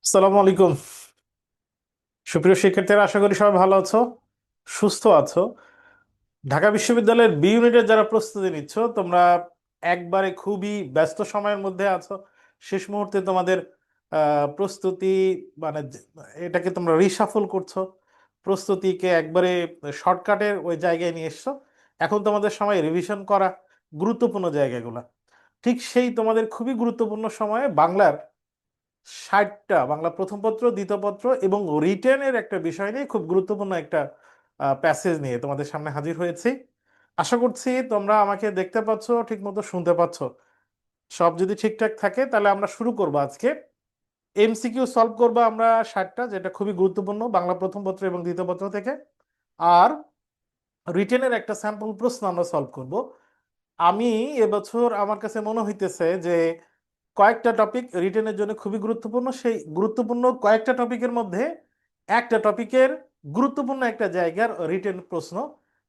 আসসালামু আলাইকুম। সুপ্রিয় শিক্ষার্থীরা, আশা করি সবাই ভালো আছো, সুস্থ আছো। ঢাকা বিশ্ববিদ্যালয়ের বি ইউনিটের যারা প্রস্তুতি নিচ্ছ, তোমরা একবারে খুবই ব্যস্ত সময়ের মধ্যে আছো। শেষ মুহূর্তে তোমাদের প্রস্তুতি, মানে এটাকে তোমরা রিশাফল করছো, প্রস্তুতিকে একবারে শর্টকাটের ওই জায়গায় নিয়ে এসছো। এখন তোমাদের সময় রিভিশন করা গুরুত্বপূর্ণ জায়গাগুলো। ঠিক সেই তোমাদের খুবই গুরুত্বপূর্ণ সময়ে বাংলার 60টা বাংলা প্রথম পত্র, দ্বিতীয় পত্র এবং রিটেনের একটা বিষয় নিয়ে খুব গুরুত্বপূর্ণ একটা প্যাসেজ নিয়ে তোমাদের সামনে হাজির হয়েছি। আশা করছি তোমরা আমাকে দেখতে পাচ্ছ, ঠিক মতো শুনতে পাচ্ছ। সব যদি ঠিকঠাক থাকে তাহলে আমরা শুরু করব আজকে। এমসিকিউ সলভ করবো আমরা 60টা, যেটা খুবই গুরুত্বপূর্ণ বাংলা প্রথম পত্র এবং দ্বিতীয় পত্র থেকে। আর রিটেনের একটা স্যাম্পল প্রশ্ন আমরা সলভ করব। আমি এবছর আমার কাছে মনে হইতেছে যে কয়েকটা টপিক রিটেনের জন্য খুবই গুরুত্বপূর্ণ। সেই গুরুত্বপূর্ণ কয়েকটা টপিকের মধ্যে একটা টপিকের গুরুত্বপূর্ণ একটা জায়গার রিটেন প্রশ্ন,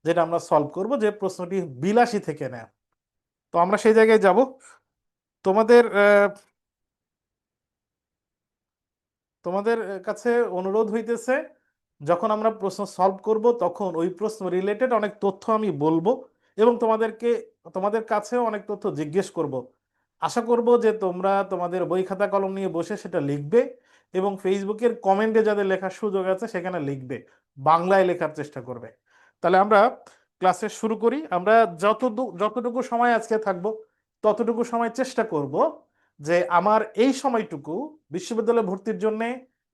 যেটা আমরা সলভ করব, যে প্রশ্নটি 82 থেকে নেয়। তো আমরা সেই জায়গায় যাব। তোমাদের তোমাদের কাছে অনুরোধ হইতেছে, যখন আমরা প্রশ্ন সলভ করব তখন ওই প্রশ্ন রিলেটেড অনেক তথ্য আমি বলবো এবং তোমাদের কাছেও অনেক তথ্য জিজ্ঞেস করব। আশা করব যে তোমরা তোমাদের বই খাতা কলম নিয়ে বসে সেটা লিখবে এবং ফেসবুকের কমেন্টে যাদের লেখার সুযোগ আছে সেখানে লিখবে, বাংলায় লেখার চেষ্টা করবে। তাহলে আমরা ক্লাসে শুরু করি। আমরা যতটুকু সময় আজকে থাকবো ততটুকু সময় চেষ্টা করব যে আমার এই সময়টুকু বিশ্ববিদ্যালয়ে ভর্তির জন্য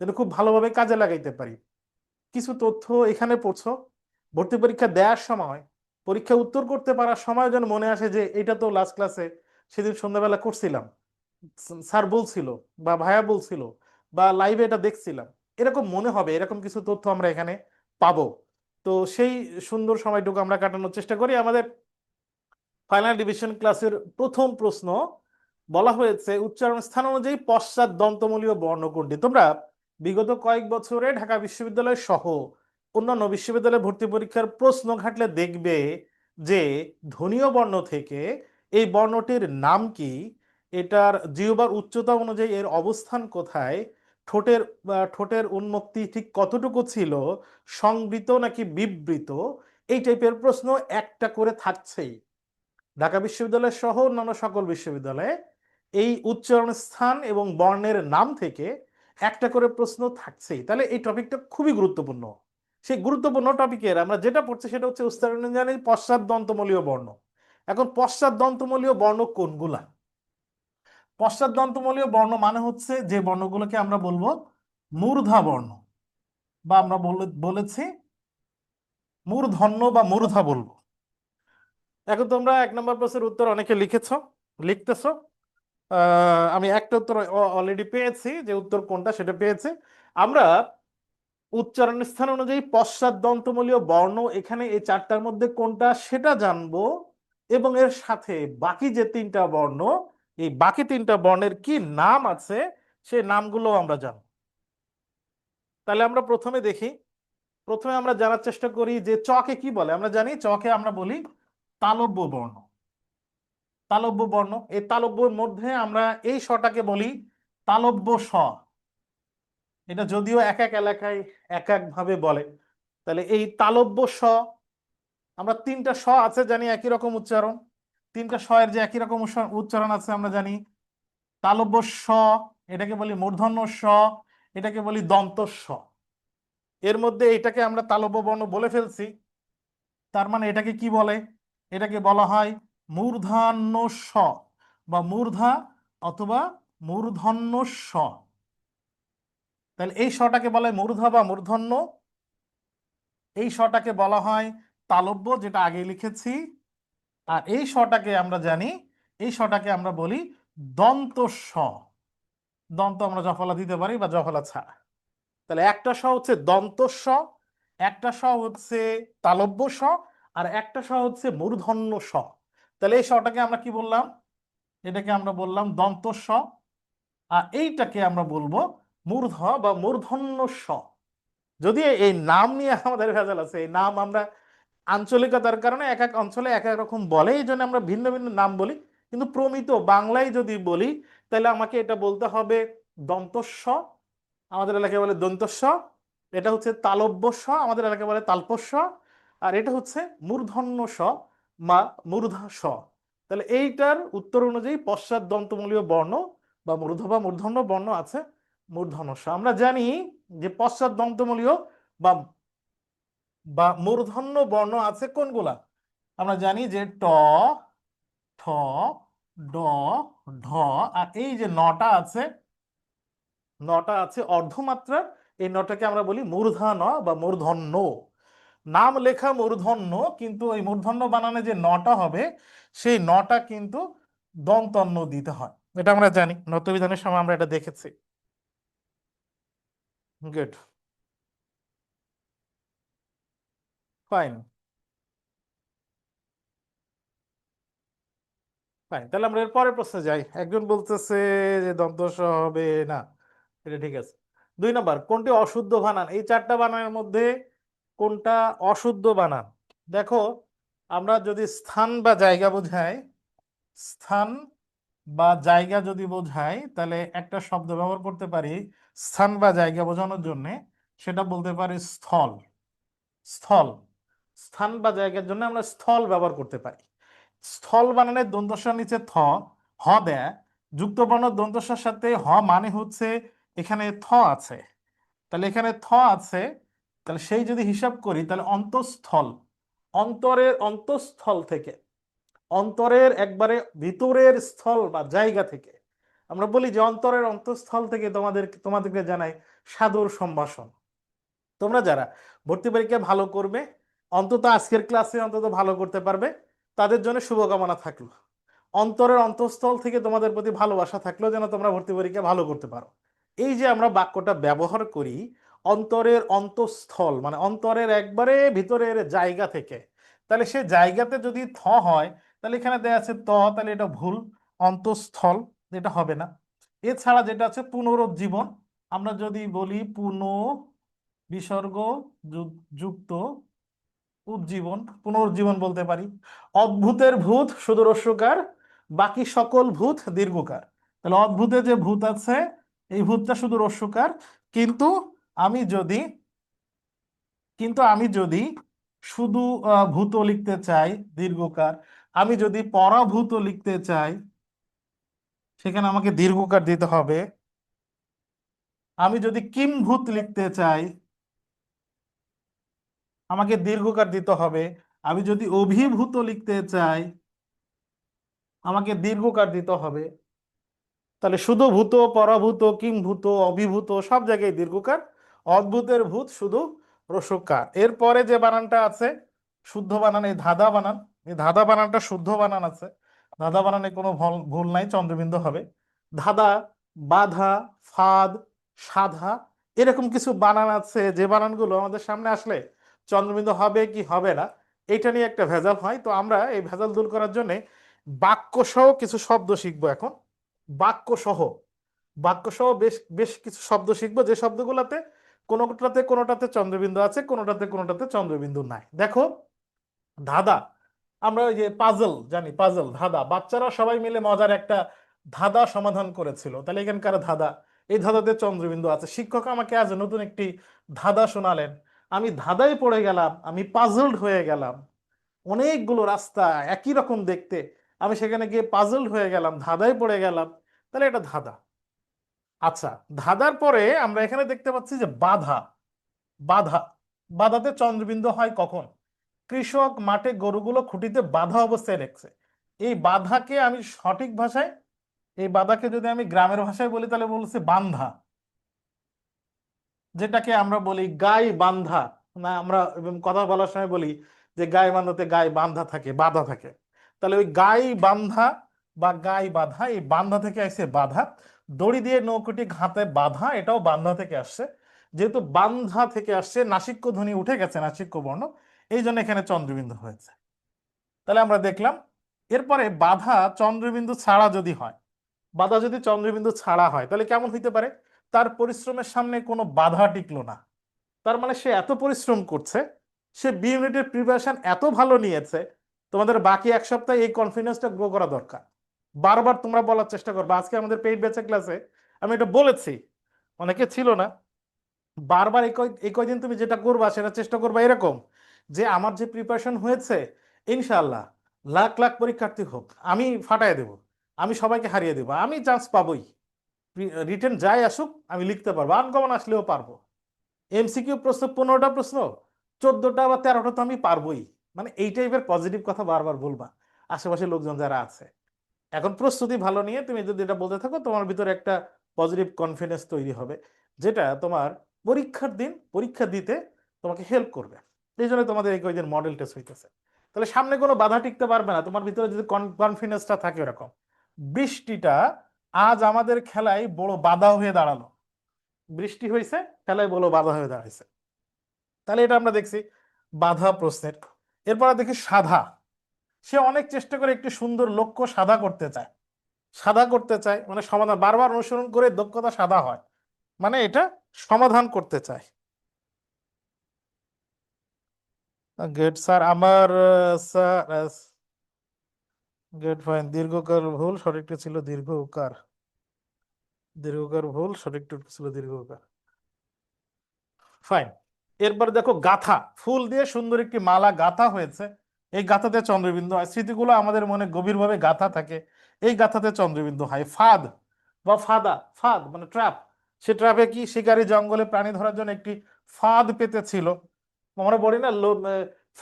যেন খুব ভালোভাবে কাজে লাগাইতে পারি। কিছু তথ্য এখানে পড়ছো, ভর্তি পরীক্ষা দেওয়ার সময় পরীক্ষা উত্তর করতে পারার সময় যেন মনে আসে যে এটা তো লাস্ট ক্লাসে সেদিন সন্ধ্যাবেলা করছিলাম, স্যার বলছিল বা ভাইয়া বলছিল বা লাইভে এটা দেখছিলাম, এরকম মনে হবে। এরকম কিছু তথ্য আমরা এখানে পাবো। তো সেই সুন্দর সময়টুকু আমরা কাটানোর চেষ্টা করি। আমাদের ফাইনাল ডিভিশন ক্লাসের প্রথম প্রশ্ন বলা হয়েছে, উচ্চারণ স্থান অনুযায়ী পশ্চাৎ দন্তমূলীয় বর্ণ কোনটি? তোমরা বিগত কয়েক বছরে ঢাকা বিশ্ববিদ্যালয় সহ অন্যান্য বিশ্ববিদ্যালয়ে ভর্তি পরীক্ষার প্রশ্ন ঘাটলে দেখবে যে ধ্বনীয় বর্ণ থেকে এই বর্ণটির নাম কি, এটার জিহ্বার উচ্চতা অনুযায়ী এর অবস্থান কোথায়, ঠোঁটের উন্মুক্তি ঠিক কতটুকু ছিল, সংবৃত নাকি বিবৃত, এই টাইপের প্রশ্ন একটা করে থাকছেই। ঢাকা বিশ্ববিদ্যালয় সহ অন্যান্য সকল বিশ্ববিদ্যালয়ে এই উচ্চারণ স্থান এবং বর্ণের নাম থেকে একটা করে প্রশ্ন থাকছেই। তাহলে এই টপিকটা খুবই গুরুত্বপূর্ণ। সেই গুরুত্বপূর্ণ টপিকের আমরা যেটা পড়ছি সেটা হচ্ছে উচ্চারণের পশ্চাৎ দন্তমূলীয় বর্ণ। এখন পশ্চাৎ দন্তমূলীয় বর্ণ কোনগুলা? পশ্চাৎ দন্তমূলীয় বর্ণ মানে হচ্ছে যে বর্ণগুলোকে আমরা বলবো মূর্ধা বর্ণ, বা আমরা বলেছি মূর্ধন্য বা মূর্ধা বলবো। এখন তোমরা 1 নম্বর প্রশ্নের উত্তর অনেকে লিখতেছো। আমি একটা উত্তর অলরেডি পেয়েছি, যে উত্তর কোনটা সেটা পেয়েছি। আমরা উচ্চারণ স্থান অনুযায়ী পশ্চাৎ দন্তমূলীয় বর্ণ, এখানে এই 4টার মধ্যে কোনটা সেটা জানবো এবং এর সাথে বাকি যে 3টা বর্ণ, এই বাকি 3টা বর্ণের কি নাম আছে সেই নামগুলো আমরা জানবো। তাহলে আমরা প্রথমে দেখি, প্রথমে আমরা জানার চেষ্টা করি যে চকে কি বলে। আমরা জানি চকে আমরা বলি তালব্য বর্ণ। তালব্য বর্ণ, এই তালব্যের মধ্যে আমরা এই শটাকে বলি তালব্য স। এটা যদিও এক এক এলাকায় এক এক ভাবে বলে। তাহলে এই তালব্য স, আমরা 3টা স আছে জানি একই রকম উচ্চারণ। 3টা স এর যে একই রকম উচ্চারণ আছে আমরা জানি। তালব্য স, এটাকে বলি মূর্ধন্য স, এটাকে বলি দন্ত স। এর মধ্যে এটাকে আমরা তালব্য বর্ণ বলে ফেলছি, তার মানে এটাকে কি বলে? এটাকে বলা হয় মূর্ধান্য স বা মূর্ধা অথবা মূর্ধন্য স। তাহলে এই শটাকে বলা হয় মূর্ধা বা মূর্ধন্য, এই শটাকে বলা হয় তালব্য, যেটা আগে লিখেছি। আর এই শটাকে আমরা জানি, এই শটাকে আমরা বলি দন্ত স। দন্ত আমরা জফলা দিতে পারি বা জফলা ছাড়া। তাহলে একটা স হচ্ছে দন্ত স, একটা স হচ্ছে তালব্য স, আর একটা স হচ্ছে মূর্ধন্য স। তাহলে এই শটাকে আমরা কি বললাম? এটাকে আমরা বললাম দন্ত স, আর এইটাকে আমরা বলবো মূর্ধ বা মূর্ধন্য স। যদি এই নাম নিয়ে আমাদের ভেজাল আছে, এই নাম আমরা আঞ্চলিকতার কারণে এক এক অঞ্চলে এক এক রকম বলে, এই জন্য আমরা ভিন্ন ভিন্ন নাম বলি। কিন্তু প্রমিত বাংলায় যদি বলি তাহলে আমাকে এটা বলতে হবে দন্তস্ব আমাদের এলাকায় বলে দন্তস্ব, এটা হচ্ছে তালব্য স, আমাদের এলাকায় বলে তালপস্য, আর এটা হচ্ছে মূর্ধন্য স বা মূর্ধা স। তাহলে এইটার উত্তর অনুযায়ী পশ্চাৎ দন্তমূলীয় বর্ণ বা মূর্ধন্য বর্ণ আছে মূর্ধন্য স। আমরা জানি যে পশ্চাৎ দন্তমূলীয় বা বা মূর্ধন্য বর্ণ আছে কোনগুলা? আমরা জানি যে ট, ঠ, ড, ঢ, আর এই যে নটা আছে অর্ধমাত্রার, এই নটাকে আমরা বলি মূর্ধন্য বা মূর্ধন্য। নাম লেখা মূর্ধন্য, কিন্তু এই মূর্ধন্য বানানে যে নটা হবে সেই নটা কিন্তু দন্তন্য দিতে হয়। এটা আমরা জানি, নতবিধানের সময় আমরা এটা দেখেছি। Good, fine fine. তাহলে আমরা এর পরের প্রশ্নে যাই। একজন বলতেছে যে দন্ত স হবে না, এটা ঠিক আছে। 2 নম্বর, কোনটি অশুদ্ধ বানান? এই 4টা বানানের মধ্যে কোনটা অশুদ্ধ বানান? দেখো, আমরা যদি স্থান বা জায়গা বোঝাই, স্থান বা জায়গা যদি বোঝাই, তাহলে একটা শব্দ ব্যবহার করতে পারি স্থান বা জায়গা বোঝানোর জন্য, সেটা বলতে পারি স্থল। স্থল, স্থান বা জায়গার জন্য আমরা স্থল ব্যবহার করতে পারি। স্থল বানানের দন্তস্বর নিচে হ দেয়, যুক্ত বর্ণ দন্তস্বর সাথে হ মানে হচ্ছে এখানে আছে, তাহলে এখানে আছে। তাহলে সেই যদি হিসাব করি, তাহলে অন্তঃস্থল, অন্তঃস্থল থেকে, অন্তরের একবারে ভিতরের স্থল বা জায়গা থেকে, আমরা বলি যে অন্তরের অন্তঃস্থল থেকে তোমাদেরকে জানাই সাদর সম্ভাষণ। তোমরা যারা ভর্তি পরীক্ষা ভালো করবে, অন্তত আজকের ক্লাসে অন্তত ভালো করতে পারবে, তাদের জন্য শুভকামনা থাকলো। অন্তরের অন্তঃস্থল থেকে তোমাদের প্রতি ভালোবাসা থাকলো যেন তোমরা ভর্তি পরীক্ষা ভালো করতে পারো। এই যে আমরা বাক্যটা ব্যবহার করি, অন্তরের অন্তঃস্থল মানে অন্তরের একবারে ভিতরের জায়গা থেকে, তাহলে সে জায়গাতে যদি হয়, তাহলে এখানে দেয়া আছে তাহলে এটা ভুল, অন্তঃস্থল এটা হবে না। এছাড়া যেটা আছে পুনরুজ্জীবন, আমরা যদি বলি বিসর্গ যুক্ত উজ্জীবন, পুনর্জীবন বলতে পারি। অদ্ভুতের ভূত শুধু রস্যকার, বাকি সকল ভূত দীর্ঘকার। তাহলে অদ্ভুতে যে ভূত আছে এই ভূতটা শুধু রস্যকার, কিন্তু আমি যদি শুধু ভূত লিখতে চাই দীর্ঘকার, আমি যদি পরাভূত লিখতে চাই সেখানে আমাকে দীর্ঘকার দিতে হবে। আমি যদি কিমভূত লিখতে চাই আমাকে দীর্ঘকার দিতে হবে। আমি যদি অভিভূত লিখতে চাই আমাকে দীর্ঘকার দিতে হবে। তাহলে শুধু ভূত, পরাভূত, কিংভূত, অভিভূত সব জায়গায় দীর্ঘকার, অদ্ভুতের ভূত শুধু রসকার। এরপরে যে বানানটা আছে শুদ্ধ বানান, এই ধাঁধা বানান, এই ধাঁধা বানানটা শুদ্ধ বানান আছে, ধাঁধা বানানে কোনো ভুল নাই, চন্দ্রবিন্দু হবে। ধাঁধা, বাধা, ফাঁদ, সাধা, এরকম কিছু বানান আছে যে বানানগুলো আমাদের সামনে আসলে চন্দ্রবিন্দু হবে কি হবে না এটা নিয়ে একটা ভেজাল হয়। তো আমরা এই ভেজাল দূর করার জন্য বাক্য সহ কিছু শব্দ শিখবো এখন। বাক্য সহ বাক্য সহ বেশ বেশ কিছু শব্দ শিখবো, যে শব্দগুলোতে কোনোটাতে চন্দ্রবিন্দু আছে, কোনোটাতে চন্দ্রবিন্দু নাই। দেখো, ধাঁধা, আমরা ওই যে পাজল জানি, পাজল ধাঁধা, বাচ্চারা সবাই মিলে মজার একটা ধাঁধা সমাধান করেছিল, তাহলে এখানকার ধাঁধা, এই ধাঁধাতে চন্দ্রবিন্দু আছে। শিক্ষক আমাকে আজ নতুন একটি ধাঁধা শোনালেন, আমি ধাঁধায় পড়ে গেলাম, আমি পাজলড হয়ে গেলাম। অনেকগুলো রাস্তা একই রকম দেখতে, আমি সেখানে গিয়ে পাজলড হয়ে গেলাম, ধাঁধায় পড়ে গেলাম, তাহলে এটা ধাঁধা। আচ্ছা, ধাঁধার পরে আমরা এখানে দেখতে পাচ্ছি যে বাধা, বাধা, বাধাতে চন্দ্রবিন্দু হয় কখন? কৃষক মাঠে গরুগুলো খুঁটিতে বাধা অবস্থায় রেখেছে, এই বাধাকে আমি সঠিক ভাষায়, এই বাধাকে যদি আমি গ্রামের ভাষায় বলি তাহলে বলছি বান্ধা, যেটাকে আমরা বলি গাই বান্ধা। না, আমরা কথা বলার সময় বলি যে গাই বান্ধাতে গাই বান্ধা থাকে, বাধা থাকে। তাহলে ওই গাই বান্ধা বা গাই বাধা, এই বান্ধা থেকে আসছে বাধা। দড়ি দিয়ে নৌকোটি ঘাতে বাধা, এটাও বান্ধা থেকে আসছে। যেহেতু বান্ধা থেকে আসছে, নাসিক্য ধ্বনি উঠে গেছে, নাসিক্য বর্ণ, এই জন্য এখানে চন্দ্রবিন্দু হয়েছে। তাহলে আমরা দেখলাম। এরপরে বাধা চন্দ্রবিন্দু ছাড়া যদি হয়, বাধা যদি চন্দ্রবিন্দু ছাড়া হয় তাহলে কেমন হইতে পারে? তার পরিশ্রমের সামনে কোনো বাধা টিকলো না। তার মানে সে এত পরিশ্রম করছে, সে বি ইউনিটের প্রিপারেশন এত ভালো নিয়েছে, তোমাদের বাকি 1 সপ্তাহে এই কনফিডেন্সটা গ্রো করা দরকার। বারবার তোমরা বলার চেষ্টা করবে, আজকে আমাদের পেইড ব্যাচের ক্লাসে আমি এটা বলেছি, অনেকে ছিল না, বারবার এই কয়দিন তুমি যেটা করবা সেটা চেষ্টা করবা এরকম যে আমার যে প্রিপারেশন হয়েছে, ইনশাআল্লাহ লাখ লাখ পরীক্ষার্থী হোক আমি ফাটায় দেব, আমি সবাইকে হারিয়ে দেবো, আমি চান্স পাবোই। রিটেন যাই আসুক আমি লিখতে পারবো, আনকমন আসলেও পারবো। এমসিকিউ প্রশ্ন 15টা প্রশ্ন, 14টা বা 13টা তো আমি পারবোই। মানে এই টাইপের পজিটিভ কথা বারবার বলবা আশেপাশে লোকজন যারা আছে। এখন প্রস্তুতি ভালো নিয়ে তুমি যদি এটা বলতে থাকো, তোমার ভিতরে একটা পজিটিভ কনফিডেন্স তৈরি হবে, যেটা তোমার পরীক্ষার দিন পরীক্ষা দিতে তোমাকে হেল্প করবে। এই জন্য তোমাদের এই কয়েকদিন মডেল টেস্ট হইতেছে। তাহলে সামনে কোনো বাধা টিকতে পারবে না তোমার ভিতরে যদি কনফিডেন্সটা থাকে এরকম। বৃষ্টিটা আজ আমাদের খেলায় বড় বাধা হয়ে দাঁড়ালো। বৃষ্টি হয়েছে, খেলায় বড় বাধা হয়ে দাঁড়াইছে। তাহলে এটা আমরা দেখছি বাধা প্রশ্নের। এরপর দেখি সাধা। সে অনেক চেষ্টা করে একটি সুন্দর লক্ষ্য সাধা করতে চায়। সাধা করতে চায় মানে সমাধান, বারবার অনুসরণ করে দক্ষতা সাধা হয়, মানে এটা সমাধান করতে চায়। গুড স্যার, আমার স্যার গুড ফাইন। দীর্ঘকার ভুল, সঠিকটা ছিল দীর্ঘ উকার। দীর্ঘকার ভুল, সঠিকটা ছিল দীর্ঘ উকার। ফাইন। এরপর দেখো গাথা, ফুল দিয়ে সুন্দর একটি মালা গাথা হয়েছে। এই গাথাতে চন্দ্রবিন্দু হয়, স্মৃতিগুলো আমাদের মনে গভীরভাবে গাথা থাকে, এই গাথাতে চন্দ্রবিন্দু হয়। ফাঁদ বা ফাদা, ফাঁদ মানে ট্র্যাপ। সে ট্র্যাপে কি শিকারী জঙ্গলে প্রাণী ধরার জন্য একটি ফাঁদ পেতেছিল। আমরা বলি না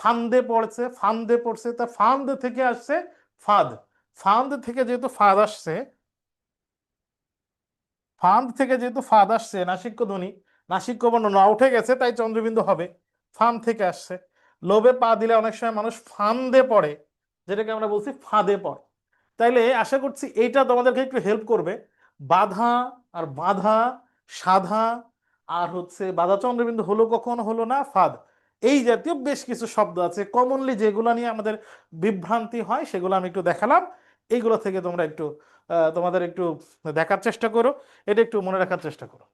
ফান্দে পড়ছে, ফান্দে পড়ছে, তা ফান্দ থেকে আসছে ফাঁদ। ফান্দ থেকে যেহেতু ফাঁদ আসছে, ফান্দ থেকে যেহেতু ফাঁদ আসছে, নাসিক্য ধ্বনি, নাসিক্য বর্ণ ন উঠে গেছে, তাই চন্দ্রবিন্দু হবে। ফান্দ থেকে আসছে। লোভে পা দিলে অনেক সময় মানুষ ফান্দে পড়ে, যেটাকে আমরা বলছি ফাঁদে পড়ে। তাইলে আশা করছি এইটা তোমাদেরকে একটু হেল্প করবে। বাধা আর বাধা, সাধা, আর হচ্ছে বাধা চন্দ্রবিন্দু হলো কখন, হলো না ফাঁদ, এই জাতীয় বেশ কিছু শব্দ আছে কমনলি যেগুলো নিয়ে আমাদের বিভ্রান্তি হয়, সেগুলো আমি একটু দেখালাম। এইগুলো থেকে তোমরা একটু তোমাদের একটু দেখার চেষ্টা করো, এটা একটু মনে রাখার চেষ্টা করো।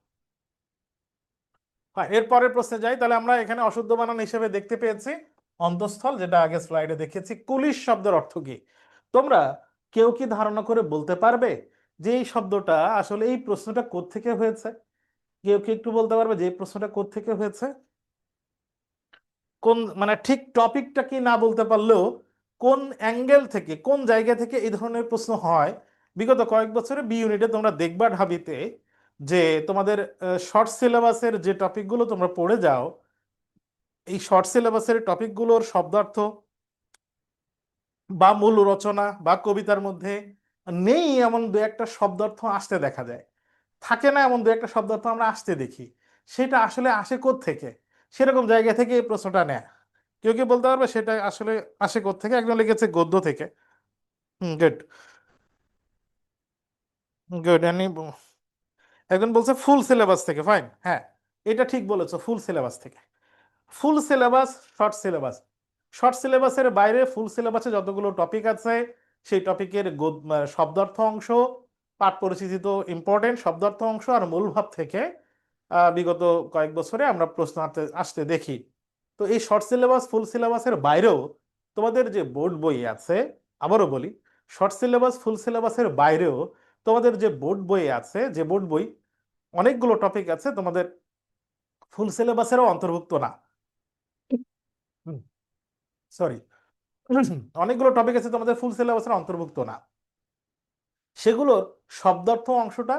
হ্যাঁ, এর পরের প্রশ্নে যাই। তাহলে আমরা এখানে অশুদ্ধ বানান হিসেবে দেখতে পেয়েছি অন্তঃস্থল, যেটা আগে স্লাইডে দেখেছি। কুলিশ শব্দের অর্থ কি? তোমরা কেউ কি ধারণা করে বলতে পারবে যে এই শব্দটা আসলে, এই প্রশ্নটা কোত্থেকে হয়েছে? কেউ কি একটু বলতে পারবে যে এই প্রশ্নটা কোত্থেকে হয়েছে? কোন মানে ঠিক টপিকটা কি না বলতে পারলেও কোন অ্যাঙ্গেল থেকে, কোন জায়গা থেকে এই ধরনের প্রশ্ন হয়? বিগত কয়েক বছরে বি ইউনিটে তোমরা দেখবা ঢাবিতে যে তোমাদের শর্ট সিলেবাসের যে টপিকগুলো তোমরা পড়ে যাও, এই শর্ট সিলেবাসের টপিকগুলোর শব্দার্থ বা মূল রচনা বা কবিতার মধ্যে নেই এমন দু একটা শব্দার্থ আসতে দেখা যায়, থাকে না এমন দু একটা শব্দার্থ আমরা আসতে দেখি। সেটা আসলে আসে থেকে? সেরকম জায়গা থেকে এই প্রশ্নটা নেয়। কেউ কি বলতে পারবে সেটা আসলে আসে থেকে? একজন লিখেছে গদ্য থেকে। Good, good. একজন বলছে ফুল সিলেবাস থেকে। ফাইন, হ্যাঁ এটা ঠিক বলেছো, ফুল সিলেবাস থেকে। Full syllabus, short syllabus, short সিলেবাসের বাইরে ফুল সিলেবাসে যতগুলো টপিক আছে সেই টপিকের শব্দার্থ অংশ, পাঠ পরিচিতি তো ইম্পর্টেন্ট, শব্দার্থ অংশ আর মূল ভাব থেকে বিগত কয়েক বছরে আমরা প্রশ্ন আসতে দেখি। তো এই শর্ট সিলেবাস ফুল সিলেবাসের বাইরেও তোমাদের যে বোর্ড বই আছে, আবারও বলি, শর্ট সিলেবাস ফুল সিলেবাসের বাইরেও তোমাদের যে বোর্ড বই আছে, যে বোর্ড বই অনেকগুলো টপিক আছে তোমাদের ফুল সিলেবাসেরও অন্তর্ভুক্ত না। সরি, অনেকগুলো টপিক আছে তোমাদের ফুল সিলেবাসের অন্তর্ভুক্ত না। সেগুলোর শব্দার্থ অংশটা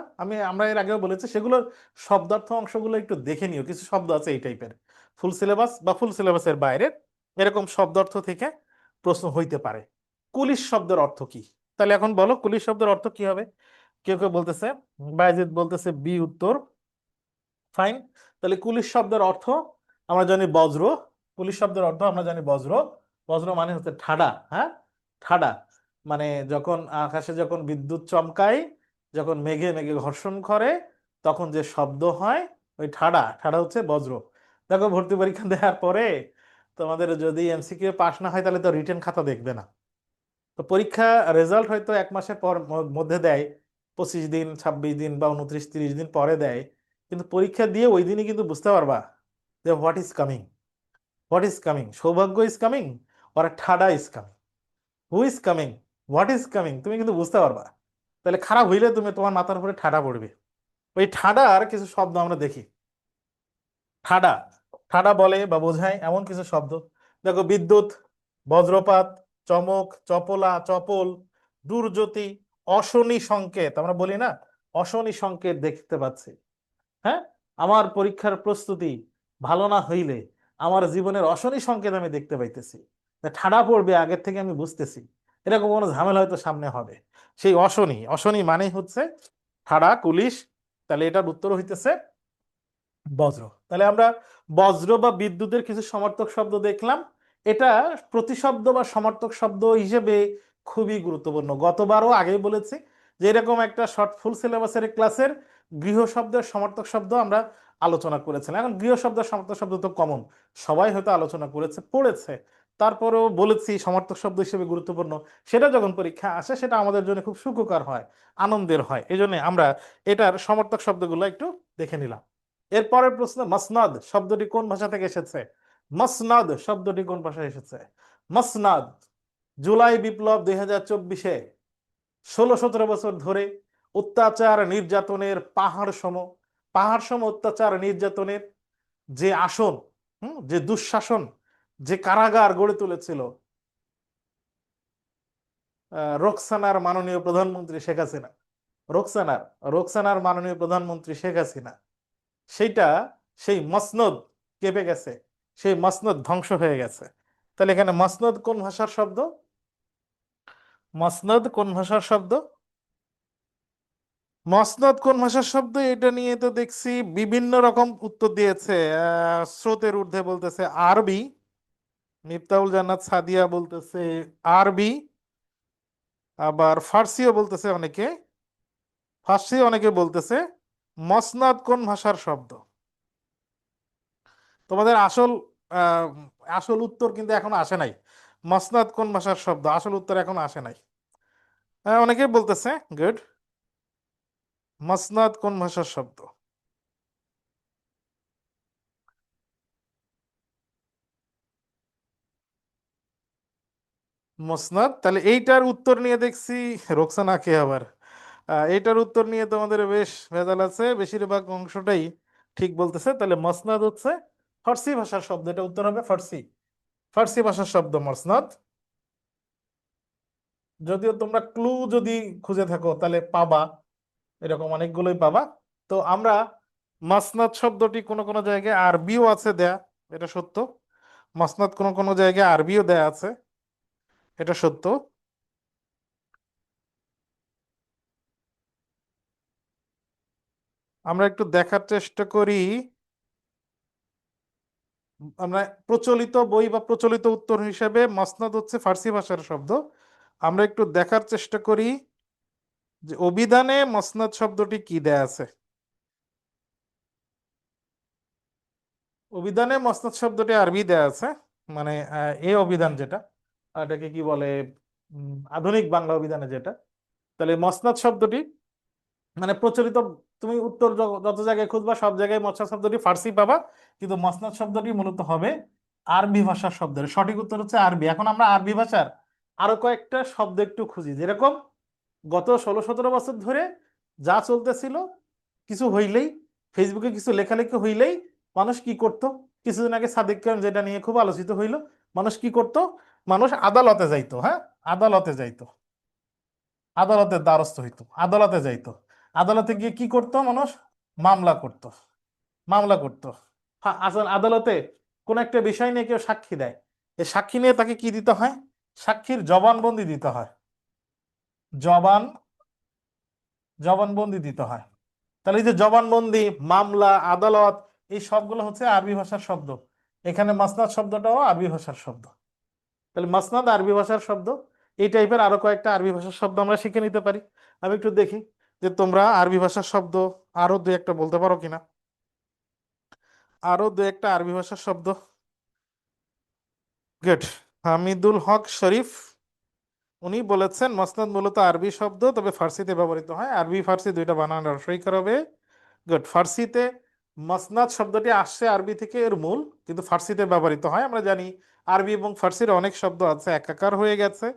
আমরা এর আগেও বলেছি, সেগুলোর শব্দার্থ অংশগুলো একটু দেখে নিও। কিছু শব্দ আছে এই টাইপের ফুল সিলেবাস বা ফুল সিলেবাসের বাইরে, এরকম শব্দার্থ থেকে প্রশ্ন হইতে পারে। কুলিশ শব্দের অর্থ কি? তাহলে এখন বলো কুলিশ শব্দের অর্থ কি হবে? কেউ কেউ বলতেছে, বাইজিদ বলতেছে বি উত্তর। ফাইন। তাহলে কুলিশ শব্দের অর্থ আমরা জানি বজ্র। পুলিশ শব্দের অর্থ আমরা জানি বজ্র। বজ্র মানে হচ্ছে ঠাডা। হ্যাঁ, ঠাডা মানে যখন আকাশে যখন বিদ্যুৎ চমকায়, যখন মেঘে মেঘে ঘর্ষণ করে, তখন যে শব্দ হয় ওই ঠাডা, ঠাডা হচ্ছে বজ্র। দেখো ভর্তি পরীক্ষা দেওয়ার পরে তোমাদের যদি এমসিকিউ পাস না হয় তাহলে তো রিটেন খাতা দেখবে না। তো পরীক্ষা রেজাল্ট হয়তো 1 মাসের পর মধ্যে দেয়, 25 দিন 26 দিন বা 29 30 দিন পরে দেয়। কিন্তু পরীক্ষা দিয়ে ওই দিনই কিন্তু বুঝতে পারবা যে what is coming, what is coming, সৌভাগ্য ইজ কামিং ওর ঠাডা is coming, who is coming, what is coming, তুমি কিন্তু বুঝতে পারবা। তাহলে খারাপ হইলে তুমি তোমার মাথার উপরে ঠাডা পড়বে। ওই ঠাডার কিছু শব্দ আমরা দেখি। ঠাডা, ঠাডা বলে বা বোঝায় এমন কিছু শব্দ। দেখো, বিদ্যুৎ, বজ্রপাত, চমক, চপলা, চপল, দূরজ্যোতি, অশনি সংকেত, আমরা বলি না অশনি সংকেত দেখতে পাচ্ছি। হ্যাঁ, আমার পরীক্ষার প্রস্তুতি ভালো না হইলে আমার জীবনের অশনি সংকেত আমি দেখতে পাইতেছি, তা ঠাডা পড়বে আগের থেকে আমি বুঝতেছি, এরকম কোনো ঝামেলা হয়তো সামনে হবে। সেই অশনি, অশনি মানে হচ্ছে ঠাডা, কুলিশ। তাহলে এটার উত্তর হইতেছে বজ্র। তাহলে আমরা বজ্র বা বিদ্যুতের কিছু সমার্থক শব্দ দেখলাম। এটা প্রতিশব্দ বা সমার্থক শব্দ হিসেবে খুবই গুরুত্বপূর্ণ। গতবারও আগেই বলেছি যে এরকম একটা শর্ট ফুল সিলেবাসের ক্লাসের গৃহ শব্দের সমার্থক শব্দ আমরা আলোচনা করেছিলাম। এখন গৃহ শব্দের সমার্থক শব্দ তো কমন, সবাই হয়তো আলোচনা করেছে, পড়েছে, তারপরেও বলেছি সমার্থক শব্দ হিসেবে গুরুত্বপূর্ণ। সেটা যখন পরীক্ষা আসে সেটা আমাদের জন্য খুব সুখকর হয়, আনন্দের হয়। এই জন্য আমরা এটার সমার্থক শব্দগুলো একটু দেখে নিলাম। এরপরের প্রশ্ন, মাসনাদ শব্দটি কোন ভাষা থেকে এসেছে? মাসনাদ শব্দটি কোন ভাষায় এসেছে? মাসনাদ, জুলাই বিপ্লব 2024-এ 16-17 বছর ধরে অত্যাচার নির্যাতনের পাহাড় সম অত্যাচার নির্যাতনের যে আসন, যে দুঃশাসন, যে কারাগার গড়ে তুলেছিল রোকসানার মাননীয় প্রধানমন্ত্রী শেখ হাসিনা, রোকসানার রোকসানার মাননীয় প্রধানমন্ত্রী শেখ হাসিনা, সেইটা, সেই মসনদ কেঁপে গেছে, সেই মসনদ ধ্বংস হয়ে গেছে। তাহলে এখানে মসনদ কোন ভাষার শব্দ? মসনদ কোন ভাষার শব্দ? মসনদ কোন ভাষার শব্দ, এটা নিয়ে তো দেখছি বিভিন্ন রকম উত্তর দিয়েছে। স্রোতের ঊর্ধ্বে বলতেছে আরবি, মিফতাহুল জান্নাত সাদিয়া বলতেছে আরবি, আবার ফার্সিও বলতেছে অনেকে, ফার্সি অনেকে বলতেছে। মসনদ কোন ভাষার শব্দ? তোমাদের আসল আহ, আসল উত্তর কিন্তু এখনো আসে নাই। মসনদ কোন ভাষার শব্দ, আসল উত্তর এখনো আসে নাই। অনেকেই বলতেছে, গুড। মসনদ কোন ভাষার শব্দ? মসনদ, তাহলে এইটার উত্তর নিয়ে দেখছি রোকসানা কে আবার এইটার উত্তর নিয়ে তোমাদের বেশ ভেজাল আছে, বেশিরভাগ অংশটাই ঠিক বলতেছে। তাহলে মসনদ হচ্ছে ফার্সি ভাষার শব্দ, এটা উত্তর হবে ফার্সি, ফার্সি ভাষার শব্দ মসনদ। যদিও তোমরা ক্লু যদি খুঁজে থাকো তাহলে পাবা, এরকম অনেকগুলোই পাবা। তো আমরা মাসনাদ শব্দটি কোনো কোনো জায়গায় আরবিও আছে দেয়া, এটা সত্য। মাসনাদ কোনো কোনো জায়গায় আরবিও দেয়া আছে, এটা সত্য। আমরা একটু দেখার চেষ্টা করি। আমরা প্রচলিত বই বা প্রচলিত উত্তর হিসেবে মাসনাদ হচ্ছে ফার্সি ভাষার শব্দ। আমরা একটু দেখার চেষ্টা করি যে অভিধানে মাসনাদ শব্দটি কি দেয়া আছে। অভিধানে মসনদ শব্দটি আরবি দেয়া আছে, মানে এই অভিধান যেটা, এটাকে কি বলে, আধুনিক বাংলা অভিধানে যেটা। তাহলে মসনদ শব্দটি মানে প্রচলিত, তুমি উত্তর যত জায়গায় খুঁজবা সব জায়গায় মসনদ শব্দটি ফার্সি পাবা, কিন্তু মসনদ শব্দটি মূলত হবে আরবি ভাষার শব্দ। সঠিক উত্তর হচ্ছে আরবি। এখন আমরা আরবি ভাষার আরো কয়েকটা শব্দ একটু খুঁজি, যেরকম গত 16-17 বছর ধরে যা চলতেছিল, কিছু হইলেই, ফেসবুকে কিছু লেখালেখি হইলেই মানুষ কি করত? কিছুদিন আগে সাদিক খান যেটা নিয়ে খুব আলোচিত হইলো, মানুষ কি করত? মানুষ আদালতে যাইতো। হ্যাঁ, আদালতে যাইতো, আদালতের দ্বারস্থ হইতো, আদালতে যাইতো। আদালতে গিয়ে কি করতো মানুষ? মামলা করত, মামলা করত। আসল আদালতে কোন একটা বিষয় নিয়ে কেউ সাক্ষী দেয়, এই সাক্ষী নিয়ে তাকে কি দিতে হয়? সাক্ষীর জবানবন্দি দিতে হয়, জবান জবানবন্দি দিতে হয়। তাহলে এই যে জবানবন্দি, মামলা, আদালত, এই সবগুলো হচ্ছে আরবি ভাষার শব্দ। এখানে মাসনাদ শব্দটাও আরবি ভাষার শব্দ। তাহলে মাসনাদ আরবি ভাষার শব্দ। এই টাইপের আরো কয়েকটা আরবি ভাষার শব্দ আমরা শিখে নিতে পারি। আমি একটু দেখি যে তোমরা আরবি ভাষার শব্দ আরো দু একটা বলতে পারো কিনা। আরো দু একটা আরবি ভাষার শব্দ। গুড। হামিদুল হক শরীফ, উনি বলেছেন মসনদ মূলত আরবি শব্দ, তবে ফার্সিতে ব্যবহৃত হয়। আরবি ফার্সি দুইটা বানান রসই করা হবে। গুড। ফার্সিতে মসনাদ শব্দটি আসছে আরবি থেকে, এর মূল, কিন্তু ফার্সিতে ব্যবহৃত হয়। আমরা জানি আরবি এবং ফার্সির অনেক শব্দ আছে একাকার হয়ে গেছে।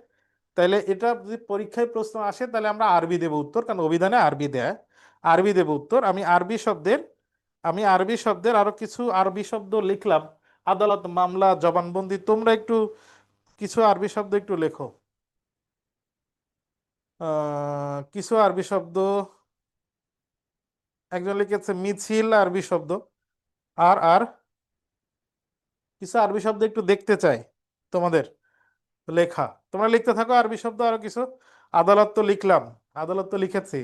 তাইলে এটা যদি পরীক্ষায় প্রশ্ন আসে তাহলে আমরা আরবি দেব উত্তর, কারণ অভিধানে আরবি দেয়। আরবি দেব উত্তর। আমি আরবি শব্দের আমি আরবি শব্দের আরো কিছু আরবি শব্দ লিখলাম। আদালত, মামলা, জবানবন্দি, তোমরা একটু কিছু আরবি শব্দ একটু লেখো। কিছু আরবি শব্দ একজন লিখেছে মিছিল, আরবি শব্দ। আর আর কিছু আরবি শব্দ একটু দেখতে চাই তোমাদের লেখা। তোমরা লিখতে থাকো আরবি শব্দ আরো কিছু। আদালত তো লিখলাম, আদালত তো লিখেছি।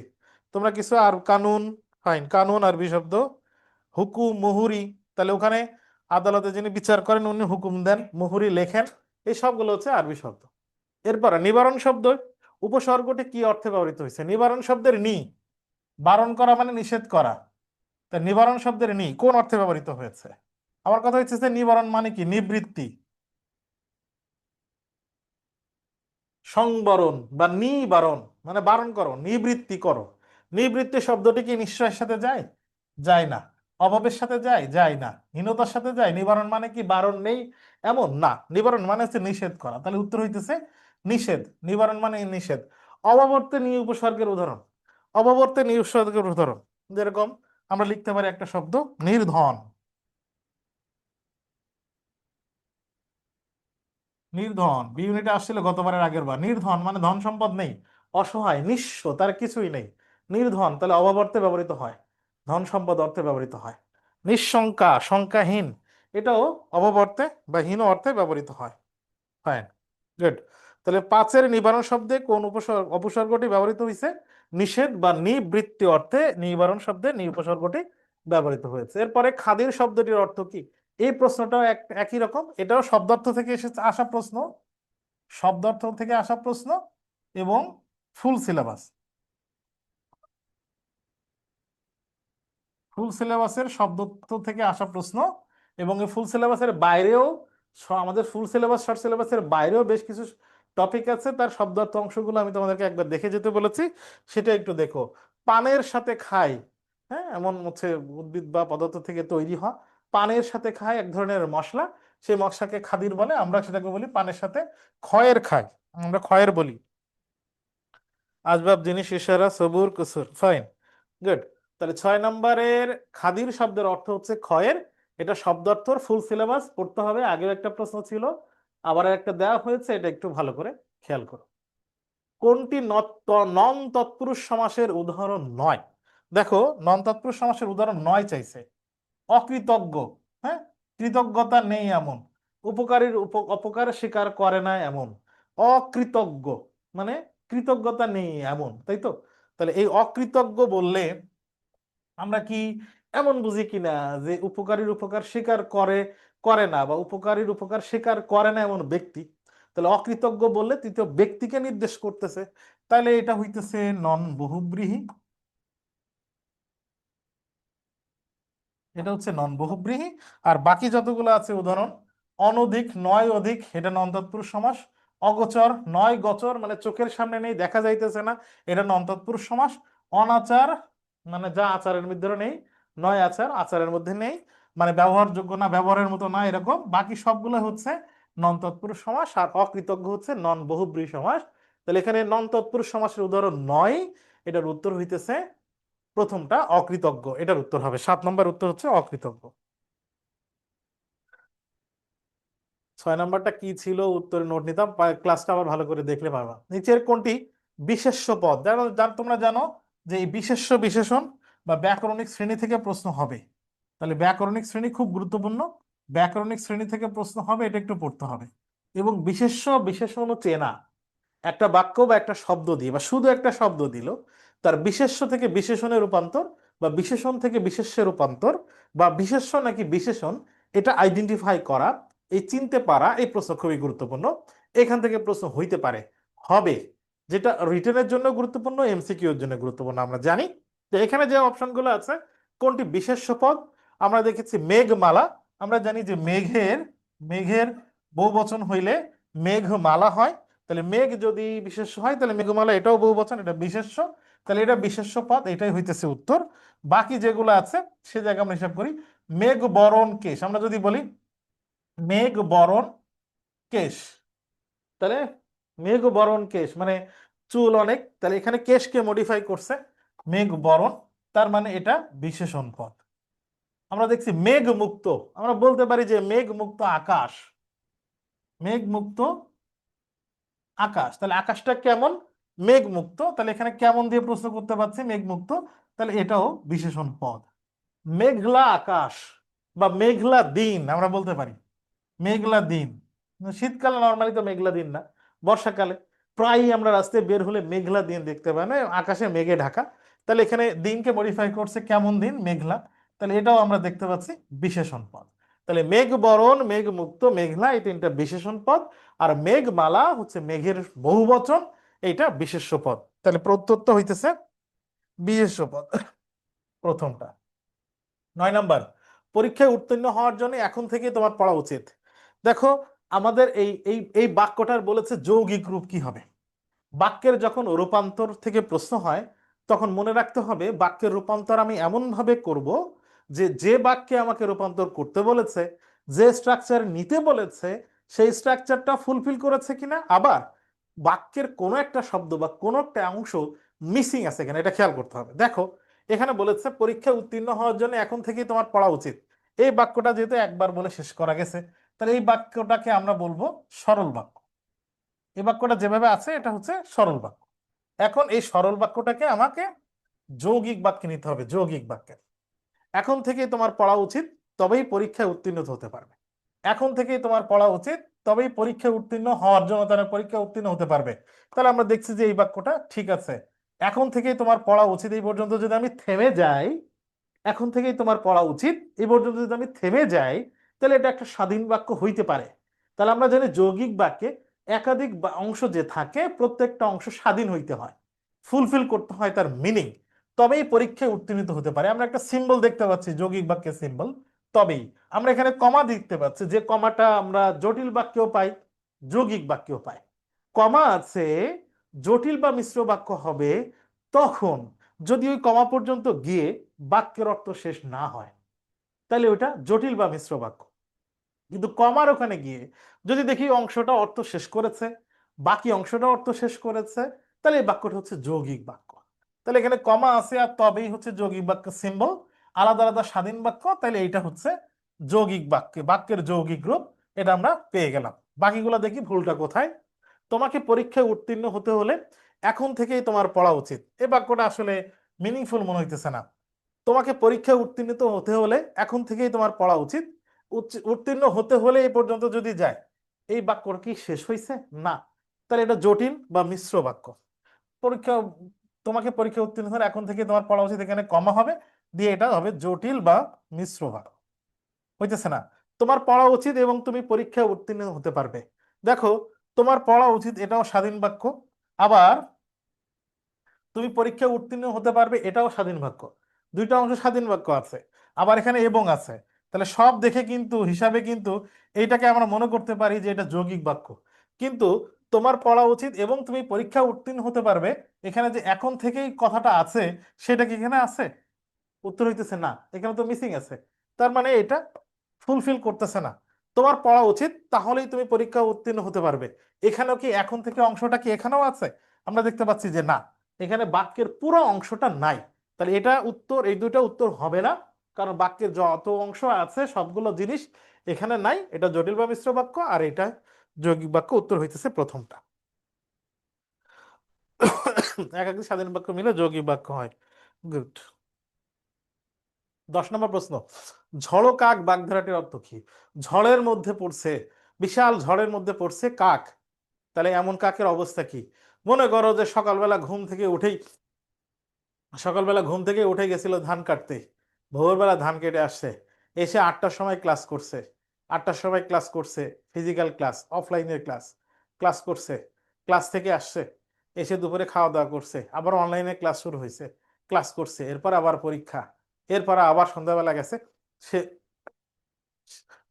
তোমরা কিছু আর কানুন, ফাইন, কানুন আরবি শব্দ। হুকুম, মুহুরি, তাহলে ওখানে আদালতে যিনি বিচার করেন উনি হুকুম দেন, মুহুরি লেখেন। এই সবগুলো হচ্ছে আরবি শব্দ। এরপরে নিবারণ শব্দ, উপসর্গটি কি অর্থে ব্যবহৃত হয়েছে? নিবারণ শব্দের নি, বারণ করা মানে নিষেধ করা। তা নিবারণ শব্দের নি কোন অর্থে ব্যবহৃত হয়েছে? আমার কথা হচ্ছে যে নিবারণ মানে কি? নিবৃত্তি, সংবরণ বা নিবারণ মানে বারণ করো, নিবৃত্তি করো। নিবৃত্তি শব্দটি কি নিঃশ্বাসের সাথে যায়? যায় না। অভাবের সাথে যায়? যায় না। হীনতার সাথে যায়? নিবারণ মানে কি বারণ নেই এমন না, নিবারণ মানে হচ্ছে নিষেধ করা। তাহলে উত্তর হইতেছে নিষেধ। নিবারণ মানে নিষেধ। অভাবর্তে নি উপসর্গের উদাহরণ, অভাবর্তে নি উপসর্গের উদাহরণ যেরকম আমরা লিখতে পারি একটা শব্দ নির্ধন। নির্ধন বি ইউনিটে আসছিল গতবারের আগের বার। নির্ধন মানে ধন সম্পদ নেই, অসহায়, নিঃস্ব, তার কিছুই নেই। নির্ধন তাহলে অভাব অর্থে ব্যবহৃত হয়, ধন সম্পদ অর্থে ব্যবহৃত হয়। নিঃশঙ্কা, শঙ্কাহীন, এটাও অভাব অর্থে বা হীন অর্থে ব্যবহৃত হয়। Fine, good. তাহলে পাঁচের নিবারণ শব্দে কোন উপসর্গটি ব্যবহৃত হয়েছে? নিষেধ বা নিবৃত্তি অর্থে নিবারণ শব্দে নি উপসর্গটি ব্যবহৃত হয়েছে। এরপরে খাদির শব্দটির অর্থ কি? এই প্রশ্নটাও একই রকম, এটাও শব্দার্থ থেকে এসেছে আসা প্রশ্ন, শব্দার্থ থেকে আসা প্রশ্ন এবং ফুল সিলেবাস, ফুল সিলেবাসের শব্দার্থ থেকে আসা প্রশ্ন। এবং এই ফুল সিলেবাসের বাইরেও আমাদের ফুল সিলেবাস, শর্ট সিলেবাসের বাইরেও বেশ কিছু টপিক আছে, তার শব্দার্থ অংশগুলো আমি তোমাদেরকে একবার দেখে যেতে বলেছি, সেটা একটু দেখো। পানের সাথে খাই, হ্যাঁ, এমন হচ্ছে উদ্ভিদ বা পদার্থ থেকে তৈরি হয়। পানের সাথে খায় এক ধরনের মশলা, সেই মশলাকে খাদির বলে, আমরা সেটাকে বলি পানের সাথে খয়ের খাই, আমরা খয়ের বলি। আসবাব, জিনিস, ইশারা, সবুর, কুসুর, ফাইন, গুড। তাহলে 6 নম্বরের খাদির শব্দের অর্থ হচ্ছে খয়ের। এটা শব্দার্থর ফুল সিলেবাস পড়তে হবে, আগেও একটা প্রশ্ন ছিল, আবার একটা দেওয়া হয়েছে, এটা একটু ভালো করে খেয়াল করো। কোনটি নন তৎপুরুষ সমাসের উদাহরণ নয়? দেখো, নন তৎপুরুষ সমাসের উদাহরণ নয় চাইছে। অকৃতজ্ঞ, হ্যাঁ, কৃতজ্ঞতা নেই এমন। উপকারীর অপকার স্বীকার করে না এমন। অকৃতজ্ঞ মানে কৃতজ্ঞতা নেই এমন, তাই তো? তাহলে এই অকৃতজ্ঞ বললে আমরা কি এমন বুঝি কিনা যে উপকারীর উপকার স্বীকার করে, করে না, বা উপকারীর উপকার স্বীকার করে না এমন ব্যক্তি? তাহলে অকৃতজ্ঞ বললে তৃতীয় ব্যক্তিকে নির্দেশ করতেছে, তাহলে এটা হইতেছে নন বহুব্রীহি। এটা হচ্ছে নন বহুব্রীহি। আর বাকি যতগুলো আছে উদাহরণ, অনধিক, নয়, অধিক, এটা নন তৎপুরুষ সমাস। অগোচর, নয় গোচর মানে চোখের সামনে নেই, দেখা যাইতেছে না, এটা নন তৎপুরুষ সমাস। অনাচার মানে যা আচারের মধ্যে নেই, নয় আচার, আচারের মধ্যে নেই, মানে ব্যবহারযোগ্য না, ব্যবহারের মতো না, এরকম। বাকি সবগুলো হচ্ছে নন তৎপুরুষ সমাস। আর অকৃতজ্ঞ হচ্ছে নন বহুব্রীহি সমাস। তাহলে এখানে নন তৎপুরুষ সমাসের উদাহরণ নয়, এটার উত্তর হইতেছে প্রথমটা, অকৃতজ্ঞ। এটার উত্তর হবে 7 নম্বর, উত্তর হচ্ছে অকৃতজ্ঞ। 6 নম্বরটা কি ছিল উত্তরে নোট নিতাম, ক্লাসটা আবার ভালো করে দেখলে পাবা। নিচের কোনটি বিশেষ্য পদ? জানো, তোমরা জানো যে এই বিশেষ্য বিশেষণ বা ব্যাকরণিক শ্রেণী থেকে প্রশ্ন হবে। তাহলে ব্যাকরণিক শ্রেণী খুব গুরুত্বপূর্ণ, ব্যাকরণিক শ্রেণী থেকে প্রশ্ন হবে, এটা একটু পড়তে হবে। এবং বিশেষ্য বিশেষণ চেনা, একটা বাক্য বা একটা শব্দ দিয়ে বা শুধু একটা শব্দ দিল, তার বিশেষ্য থেকে বিশেষণে রূপান্তর বা বিশেষণ থেকে বিশেষ্যে রূপান্তর বা বিশেষ্য নাকি বিশেষণ, এটা আইডেন্টিফাই করা, এই চিনতে পারা, এই প্রশ্ন খুবই গুরুত্বপূর্ণ। এখান থেকে প্রশ্ন হইতে পারে, হবে, যেটা রিটেনের জন্য গুরুত্বপূর্ণ, এমসিকিউ এর জন্য গুরুত্বপূর্ণ। আমরা জানি যে এখানে যে অপশনগুলো আছে কোনটি বিশেষ্য পদ। আমরা দেখেছি মেঘমালা, আমরা জানি যে মেঘের বহুবচন হইলে মেঘমালা হয়। তাহলে মেঘ যদি বিশেষ্য হয় তাহলে মেঘমালা এটাও বহুবচন, এটা বিশেষ্য, তাহলে এটা বিশেষ্য পদ, এটাই হইতেছে উত্তর। বাকি যেগুলো আছে সে জায়গায় আমরা হিসাব করি। মেঘ বরণ কেশ, আমরা যদি বলি মেঘ বরণ কেশ, তাহলে মেঘ বরণ কেশ মানে চুল অনেক, তাহলে এখানে কেশকে মডিফাই করছে মেঘ বরণ, তার মানে এটা বিশেষণ পদ। আমরা দেখছি মেঘ মুক্ত, আমরা বলতে পারি যে মেঘ মুক্ত আকাশ, মেঘ মুক্ত আকাশ। তাহলে আকাশটা কেমন? মেঘ মুক্ত। তাহলে এখানে কেমন দিয়ে প্রশ্ন করতে পারছি, মেঘ মুক্ত, তাহলে এটাও বিশেষণ পদ। মেঘলা আকাশ বা মেঘলা দিন আমরা বলতে পারি, মেঘলা দিন। শীতকালে নর্মালি তো মেঘলা দিন না, বর্ষাকালে প্রায়ই আমরা রাস্তায় বের হলে মেঘলা দিন দেখতে পাই না, আকাশে মেঘে ঢাকা। তাহলে এখানে দিনকে মডিফাই করছে কেমন দিন, মেঘলা। তাহলে এটাও আমরা দেখতে পাচ্ছি বিশেষণ পদ। তাহলে মেঘ বরণ, মেঘ মুক্ত, মেঘলা, এই তিনটা বিশেষণ পদ। আর মেঘমালা হচ্ছে মেঘের বহুবচন, এইটা বিশেষ্য পদ। তাহলে প্রত্যুত্ত হইতেছে বিশেষ্য পদ প্রথমটা। 9 নাম্বার, পরীক্ষায় উত্তীর্ণ হওয়ার জন্য এখন থেকে তোমার পড়া উচিত। দেখো আমাদের এই এই এই বাক্যটার বলেছে যৌগিক রূপ কি হবে। বাক্যের যখন রূপান্তর থেকে প্রশ্ন হয় তখন মনে রাখতে হবে বাক্যের রূপান্তর আমি এমন ভাবে করব যে যে বাক্যে আমাকে রূপান্তর করতে বলেছে, যে স্ট্রাকচার নিতে বলেছে, সেই স্ট্রাকচারটা ফুলফিল করেছে কিনা, আবার বাক্যের কোনো একটা শব্দ বা কোনো একটা অংশ মিসিং আছে কিনা এটা খেয়াল করতে হবে। দেখো এখানে বলেছে পরীক্ষায় উত্তীর্ণ হওয়ার জন্য এখন থেকেই তোমার পড়া উচিত। এই বাক্যটা যেহেতু একবার বলে শেষ করা গেছে, তাহলে এই বাক্যটাকে আমরা বলবো সরল বাক্য। এই বাক্যটা যেভাবে আছে এটা হচ্ছে সরল বাক্য। এখন এই সরল বাক্যটাকে আমাকে যৌগিক বাক্যে নিতে হবে, যৌগিক বাক্যে। এখন থেকেই তোমার পড়া উচিত, তবেই পরীক্ষায় উত্তীর্ণ হতে পারবে। এখন থেকেই তোমার পড়া উচিত, তবেই পরীক্ষায় উত্তীর্ণ হওয়ার জন্য তারা পরীক্ষায় উত্তীর্ণ হতে পারবে। তাহলে আমরা দেখছি যে এই বাক্যটা ঠিক আছে। এখন থেকেই তোমার পড়া উচিত এই পর্যন্ত যদি আমি থেমে যাই, এখন থেকেই তোমার পড়া উচিত এই পর্যন্ত যদি আমি থেমে যাই, তাহলে এটা একটা স্বাধীন বাক্য হইতে পারে। তাহলে আমরা জানি যৌগিক বাক্যে একাধিক অংশ যে থাকে প্রত্যেকটা অংশ স্বাধীন হইতে হয়, ফুলফিল করতে হয় তার মিনিং, তবেই পরীক্ষায় উত্তীর্ণ হতে পারে। আমরা একটা সিম্বল দেখতে পাচ্ছি যৌগিক বাক্যের সিম্বল, তবেই। আমরা এখানে কমা দেখতে পাচ্ছি, যে কমাটা আমরা জটিল বাক্যেও পাই, যৌগিক বাক্যেও পাই। কমা আছে, জটিল বা মিশ্র বাক্য হবে তখন যদি ওই কমা পর্যন্ত গিয়ে বাক্যের অর্থ শেষ না হয়, তাহলে ওইটা জটিল বা মিশ্র বাক্য। কিন্তু কমার ওখানে গিয়ে যদি দেখি অংশটা অর্থ শেষ করেছে, বাকি অংশটা অর্থ শেষ করেছে, তাহলে এই বাক্যটা হচ্ছে যৌগিক বাক্য। তাহলে এখানে কমা আছে আর তবেই হচ্ছে যৌগিক বাক্য সিম্বল, আলাদা আলাদা স্বাধীন বাক্য, তাহলে এইটা হচ্ছে যৌগিক বাক্য, বাক্যের যৌগিক রূপ। এটা আমরা পেয়ে গেলাম। বাকিগুলো দেখি ভুলটা কোথায়। তোমাকে পরীক্ষায় উত্তীর্ণ হতে হলে এখন থেকেই তোমার পড়া উচিত, এই বাক্যটা আসলে মিনিংফুল মনে হইতেছে না। তোমাকে পরীক্ষায় উত্তীর্ণ হতে হলে এখন থেকেই তোমার পড়া উচিত, উত্তীর্ণ হতে হলে এই পর্যন্ত যদি যায়, এই বাক্যটা কি শেষ হয়েছে না, তাহলে এটা জটিল বা মিশ্র বাক্য। পরীক্ষা, তোমাকে পরীক্ষা উত্তীর্ণ হলে এখন থেকে তোমার পড়া উচিত, এখানে কমা হবে, দিয়ে এটা হবে জটিল বা মিশ্র বাক্য। হইতেছে না। তোমার পড়া উচিত এবং তুমি পরীক্ষায় উত্তীর্ণ হতে পারবে। দেখো তোমার পড়া উচিত এটাও স্বাধীন বাক্য, আবার তুমি পরীক্ষায় উত্তীর্ণ হতে পারবে এটাও স্বাধীন বাক্য। দুইটা অংশ স্বাধীন বাক্য আছে, আবার এখানে এবং আছে। তাহলে সব দেখে কিন্তু হিসাবে কিন্তু এইটাকে আমরা মনে করতে পারি যে এটা যৌগিক বাক্য। কিন্তু তোমার পড়া উচিত এবং তুমি পরীক্ষা উত্তীর্ণ হতে পারবে, এখানে যে এখন থেকেই কথাটা আছে সেটা কি এখানে আছে? উত্তর হইতেছে না, এখানে তো মিসিং আছে। তার মানে এটা ফুলফিল করতেছে না। তোমার পড়া উচিত তাহলেই তুমি পরীক্ষা উত্তীর্ণ হতে পারবে, এখানেও কি এখন থেকে অংশটা কি এখানেও আছে? আমরা দেখতে পাচ্ছি যে না, এখানে বাক্যের পুরো অংশটা নাই। তাহলে এটা উত্তর, এই দুইটা উত্তর হবে না, কারণ বাক্যের যত অংশ আছে সবগুলো জিনিস এখানে নাই। এটা জটিল বা মিশ্র বাক্য, আর এটা যৌগিক বাক্য। উত্তর হইতেছে প্রথমটা। একাধিক স্বাধীন বাক্য মিলে যৌগিক বাক্য হয়। গুড। 10 নম্বর প্রশ্ন, ঝড়ো কাক বাগধারাটির অর্থ কি? ঝড়ের মধ্যে পড়ছে, বিশাল ঝড়ের মধ্যে পড়ছে কাক, তাহলে এমন কাকের অবস্থা কি? মনে করো যে সকালবেলা ঘুম থেকে উঠে গেছিল ধান কাটতে, ভোরবেলা ধান কেটে আসছে, এসে 8টার সময় ক্লাস করছে, 8টার সময় ক্লাস করছে, ফিজিক্যাল ক্লাস, অফলাইনের ক্লাস, ক্লাস করছে, ক্লাস থেকে আসছে, এসে দুপুরে খাওয়া দাওয়া করছে, আবার অনলাইনে ক্লাস শুরু হয়েছে, ক্লাস করছে, এরপর আবার পরীক্ষা, এরপর আবার সন্ধ্যাবেলা গেছে সে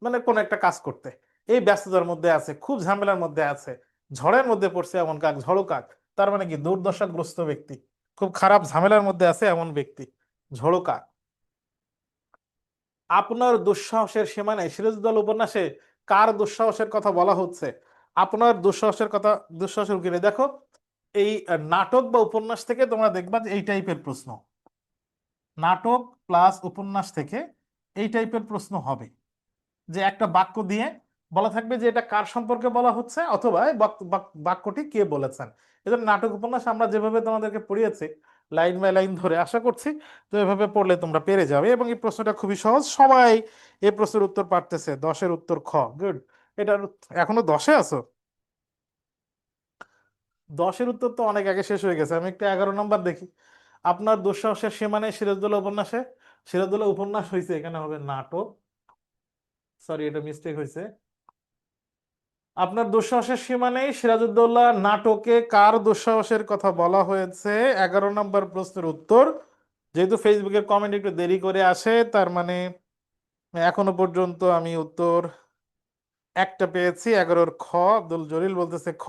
মানে কোন একটা কাজ করতে, এই ব্যস্ততার মধ্যে আছে, খুব ঝামেলার মধ্যে আছে, ঝড়ের মধ্যে পড়ছে এমন কাক, ঝড়ো কাক, তার মানে কি দুর্দশাগ্রস্ত ব্যক্তি, খুব খারাপ ঝামেলার মধ্যে আছে এমন ব্যক্তি, ঝড়ো কাক। আপনার দুঃসাহসের সীমা নেই, সিরাজউদ্দৌলা উপন্যাসে কার দুঃসাহসের কথা বলা হচ্ছে? আপনার দুঃসাহসের কথা, দুঃসাহসের কিনে দেখো এই নাটক বা উপন্যাস থেকে তোমরা দেখবা যে এই টাইপের প্রশ্ন, নাটক প্লাস উপন্যাস থেকে এই টাইপের প্রশ্ন হবে, যে একটা বাক্য দিয়ে বলা থাকবে যে এটা কার সম্পর্কে বলা হচ্ছে, অথবা এই বাক্যটি কে বলেছেন। এজন্য নাটক উপন্যাস আমরা যেভাবে তোমাদেরকে পড়িয়েছি লাইন বাই লাইন ধরে, আশা করছি তো এভাবে পড়লে তোমরা পেরে যাবে। এবং এই প্রশ্নটা খুবই সহজ, সবাই এই প্রশ্নের উত্তর পারতেছে। 10-এর উত্তর খ। গুড। এটার এখনো 10-এ আছো? 10-এর উত্তর তো অনেক আগে শেষ হয়ে গেছে। আমি একটা 11 নম্বর দেখি। আপনার দুঃসাহসের সীমা নেই সিরাজউদ্দৌলা উপন্যাসে। সিরাজউদ্দৌলা উপন্যাস হয়েছে, এখানে হবে নাটক। সরি, এটা মিস্টেক হয়েছে। আপনার দুঃসাহসের সীমা নেই সিরাজউদ্দৌলা নাটকে কার দুঃসাহসের কথা বলা হয়েছে? 11 নম্বর প্রশ্নের উত্তর। যেহেতু ফেসবুকের কমেন্ট একটু দেরি করে আসে, তার মানে এখনো পর্যন্ত আমি উত্তর একটা পেয়েছি। 11-র খ। আব্দুল জলিল বলতেছে খ।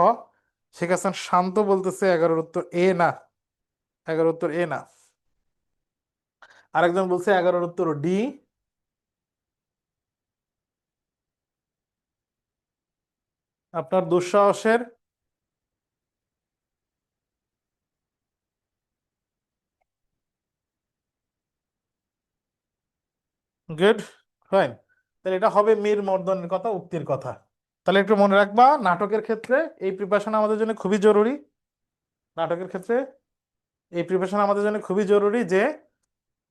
শেখ হাসান শান্ত বলতেছে 11-র উত্তর এ না। 11-র উত্তর এ না। আরেকজন বলছে 11-র উত্তর ডি। আপনার দুঃসাহসের গুড, ফাইন। তাহলে এটা হবে মীর মর্দানের কথা, উক্তির কথা। তাহলে একটু মনে রাখবা, নাটকের ক্ষেত্রে এই প্রিপারেশন আমাদের জন্য খুবই জরুরি। নাটকের ক্ষেত্রে এই প্রিপারেশন আমাদের জন্য খুবই জরুরি, যে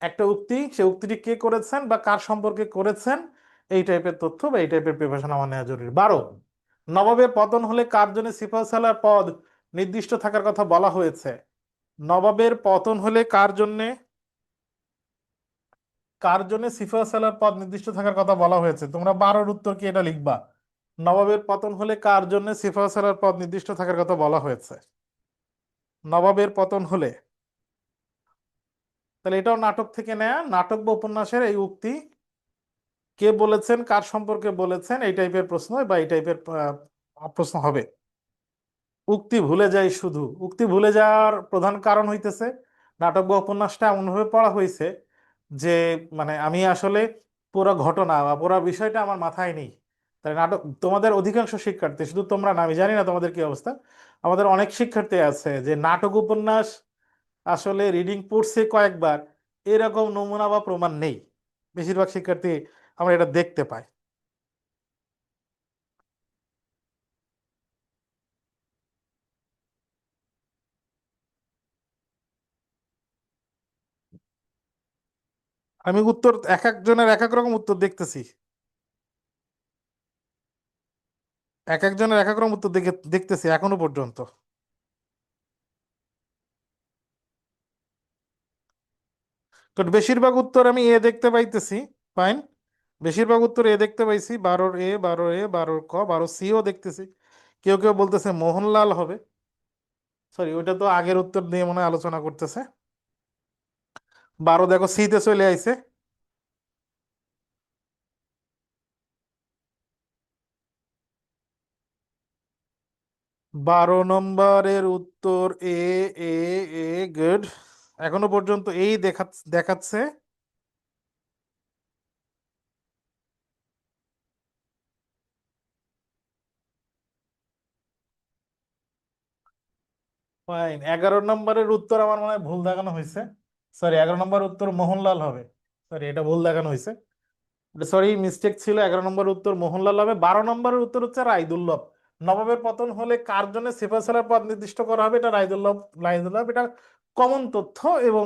একটা উক্তি, সে উক্তিটি কে করেছেন বা কার সম্পর্কে করেছেন, এই টাইপের তথ্য বা এই টাইপের প্রিপারেশন আমার নেওয়া জরুরি। 12, নবাবের পতন হলে কার জন্য সিপাহ সালার পদ নির্দিষ্ট থাকার কথা বলা হয়েছে? নবাবের পতন হলে কার জন্য সিপাহ সালার পদ নির্দিষ্ট থাকার কথা বলা হয়েছে? তোমরা 12-র উত্তর কি এটা লিখবা? নবাবের পতন হলে কার জন্য সিপাহ সালার পদ নির্দিষ্ট থাকার কথা বলা হয়েছে? নবাবের পতন হলে। তাহলে এটাও নাটক থেকে নেয়া, নাটক বা উপন্যাসের এই উক্তি কে বলেছেন, কার সম্পর্কে বলেছেন, এই টাইপের প্রশ্ন বা এই টাইপের প্রশ্ন হবে। উক্তি ভুলে যাই শুধু। উক্তি ভুলে যাওয়ার প্রধান কারণ হইতেছে নাটক বা উপন্যাসটা এমনভাবে পড়া হয়েছে যে মানে আমি আসলে পুরো ঘটনা বা পুরো বিষয়টা আমার মাথায় নেই। তাই নাটক, তোমাদের অধিকাংশ শিক্ষার্থী, শুধু তোমরা না, আমি জানি না তোমাদের কি অবস্থা, আমাদের অনেক শিক্ষার্থী আছে যে নাটক উপন্যাস আসলে রিডিং পড়ছে কয়েকবার, এরকম নমুনা বা প্রমাণ নেই। বেশিরভাগ শিক্ষার্থী আমরা এটা দেখতে পাই। আমি উত্তর এক একজনের এক এক রকম উত্তর দেখতেছি। এক একজনের এক এক রকম উত্তর দেখতেছি এখনো পর্যন্ত। কারণ বেশিরভাগ উত্তর আমি এ দেখতে পাইতেছি। ফাইন। বেশিরভাগ উত্তর এ দেখতে পাইছি, 12-এ, 12-এ, 12-র ক, 12 সি-ও দেখতেছি। কেউ কেউ বলতেছে মোহনলাল হবে। সরি, ওইটা তো আগের উত্তর নিয়ে মনে হয় আলোচনা করতেছে। 12 দেখো সি-তে চলে আইছে। 12 নম্বরের উত্তর এ। এ। এ। গুড। এখনো পর্যন্ত এই দেখাচ্ছে। ফাইন। 11 নম্বরের উত্তর আমার মনে হয় ভুল দেখানো হয়েছে। সরি, 11 নম্বর উত্তর মোহনলাল হবে। সরি, এটা ভুল দেখানো হয়েছে। সরি, মিস্টেক ছিল। 11 নম্বর উত্তর মোহনলাল হবে। 12 নম্বরের উত্তর হচ্ছে রায়দুল্লভ। নবাবের পতন হলে কার জন্য সিপাহ সালার পদ নির্দিষ্ট করা হবে? এটা রায়দুল্লভ। রায়দুল্লভ, এটা কমন তথ্য এবং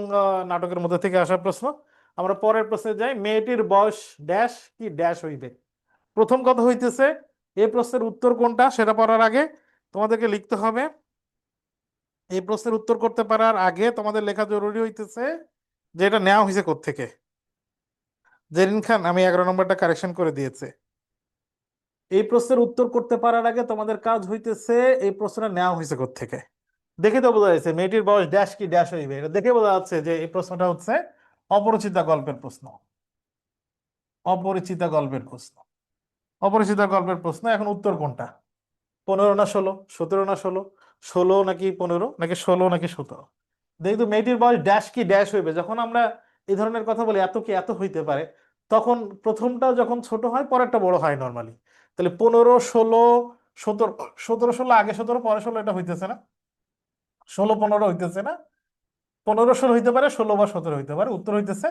নাটকের মধ্যে থেকে আসা প্রশ্ন। আমরা পরের প্রশ্নে যাই। মেয়েটির বয়স ড্যাশ কি ড্যাশ হইবে? প্রথম কথা হইতেছে, এই প্রশ্নের উত্তর কোনটা সেটা পড়ার আগে তোমাদেরকে লিখতে হবে। এই প্রশ্নের উত্তর করতে পারার আগে তোমাদের লেখা জরুরি হইতেছে যে এটা নেওয়া হয়েছে কোত্থেকে। জেরিন খান, আমি 11 নম্বরটা কারেকশন করে দিয়েছে। এই প্রশ্নের উত্তর করতে পারার আগে তোমাদের কাজ হইতেছে এই প্রশ্নটা নেওয়া হয়েছে কোত্থেকে। দেখে তো বোঝা যাচ্ছে মেয়েটির বয়স ড্যাশ কি ড্যাশ হইবে, এটা দেখে বোঝা যাচ্ছে যে এই প্রশ্নটা হচ্ছে অপরিচিতা গল্পের প্রশ্ন। অপরিচিতা গল্পের প্রশ্ন। অপরিচিতা গল্পের প্রশ্ন। এখন উত্তর কোনটা? 15 না 16, 17 না 16, 16 নাকি 15, নাকি 16 নাকি 17? যেহেতু মেয়েটির বয়স ড্যাশ কি ড্যাশ হইবে, যখন আমরা এই ধরনের কথা বলি এত কি এত হইতে পারে, তখন প্রথমটা যখন ছোট হয় পরেরটা বড় হয় নর্মালি। তাহলে 15, 16, 17, 17, 16, আগে 17 পরে 16, এটা হইতেছে না। 16, 15 হইতেছে না। 15, 16 হইতে পারে, 16 বা 17 হইতে পারে। উত্তর হইতেছে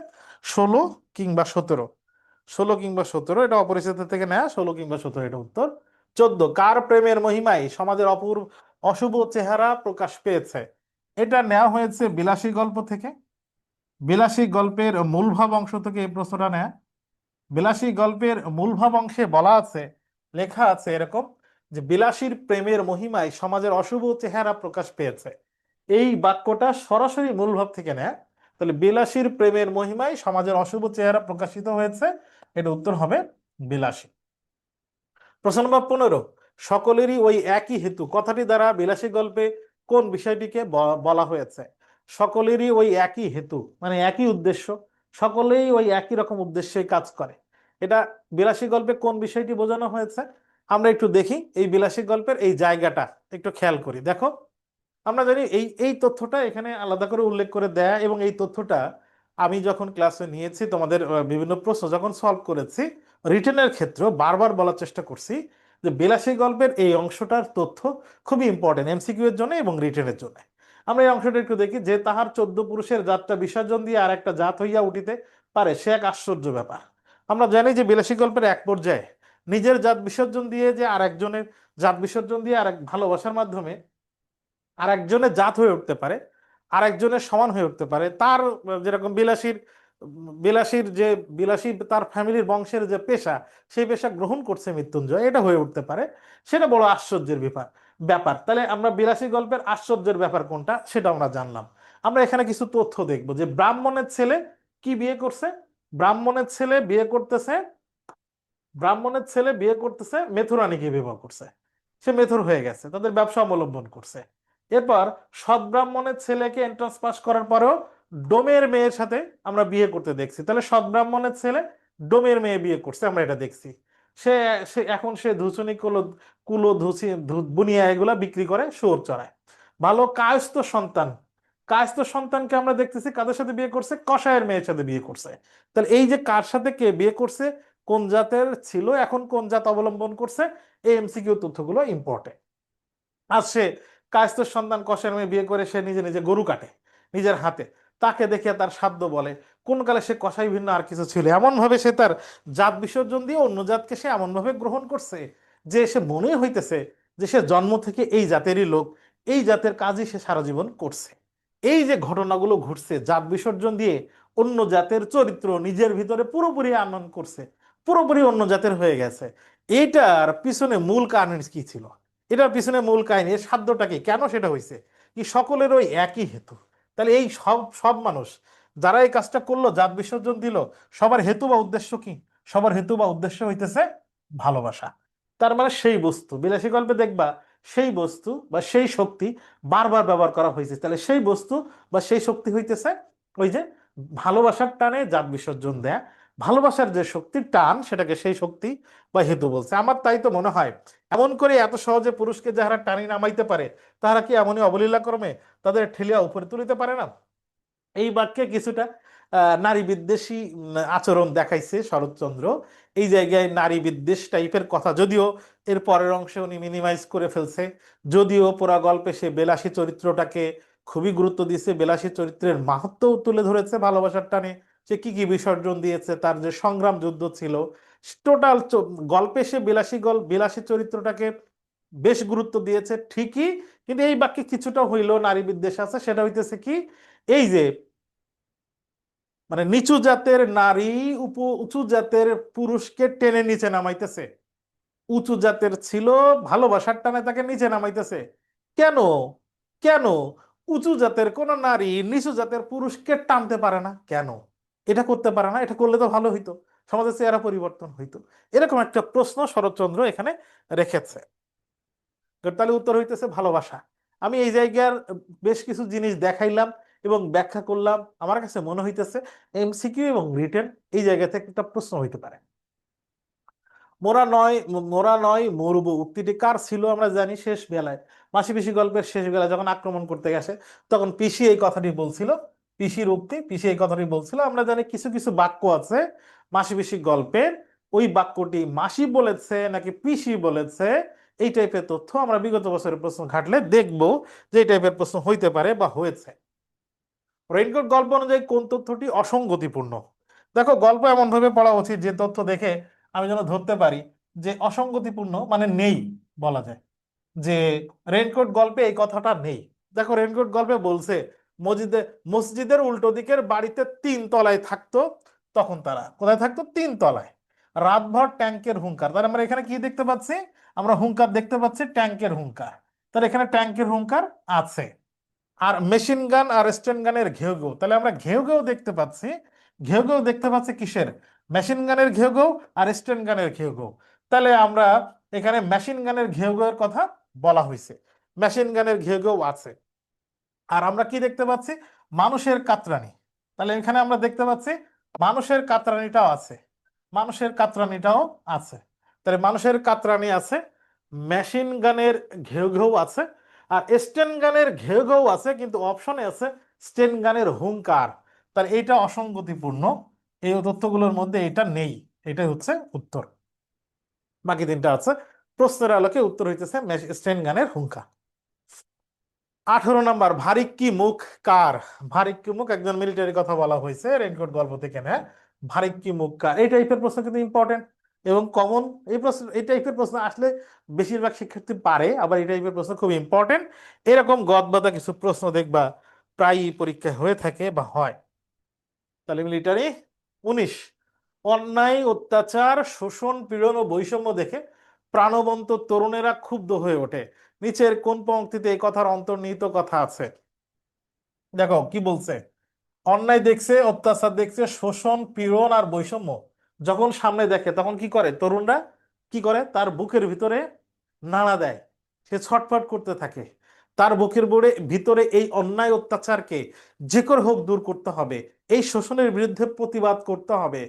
16 কিংবা 17। 16 কিংবা 17, এটা অপরিচিত থেকে নেয়া, 16 কিংবা 17 এটা উত্তর। 14, কার প্রেমের মহিমায় সমাজের অশুভ চেহারা প্রকাশ পেয়েছে? এটা নেওয়া হয়েছে বিলাসী গল্প থেকে। বিলাসী গল্পের মূলভাব অংশ থেকে এই প্রশ্নটা নেয়া। বিলাসী গল্পের মূলভাব অংশে বলা আছে, লেখা আছে এরকম, যে বিলাসীর প্রেমের মহিমায় সমাজের অশুভ চেহারা প্রকাশ পেয়েছে। এই বাক্যটা সরাসরি মূলভাব থেকে নেয়া। তাহলে বিলাসীর প্রেমের মহিমায় সমাজের অশুভ চেহারা প্রকাশিত হয়েছে, এটা উত্তর হবে বিলাসী। প্রশ্ন নম্বর 15, সকলেরই ওই একই হেতু কথাটি দ্বারা বিলাসী গল্পে কোন বিষয়টিকে বলা হয়েছে? সকলেরই ওই একই হেতু মানে একই উদ্দেশ্য, সকলেই ওই একই রকম উদ্দেশ্যে কাজ করে, এটা বিলাসী গল্পে কোন বিষয়টি বোঝানো হয়েছে? আমরা একটু দেখি এই বিলাসী গল্পের এই জায়গাটা একটু খেয়াল করি। দেখো, আমরা জানি এই এই তথ্যটা এখানে আলাদা করে উল্লেখ করে দেয়া, এবং এই তথ্যটা আমি যখন ক্লাসে নিয়েছি, তোমাদের বিভিন্ন প্রশ্ন যখন সলভ করেছি রিটেনের ক্ষেত্রে বারবার বলার চেষ্টা করছি যে বিলাসী গল্পের এই অংশটার তথ্য খুবই ইম্পর্টেন্ট এমসিকিউ এর জন্য এবং রিটেনের জন্য। আমরা এই অংশটা একটু দেখি, যে তাহার 14 পুরুষের জাতটা বিসর্জন দিয়ে আর একটা জাত হইয়া উঠিতে পারে, সে এক আশ্চর্য ব্যাপার। আমরা জানি যে বিলাসী গল্পের এক পর্যায়ে নিজের জাত বিসর্জন দিয়ে যে আর একজনের জাত বিসর্জন দিয়ে আর এক ভালোবাসার মাধ্যমে আর একজনের জাত হয়ে উঠতে পারে, আর একজনের সমান হয়ে উঠতে পারে, তার যেরকম বিলাসীর যে বিলাসী তার ফ্যামিলির বংশের যে পেশা, সেই পেশা গ্রহণ করছে মৃত্যুঞ্জয়, এটা হয়ে উঠতে পারে, সেটা বড় আশ্চর্যের ব্যাপার। তাহলে আমরা বিলাসী গল্পের আশ্চর্যের ব্যাপার কোনটা সেটা আমরা জানলাম। আমরা এখানে কিছু তথ্য দেখব, যে ব্রাহ্মণের ছেলে কি বিয়ে করছে? ব্রাহ্মণের ছেলে বিয়ে করতেছে ব্রাহ্মণের ছেলে বিয়ে করতেছে মেথুরানীকে বিবাহ করছে, সে মেথুর হয়ে গেছে, তাদের ব্যবসা অবলম্বন করছে। এরপর সৎ ব্রাহ্মণের ছেলেকে এন্ট্রান্স পাস করার পরেও ডোমের মেয়ের সাথে আমরা বিয়ে করতে দেখছি, তাহলে সৎ ব্রাহ্মণের ছেলে ডোমের মেয়ে বিয়ে করছে, আমরা এটা দেখছি। সে সে এখন সে ধুসুনি কুলো ধুসি বুনিয়া এগুলা বিক্রি করে, শুয়োর চড়ায়। ভালো কায়স্থ সন্তান, কায়স্থ সন্তানকে আমরা দেখতেছি কাদের সাথে বিয়ে করছে? কসাইয়ের মেয়ের সাথে বিয়ে করছে। তাহলে এই যে কার সাথে কে বিয়ে করছে, কোন জাতের ছিল, এখন কোন জাত অবলম্বন করছে, এই এমসিকিউ তথ্যগুলো ইম্পর্টেন্ট। আর সে কায়স্থের সন্তান কষের মেয়ে বিয়ে করে সে নিজে নিজে গরু কাটে নিজের হাতে, তাকে দেখে তার সাধ্য বলে, কোন কালে সে কসাই ভিন্ন আর কিছু ছিল, এমন ভাবে সে তার জাত বিসর্জন দিয়ে অন্য জাতকে সে এমন ভাবে গ্রহণ করছে যে সে মনে হইতেছে যে সে জন্ম থেকে এই জাতেরই লোক, এই জাতের কাজই সে সারা জীবন করছে। এই যে ঘটনাগুলো ঘটছে, জাত বিসর্জন দিয়ে অন্য জাতের চরিত্র নিজের ভিতরে পুরোপুরি আনয়ন করছে, পুরোপুরি অন্য জাতের হয়ে গেছে, এইটার পিছনে মূল কারণ কি ছিল? এটার পিছনে মূল কাহিনী, এর সাধ্যটা কি, কেন সেটা হয়েছে কি? সকলের ওই একই হেতু। তাহলে এই সব সব মানুষ যারা এই কাজটা করলো, জাত বিসর্জন দিল, সবার হেতু বা উদ্দেশ্য কি? সবার হেতু বা উদ্দেশ্য হইতেছে ভালোবাসা। তার মানে সেই বস্তু বিলাসী গল্পে দেখবা, সেই বস্তু বা সেই শক্তি বারবার ব্যবহার করা হয়েছে, তাহলে সেই বস্তু বা সেই শক্তি হইতেছে ওই যে ভালোবাসার টানে জাত বিসর্জন দেয়া, ভালোবাসার যে শক্তির টান, সেটাকে সেই শক্তি বা হেতু বলছে। আমার তাই তো মনে হয়, এমন করে এত সহজে পুরুষকে যাহারা টানি নামাইতে পারে, তাহারা কি এমনই অবলীলা ক্রমে তাদের ঠেলিয়া উপরে তুলিতে পারে না? এই বাক্যে কিছুটা নারী বিদ্বেষী আচরণ দেখাইছে শরৎচন্দ্র। এই জায়গায় নারী বিদ্বেষ টাইপের কথা, যদিও এর পরের অংশে উনি মিনিমাইজ করে ফেলছে, যদিও পুরা গল্পে সে বিলাসী চরিত্রটাকে খুবই গুরুত্ব দিয়েছে, বিলাসী চরিত্রের মাহাত্ম্যও তুলে ধরেছে ভালোবাসার টানে, সে কি কি বিসর্জন দিয়েছে, তার যে সংগ্রাম যুদ্ধ ছিল, টোটাল গল্পে সে বিলাসী চরিত্রটাকে বেশ গুরুত্ব দিয়েছে ঠিকই। কিন্তু এই বাক্যে কিছুটা হইলেও নারী বিদ্বেষ আছে, সেটা হইতেছে কি, এই যে মানে নিচু জাতের নারী উঁচু জাতের পুরুষকে টেনে নিচে নামাইতেছে, উঁচু জাতের ছিল, ভালোবাসার টানে তাকে নিচে নামাইতেছে। কেন? কেন উঁচু জাতের কোন নারী নিচু জাতের পুরুষকে টানতে পারে না? কেন এটা করতে পারে না? এটা করলে তো ভালো হইতো, সমাজের চেহারা পরিবর্তন হইতো। এরকম একটা প্রশ্ন শরৎচন্দ্র এখানে রেখেছে। তাহলে উত্তর হইতেছে ভালোবাসা। আমি এই জায়গার বেশ কিছু জিনিস দেখাইলাম এবং ব্যাখ্যা করলাম, আমার কাছে মনে হইতেছে এমসিকিউ এবং রিটেন এই জায়গা থেকে একটা প্রশ্ন হইতে পারে। মোরা নয় মরব উক্তিটি কার ছিল? আমরা জানি শেষ বেলায়, মাসি পিসি গল্পের শেষ বেলায় যখন আক্রমণ করতে গেছে, তখন পিসি এই কথাটি বলছিল, পিসির উক্তি, পিসি এই কথাটি বলছিল। আমরা জানি কিছু কিছু বাক্য আছে মাসি পিসি গল্পের, ওই বাক্যটি মাসি বলেছে নাকি পিসি বলেছে, এই টাইপের তথ্য আমরা বিগত বছরের প্রশ্ন ঘাটলে দেখবো যে এই টাইপের প্রশ্ন হইতে পারে বা হয়েছে। রেইনকোট গল্প অনুযায়ী কোন তথ্যটি অসঙ্গতিপূর্ণ? দেখো, গল্প এমন ভাবে পড়া উচিত যে তথ্য দেখে আমি যেন ধরতে পারি যে অসঙ্গতিপূর্ণ মানে নেই, বলা যায় যে রেইনকোট গল্পে এই কথাটা নেই। দেখো, রেইনকোট গল্পে বলছে মসজিদে মসজিদের উল্টো দিকের বাড়িতে 3 তলায় থাকতো, তখন তারা কোথায় থাকতো? 3 তলায়। রাতভর ট্যাঙ্কের হুঙ্কার, তাহলে আমরা এখানে কি দেখতে পাচ্ছি? আমরা হুঙ্কার দেখতে পাচ্ছি, ট্যাঙ্কের হুঙ্কার। তাহলে এখানে ট্যাঙ্কের হুঙ্কার আছে। আর মেশিন গান আর স্টেন গানের ঘেউ ঘেউ, তাহলে আমরা ঘেউ ঘেউ দেখতে পাচ্ছি। ঘেউ ঘেউ দেখতে পাচ্ছি কিসের? মেশিন গানের ঘেউ ঘেউ আর স্টেন গানের ঘেউ ঘেউ। তাহলে আমরা এখানে মেশিন গানের ঘেউ ঘেউয়ের কথা বলা হয়েছে, মেশিন গানের ঘেউ ঘেউ আছে। আর আমরা কি দেখতে পাচ্ছি? মানুষের কাতরানি। তাহলে এখানে আমরা দেখতে পাচ্ছি মানুষের কাতরানিটাও আছে, মানুষের কাতরানিটাও আছে। তাহলে মানুষের কাতরানি আছে, মেশিন গানের ঘেউ ঘেউ আছে, আর স্টেন গানের ঘেউ ঘেউ আছে, কিন্তু অপশনে আছে স্টেন গানের হুঙ্কার। তাহলে এইটা অসঙ্গতিপূর্ণ, এই তথ্যগুলোর মধ্যে এটা নেই। এটাই হচ্ছে উত্তর। বাকি 3টা আছে। প্রশ্নের আলোকে উত্তর হইতেছে স্টেন গানের হুঙ্কার। 18 নম্বর, ভারিক্কি মুখ কার? ভারিক্কি মুখ একজন মিলিটারি কথা বলা হয়েছে রেইনকোট গল্প থেকে না। ভারিক্কি মুখ কার, এই টাইপের প্রশ্ন কিন্তু ইম্পর্টেন্ট এবং কমন। এই প্রশ্ন, এই টাইপের প্রশ্ন আসলে বেশিরভাগ শিক্ষার্থী পারে, আবার এই টাইপের প্রশ্ন খুব ইম্পর্টেন্ট। এরকম গদবাঁধা কিছু প্রশ্ন দেখবা প্রায়ই পরীক্ষায় হয়ে থাকে বা হয়। তাহলে মিলিটারি। 19, অন্যায় অত্যাচার শোষণ পীড়ন ও বৈষম্য দেখে প্রাণবন্ত তরুণেরা ক্ষুব্ধ হয়ে ওঠে। নিচের কোন পংক্তিতে এই কথার অন্তর্নিহিত কথা আছে? দেখো কি বলছে। অন্যায় দেখছে, অত্যাচার দেখছে, শোষণ পীড়ন আর বৈষম্য যখন সামনে দেখে তখন কি করে তরুণরা? কি করে? তার বুকের ভিতরে নাড়া দেয়, সে ছটফট করতে থাকে। তার বুকের ভিতরে এই অন্যায় অত্যাচারকে যে করে হোক দূর করতে হবে, এই শোষণের বিরুদ্ধে প্রতিবাদ করতে হবে,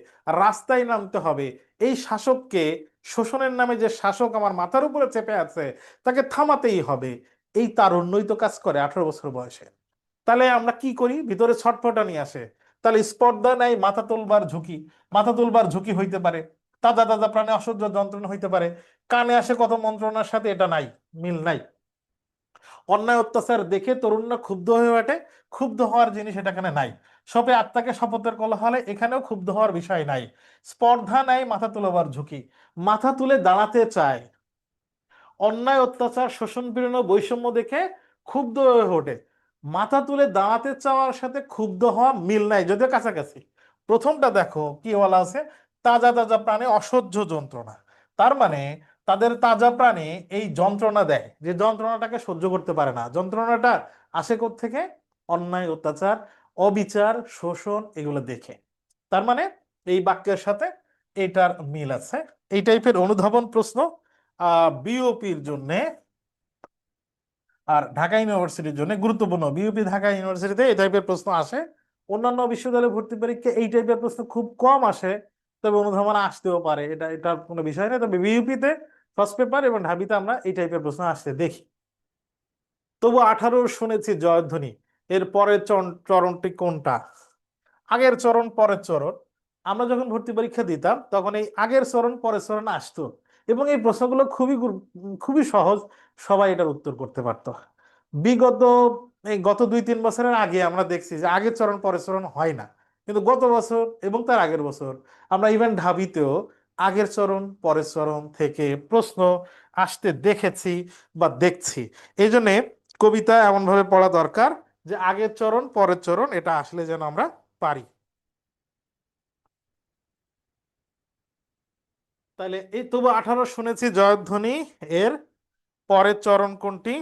রাস্তায় নামতে হবে। এই শাসককে, শোষণের নামে যে শাসক আমার মাথার উপরে চেপে আছে, তাকে থামাতেই হবে। এই তারুণ্যই তো কাজ করে 18 বছর বয়সে। তাহলে আমরা কি করি? ভিতরে ছটফটা নিয়ে আসে। তাহলে স্পর্ধা নাই, মাথা তুলবার ঝুঁকি, মাথা তুলবার ঝুঁকি হইতে পারে, তাজা তাজা প্রাণে অসহ্য যন্ত্রণা হইতে পারে। কানে আসে কত মন্ত্রণার সাথে, এটা নাই, মিল নাই। অন্যায় অত্যাচার দেখে তরুণরা ক্ষুব্ধ হয়ে ওঠে, ক্ষুব্ধ হওয়ার জিনিস এটা এখানে নাই। সবে আত্মাকে শপথের কোলাহলে, এখানেও ক্ষুব্ধ হওয়ার বিষয় নাই। স্পর্ধা নাই, মাথা তুলবার ঝুঁকি, মাথা তুলে দাঁড়াতে চায়। অন্যায় অত্যাচার শোষণ পীড়ন ও বৈষম্য দেখে ক্ষুব্ধ হয়ে ওঠে। মাথা তুলে দাঁড়াতে চাওয়ার সাথে ক্ষুব্ধ হওয়া মিল নাই, যদিও কাছাকাছি। প্রথমটা দেখো কি বলা আছে, তাজা তাজা প্রাণে অসহ্য যন্ত্রণা। তার মানে তাদের তাজা প্রাণে এই যন্ত্রণা দেয়, যে যন্ত্রণাটাকে সহ্য করতে পারে না। যন্ত্রণাটা আসে থেকে? অন্যায় অত্যাচার, অবিচার, শোষণ, এগুলো দেখে। তার মানে এই বাক্যের সাথে এটার মিল আছে। এই টাইপের অনুধাবন প্রশ্ন বিওপির জন্য আর ঢাকা ইউনিভার্সিটির জন্য গুরুত্বপূর্ণ। বিওপি ঢাকা ইউনিভার্সিটিতে এই টাইপের প্রশ্ন আসে। অন্যান্য বিশ্ববিদ্যালয়ে ভর্তি পরীক্ষা এই টাইপের প্রশ্ন খুব কম আসে, তবে অনুধাবন আসতেও পারে, এটার কোনো বিষয় নেই। তবে বিইউপিতে ফার্স্ট পেপার এবং ঢাবিতে আমরা এই টাইপের প্রশ্ন আসতে দেখি। তবু 18 শুনেছি জয়ধ্বনি, এর পরের চরণটি কোনটা? আগের চরণ পরের চরণ। আমরা যখন ভর্তি পরীক্ষা দিতাম তখন এই আগের চরণ পরের চরণ আসতো, এবং এই প্রশ্নগুলো খুবই সহজ, সবাই এটার উত্তর করতে পারতো। বিগত এই গত 2-3 বছরের আগে আমরা দেখছি যে আগের চরণ পরের চরণ হয় না, কিন্তু গত বছর এবং তার আগের বছর আমরা ইভেন ঢাবিতেও আগের চরণ পরের চরণ থেকে প্রশ্ন আসতে দেখেছি বা দেখছি। এই জন্যে কবিতা এমন ভাবে পড়া দরকার যে আগের চরণ পরের চরণ এটা আসলে যেন আমরা পারি। তাহলে এই তবু 18 শুনেছি জয়ধ্বনি, এর পরের চরণ কোনটি?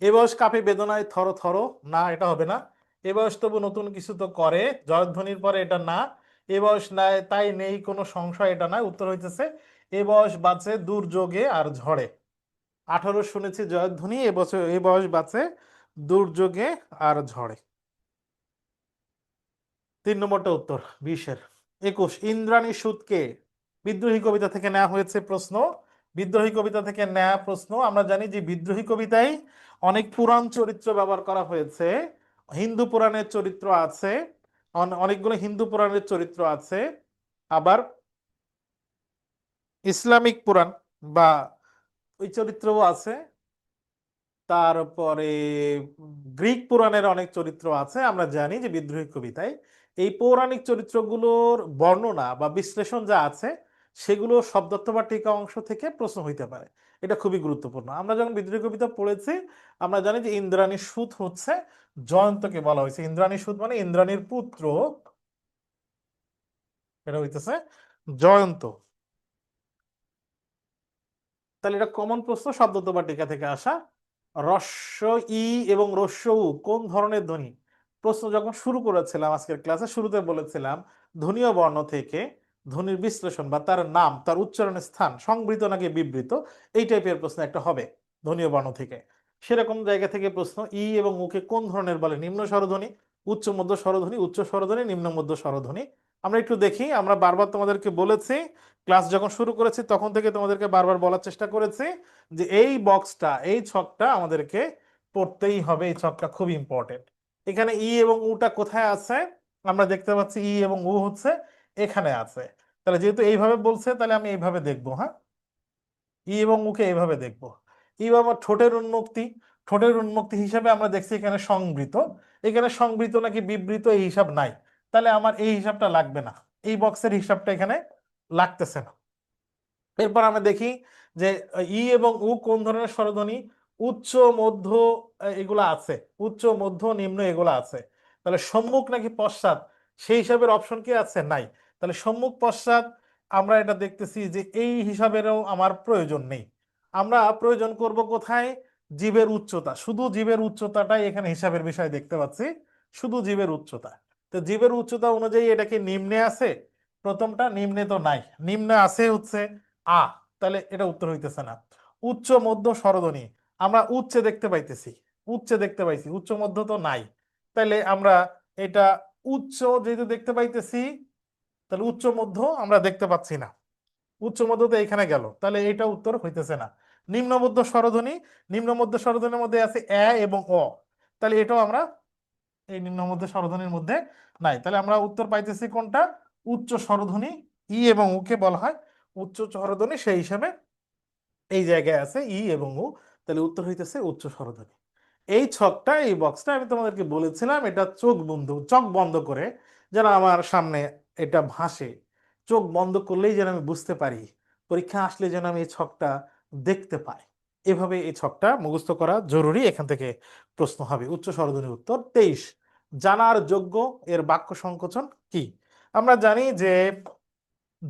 এ বয়স কাঁপে বেদনায় থর থর, না এটা হবে না। এ বয়স তবু নতুন কিছু তো করে, জয়ধ্বনির পরে এটা না। এ বয়স নাই তাই নেই কোনো সংশয়, এটা না। উত্তর হইতেছে এ বয়স বাঁচে দুর্যোগে আর ঝড়ে। 18 শুনেছি জয়ধ্বনি, এবছর এ বয়স বাঁচে দুর্যোগে আর ঝড়ে। 3 নম্বরটা উত্তর 20-এর। 21, ইন্দ্রাণী সুদকে? বিদ্রোহী কবিতা থেকে নেওয়া হয়েছে প্রশ্ন। বিদ্রোহী কবিতা থেকে নেওয়া প্রশ্ন। আমরা জানি যে বিদ্রোহী কবিতায় অনেক পুরাণ চরিত্র ব্যবহার করা হয়েছে, হিন্দু পুরাণের চরিত্র আছে, অনেকগুলো হিন্দু পুরাণের চরিত্র আছে, আবার ইসলামিক পুরাণ বা ওই চরিত্রও আছে। তারপরে গ্রিক পুরাণের অনেক চরিত্র আছে, আমরা জানি যে বিদ্রোহী কবিতায় এই পৌরাণিক চরিত্রগুলোর বর্ণনা বা বিশ্লেষণ যা আছে সেগুলো শব্দার্থ বা টিকা অংশ থেকে প্রশ্ন হইতে পারে। এটা খুবই গুরুত্বপূর্ণ। আমরা যখন বিদ্রোহী কবিতা পড়েছি আমরা জানি যে ইন্দ্রাণী সুত হচ্ছে জয়ন্তকে বলা হয়েছে। ইন্দ্রাণী সুত মানে ইন্দ্রাণীর পুত্র, এটা হইতেছে জয়ন্ত। তাহলে এটা কমন প্রশ্ন, শব্দত বা টিকা থেকে আসা। রস্য ই এবং রস্য উ কোন ধরনের ধ্বনি? প্রশ্ন যখন শুরু করেছিলাম আজকের ক্লাসে শুরুতে বলেছিলাম ধ্বনীয় বর্ণ থেকে ধ্বনির বিশ্লেষণ বা তার নাম, তার উচ্চারণের স্থান সংবৃত নাকি বিবৃত, এই টাইপের প্রশ্ন একটা হবে ধ্বনীয় বর্ণ থেকে। সেরকম জায়গা থেকে প্রশ্ন ই এবং উকে কোন ধরনের বলে? নিম্ন স্বরধ্বনি, উচ্চ মধ্য স্বরধ্বনি, উচ্চ স্বরধ্বনি, নিম্ন মধ্য স্বরধ্বনি। আমরা একটু দেখি, আমরা বারবার তোমাদেরকে বলেছি, ক্লাস যখন শুরু করেছি তখন থেকে তোমাদেরকে বারবার বলার চেষ্টা করেছি যে এই বক্সটা, এই ছকটা আমাদেরকে পড়তেই হবে। এই ছকটা খুব ইম্পর্টেন্ট। এখানে ই এবং উটা কোথায় আছে? আমরা দেখতে পাচ্ছি ই এবং উ হচ্ছে এখানে আছে। তাহলে যেহেতু এইভাবে বলছে তাহলে আমি এইভাবে দেখবো। হ্যাঁ, ই এবং উকে এইভাবে দেখবো। ই বাবা ঠোঁটের উন্মুক্তি, ঠোঁটের উন্মুক্তি হিসাবে আমরা দেখছি এখানে সংবৃত। এখানে সংবৃত নাকি বিবৃত এই হিসাব নাই, তাহলে আমার এই হিসাবটা লাগবে না, এই বক্সের হিসাবটা এখানে লাগতেছে না। এরপর আমরা দেখি যে ই এবং উ কোন ধরনের স্বরধ্বনি? উচ্চ মধ্য এগুলা আছে, উচ্চ মধ্য নিম্ন এগুলা আছে। তাহলে সম্মুখ নাকি পশ্চাৎ সেই হিসাবের অপশন কি আছে? নাই। তাহলে সম্মুখ পশ্চাৎ আমরা এটা দেখতেছি যে এই হিসাবেরও আমার প্রয়োজন নেই। আমরা প্রয়োজন করব কোথায়? জীবের উচ্চতা, শুধু জীবের উচ্চতাটাই এখানে হিসাবের বিষয় দেখতে পাচ্ছি, শুধু জীবের উচ্চতা। তো জীবের উচ্চতা অনুযায়ী এটা কি নিম্নে আছে? প্রথমটা নিম্নে তো নাই, নিম্নে আছে হচ্ছে আ, তাহলে এটা উত্তর হইতেছে না। উচ্চ মধ্য স্বরধ্বনি আমরা উচ্চে দেখতে পাইতেছি, উচ্চে দেখতে পাইছি, উচ্চ মধ্য তো নাই। তাহলে আমরা এটা উচ্চ যেহেতু দেখতে পাইতেছি তাহলে উচ্চ মধ্য আমরা দেখতে পাচ্ছি না, উচ্চ মধ্য তো এখানে গেল, তাহলে এটা উত্তর হইতেছে না। নিম্ন মধ্য স্বরধ্বনি, নিম্ন মধ্য স্বরধ্বনির মধ্যে আছে এ এবং অ, তাহলে এটাও আমরা এই নিম্ন মধ্য স্বরধ্বনির মধ্যে নাই। তাহলে আমরা উত্তর পাইতেছি কোনটা? উচ্চ স্বরধ্বনি। ই এবং উকে বলা হয় উচ্চ স্বরধ্বনি, সেই হিসাবে এই জায়গায় আছে ই এবং উ, তাহলে উত্তর হইতেছে উচ্চ স্বরধ্বনি। এই ছকটা, এই বক্সটা আমি তোমাদেরকে বলেছিলাম এটা চোখ বন্ধ করে যেন আমার সামনে এটা ভাসে, চোখ বন্ধ করলেই যেন আমি বুঝতে পারি, পরীক্ষা আসলে যেন আমি এই ছকটা দেখতে পাই। এভাবে এই ছকটা মুখস্থ করা জরুরি। এখান থেকে প্রশ্ন হবে। উচ্চ স্বরধ্বনির উত্তর 23। জানার যোগ্য এর বাক্য সংকোচন কি? আমরা জানি যে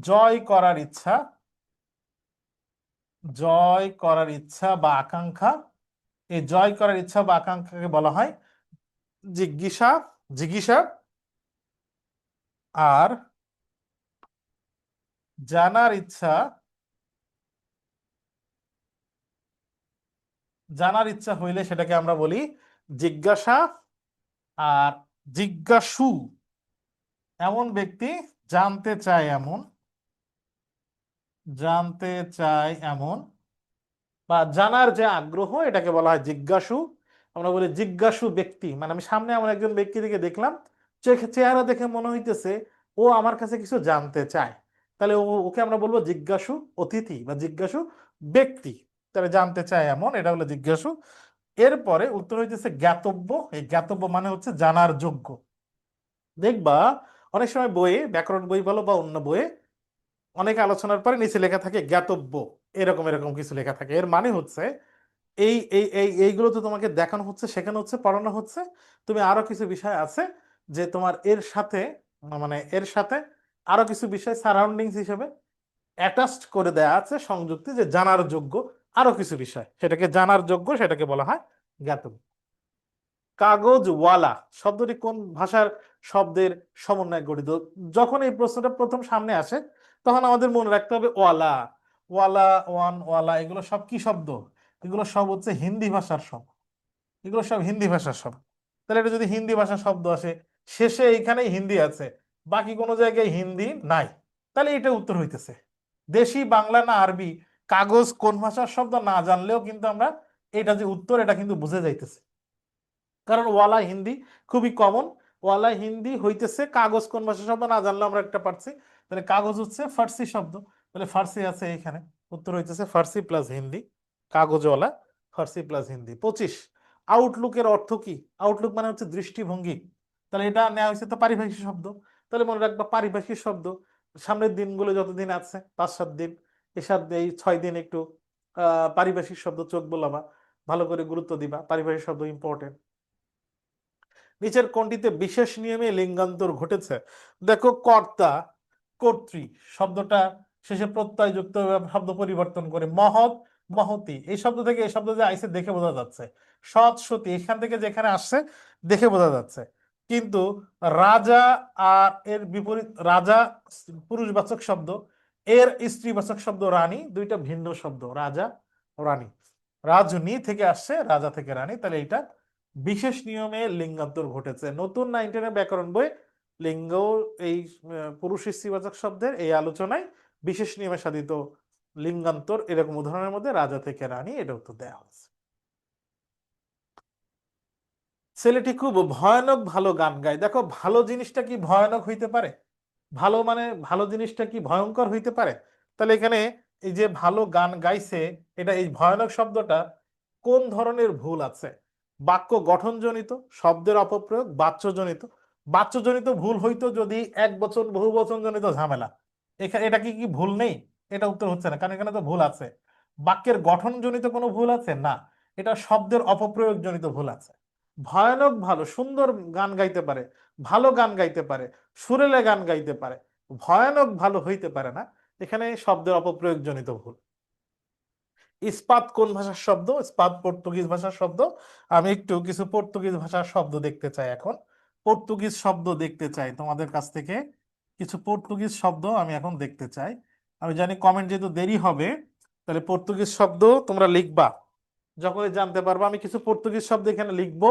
জয় করার ইচ্ছা, জয় করার ইচ্ছা বা আকাঙ্ক্ষা, এই জয় করার ইচ্ছা বা আকাঙ্ক্ষাকে বলা হয় জিজ্ঞাসা, জিজ্ঞাসা। আর জানার ইচ্ছা, জানার ইচ্ছা হইলে সেটাকে আমরা বলি জিজ্ঞাসা। আর জিজ্ঞাসু এমন ব্যক্তি, জানতে চায় এমন, জানতে চায় এমন বা জানার যে আগ্রহ এটাকে বলা হয় জিজ্ঞাসু। আমরা বলি জিজ্ঞাসু ব্যক্তি, মানে আমি সামনে এমন একজন ব্যক্তিকে দেখলাম, চেহারা দেখে মনে হইতেছে ও আমার কাছে কিছু জানতে চায়, তাহলে ওকে আমরা বলবো জিজ্ঞাসু অতিথি বা জিজ্ঞাসু ব্যক্তি। তাহলে জানতে চায় এমন, এটা হলো জিজ্ঞাসু। এরপরে উত্তর হইতেছে জ্ঞাতব্য। এই জ্ঞাতব্য মানে হচ্ছে জানার যোগ্য। দেখবা অনেক সময় বইয়ে, ব্যাকরণ বই বলো বা অন্য বইয়ে, অনেক আলোচনার পরে নিচে লেখা থাকে জ্ঞাতব্য, এরকম এরকম কিছু লেখা থাকে। এর মানে হচ্ছে এইগুলো তো তোমাকে দেখানো হচ্ছে, শেখানো হচ্ছে, পড়ানো হচ্ছে, তুমি আরো কিছু বিষয় আছে যে তোমার এর সাথে, মানে এর সাথে আরো কিছু বিষয় সারাউন্ডিংস হিসেবে অ্যাটাচড করে দেয়া আছে, সংযুক্তি, যে জানার যোগ্য আরো কিছু বিষয়, সেটাকে জানার যোগ্য, সেটাকে বলা হয় জ্ঞাতব্য। কাগজওয়ালা শব্দটি কোন ভাষার শব্দের সমন্বয়ে গঠিত? যখন এই প্রশ্নটা প্রথম সামনে আসে তখন আমাদের মনে রাখতে হবে ওয়ালা, ওয়ালা, ওয়ান, ওয়ালা এগুলো সব কি শব্দ? এগুলো সব হচ্ছে হিন্দি ভাষার শব্দ, এগুলো সব হিন্দি ভাষার শব্দ। তাহলে এটা যদি হিন্দি ভাষার শব্দ আসে, শেষে এইখানেই হিন্দি আছে, বাকি কোনো জায়গায় হিন্দি নাই, তাহলে এটা উত্তর হইতেছে দেশি বাংলা না আরবি। কাগজ কোন ভাষার শব্দ না জানলেও কিন্তু আমরা এটা যে উত্তর এটা কিন্তু বুঝে যাইতেছে, কারণ ওয়ালা হিন্দি খুবই কমন। ওয়ালা হিন্দি হইতেছে, কাগজ কোন ভাষার শব্দ না জানলে আমরা একটা পারছি, তাহলে কাগজ হচ্ছে ফার্সি শব্দ, তাহলে ফার্সি আছে এখানে, উত্তর হইতেছে ফার্সি প্লাস হিন্দি, কাগজওয়ালা ফার্সি প্লাস হিন্দি। 25 আউটলুকের অর্থ কি? আউটলুক মানে হচ্ছে দৃষ্টিভঙ্গি। তাহলে এটা নেওয়া হয়েছে তো পারিভাষিক শব্দ। তাহলে মনে রাখবা পারিভাষিক শব্দ। সামনের দিনগুলো যতদিন আছে 5-7 দিন, এই 6 দিন একটু পারিভাষিক শব্দ চোখ বোলাবা, ভালো করে গুরুত্ব দিবা, পারিভাষিক শব্দ ইম্পর্টেন্ট। নিচের কোনটিতে বিশেষ নিয়মে লিঙ্গান্তর ঘটেছে? দেখো কর্তা, কর্তৃ শব্দটা শেষে প্রত্যয় যুক্ত শব্দ পরিবর্তন করে মহৎ, মহতি, এই শব্দ থেকে এই শব্দ যে আইসে দেখে বোঝা যাচ্ছে। সৎ, সতী এখান থেকে যেখানে আসছে দেখে বোঝা যাচ্ছে। কিন্তু রাজা আর এর বিপরীত, রাজা পুরুষবাচক শব্দ, এর স্ত্রীবাচক শব্দ রানী, দুইটা ভিন্ন শব্দ। রাজা রানী, রাজনী থেকে আসছে, রাজা থেকে রানী। তাহলে এটা বিশেষ নিয়মে লিঙ্গান্তর ঘটেছে। নতুন 9-10 ব্যাকরণ বই লিঙ্গ এই পুরুষ স্ত্রীবাচক শব্দের এই আলোচনায় বিশেষ নিয়মে সাধিত লিঙ্গান্তর এরকম উদাহরণের মধ্যে রাজা থেকে রানী এটা উত্তর দেওয়া হয়েছে। ছেলেটি খুব ভয়ানক ভালো গান গায়। দেখো ভালো জিনিসটা কি ভয়ানক হইতে পারে? ভালো মানে ভালো জিনিসটা কি ভয়ঙ্কর হইতে পারে? তাহলে এখানে এই যে ভালো গান গাইছে, এটা এই ভয়ানক শব্দটা কোন ধরনের ভুল আছে? বাক্য গঠনজনিত, শব্দের অপপ্রয়োগ, বাচ্যজনিত। বাচ্যজনিত ভুল হইতো যদি এক বচন বহু বচন জনিত ঝামেলা। এখানে এটা কি কি ভুল নেই? এটা উত্তর হচ্ছে না, কারণ এখানে তো ভুল আছে। বাক্যের গঠনজনিত কোনো ভুল আছে না, এটা শব্দের অপপ্রয়োগ জনিত ভুল আছে। ভয়ানক ভালো, সুন্দর গান গাইতে পারে, ভালো গান গাইতে পারে, সুরেলে গান গাইতে পারে, ভয়ানক ভালো হইতে পারে না, এখানে শব্দের অপপ্রয়োগ জনিত ভুল। ইস্পাত কোন ভাষার শব্দ? ইস্পাত পর্তুগিজ ভাষার শব্দ। আমি একটু কিছু পর্তুগিজ ভাষার শব্দ দেখতে চাই এখন। পর্তুগিজ শব্দ দেখতে চাই তোমাদের কাছ থেকে, কিছু পর্তুগিজ শব্দ আমি এখন দেখতে চাই। আমি জানি কমেন্ট যেহেতু দেরি হবে, তাহলে পর্তুগিজ শব্দ তোমরা লিখবা, যখনই জানতে পারবা। আমি কিছু পর্তুগিজ শব্দ এখানে লিখবো,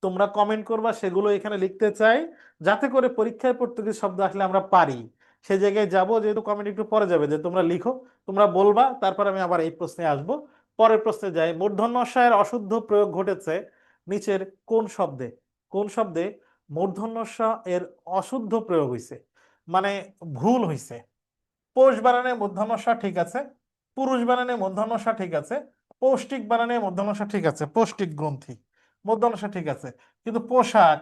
তোমরা কমেন্ট করবা, সেগুলো এখানে লিখতে চাই, যাতে করে পরীক্ষায় পর্তুগিজ শব্দ আসলে আমরা পারি। সেই জায়গায় যাবো, যেহেতু কমেন্ট একটু পরে যাবে, যে তোমরা লিখো, তোমরা বলবা, তারপর আমি আবার এই প্রশ্নে আসবো। পরের প্রশ্নে যাই। মূর্ধন্য ষ এর অশুদ্ধ প্রয়োগ ঘটেছে নিচের কোন শব্দে? কোন শব্দে মূর্ধন্য ষ এর অশুদ্ধ প্রয়োগ হয়েছে, মানে ভুল হয়েছে? পোষ বানানে মূর্ধন্য ষ ঠিক আছে, পুরুষ বানানে মূর্ধন্য ষ ঠিক আছে, পৌষ্টিক বানানে মূর্ধন্য ষ ঠিক আছে, পৌষ্টিক গ্রন্থি মূর্ধন্য ষ ঠিক আছে, কিন্তু পোশাক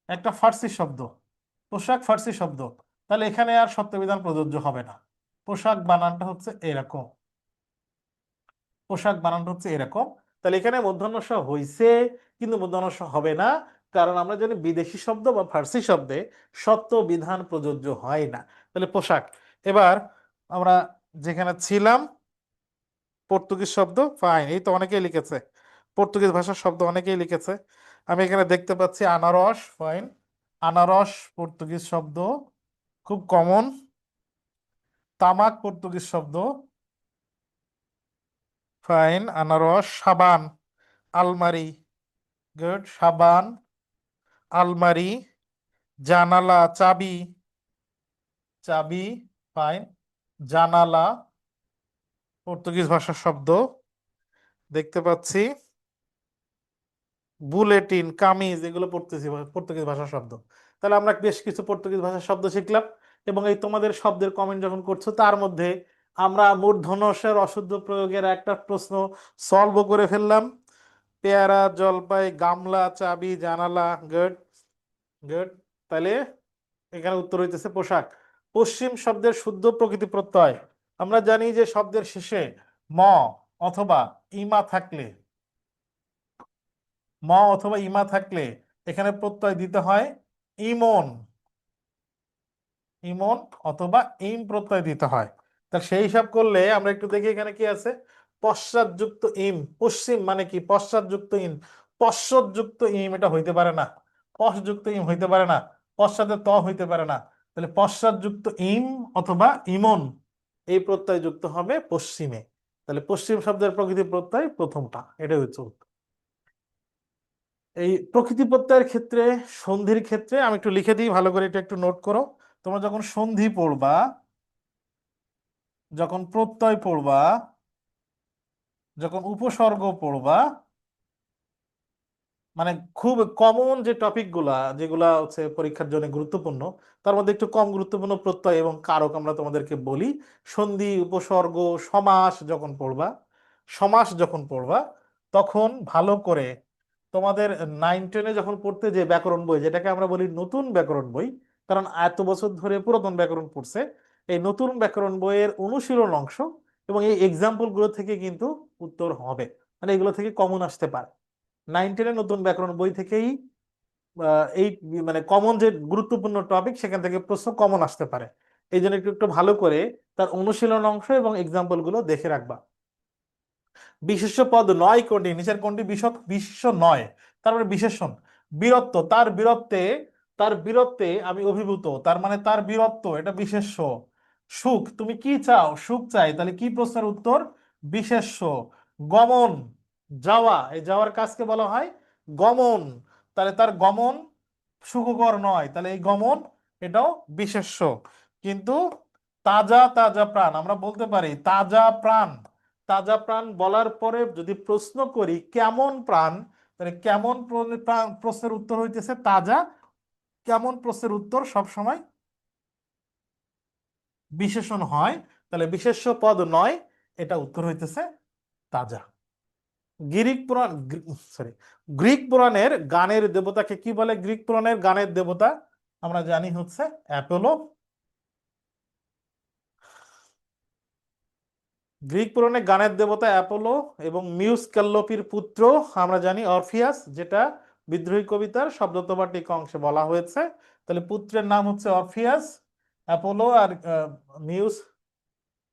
একটা ফার্সি শব্দ, পোশাক ফার্সি শব্দ, তাহলে এখানে আর সত্যবিধান প্রযোজ্য হবে না। পোশাক বানানটা হচ্ছে এরকম, পোশাক বানানটা হচ্ছে এরকম। তাহলে এখানে মূর্ধন্য ষ হইছে, কিন্তু মূর্ধন্য ষ হবে না, কারণ আমরা জানি বিদেশি শব্দ বা ফার্সি শব্দে সত্য বিধান প্রযোজ্য হয় না। তাহলে পোশাক। এবার আমরা যেখানে ছিলাম, পর্তুগিজ শব্দ, ফাইন, এই তো অনেকেই লিখেছে, পর্তুগিজ ভাষার শব্দ অনেকেই লিখেছে। আমি এখানে দেখতে পাচ্ছি আনারস, ফাইন, আনারস পর্তুগিজ শব্দ, খুব কমন। তামাক পর্তুগিজ শব্দ, ফাইন, আনারস। সাবান, আলমারি, গুড, সাবান, আলমারি। জানালা, চাবি, চাবি, ফাইন, জানালা পর্তুগিজ ভাষার শব্দ দেখতে পাচ্ছি। বুলেটিন, কামিজ, এগুলো পড়তেছি পর্তুগিজ ভাষার শব্দ। তাহলে আমরা বেশ কিছু পর্তুগিজ ভাষার শব্দ শিখলাম, এবং এই তোমাদের শব্দের কমেন্ট যখন করছো তার মধ্যে আমরা মূর্ধন্য ষ এর অশুদ্ধ প্রয়োগের একটা প্রশ্ন সলভ করে ফেললাম। পেয়ারা, জলপাই, গামলা, চাবি, জানালা, গুড, গুড। তাহলে এখানে উত্তর হইতেছে পোশাক। পশ্চিম শব্দের শুদ্ধ প্রকৃতি প্রত্যয়। আমরা জানি যে শব্দের শেষে ম অথবা ইমা থাকলে, ম অথবা ইমা থাকলে এখানে প্রত্যয় দিতে হয় ইমন, ইমন অথবা ইম প্রত্যয় দিতে হয়। তা সেই হিসাব করলে আমরা একটু দেখি এখানে কি আছে। পশ্চাৎযুক্ত ইম, পশ্চিম মানে কি পশ্চাৎযুক্ত ইম, পশ্চাৎযুক্ত ইম এটা হইতে পারে না, পশ্চাৎযুক্ত ইম হইতে পারে না, পশ্চাতে ত হইতে পারে না। তাহলে পশ্চাৎযুক্ত ইম অথবা ইমন, এই প্রত্যয় যুক্ত হবে পশ্চিমে। তাহলে পশ্চিম শব্দের প্রকৃতি প্রত্যয় প্রথমটা, এটাই হচ্ছে উত্তর। এই প্রকৃতি প্রত্যয়ের ক্ষেত্রে, সন্ধির ক্ষেত্রে আমি একটু লিখে দিই, ভালো করে এটা একটু নোট করো। তোমরা যখন সন্ধি পড়বা, যখন প্রত্যয় পড়বা, যখন উপসর্গ পড়বা, মানে খুব কমন যে টপিক গুলা যেগুলা হচ্ছে পরীক্ষার জন্য গুরুত্বপূর্ণ, তার মধ্যে একটু কম গুরুত্বপূর্ণ প্রত্যয় এবং কারক আমরা তোমাদেরকে বলি। সন্ধি, উপসর্গ, সমাস যখন পড়বা, সমাস যখন পড়বা, তখন ভালো করে তোমাদের 9-10-এ যখন পড়তে, যে ব্যাকরণ বই, যেটাকে আমরা বলি নতুন ব্যাকরণ বই, কারণ এত বছর ধরে পুরাতন ব্যাকরণ পড়ছে, এই নতুন ব্যাকরণ বইয়ের অনুশীলন অংশ এবং এই এক্সাম্পল গুলো থেকে কিন্তু উত্তর হবে, মানে এগুলো থেকে কমন আসতে পারে। 9-10-এ নতুন ব্যাকরণ বই থেকেই এই মানে কমন যে গুরুত্বপূর্ণ টপিক, সেখান থেকে প্রশ্ন কমন আসতে পারে। এই জন্য একটু একটু ভালো করে তার অনুশীলন অংশ এবং এক্সাম্পল গুলো দেখে রাখবা। বিশেষ্য পদ নয় কোনটি, নিচের কোনটি বিশেষ্য নয়? তারপরে বিশেষণ। বীরত্ব, তার বীরত্বে আমি অভিভূত, তার মানে তার বীরত্ব, এটা বিশেষ্য। সুখ, তুমি কি চাও? সুখ চাই, তাহলে কি প্রশ্নের উত্তর? বিশেষ্য। গমন, যাওয়া, এই যাওয়ার কাজকে বলা হয় গমন, তাহলে তার গমন সুখকর নয়, তাহলে এই গমন এটাও বিশেষ্য। কিন্তু তাজা তাজা প্রাণ, আমরা বলতে পারি তাজা প্রাণ। তাজা প্রাণ বলার পরে যদি প্রশ্ন করি কেমন প্রাণ, তাহলে কেমন প্রাণ প্রশ্নের উত্তর হইতেছে তাজা। কেমন প্রশ্নের উত্তর সব সময় বিশেষণ হয়, তাহলে বিশেষ্য পদ নয়, এটা উত্তর হইতেছে তাজা। গ্রিক পুরাণ, সরি, গ্রিক পুরাণের গানের দেবতাকে কি বলে? গ্রিক পুরাণের গানের দেবতা আমরা জানি হচ্ছে অ্যাপোলো। গ্রিক পুরাণে গানের দেবতা অ্যাপোলো এবং মিউস ক্যাল্লোপির পুত্র আমরা জানি অরফিয়াস, যেটা বিদ্রোহী কবিতার শব্দতবাটিক অংশে বলা হয়েছে। তাহলে পুত্রের নাম হচ্ছে অরফিয়াস, অ্যাপোলো, আর মিউস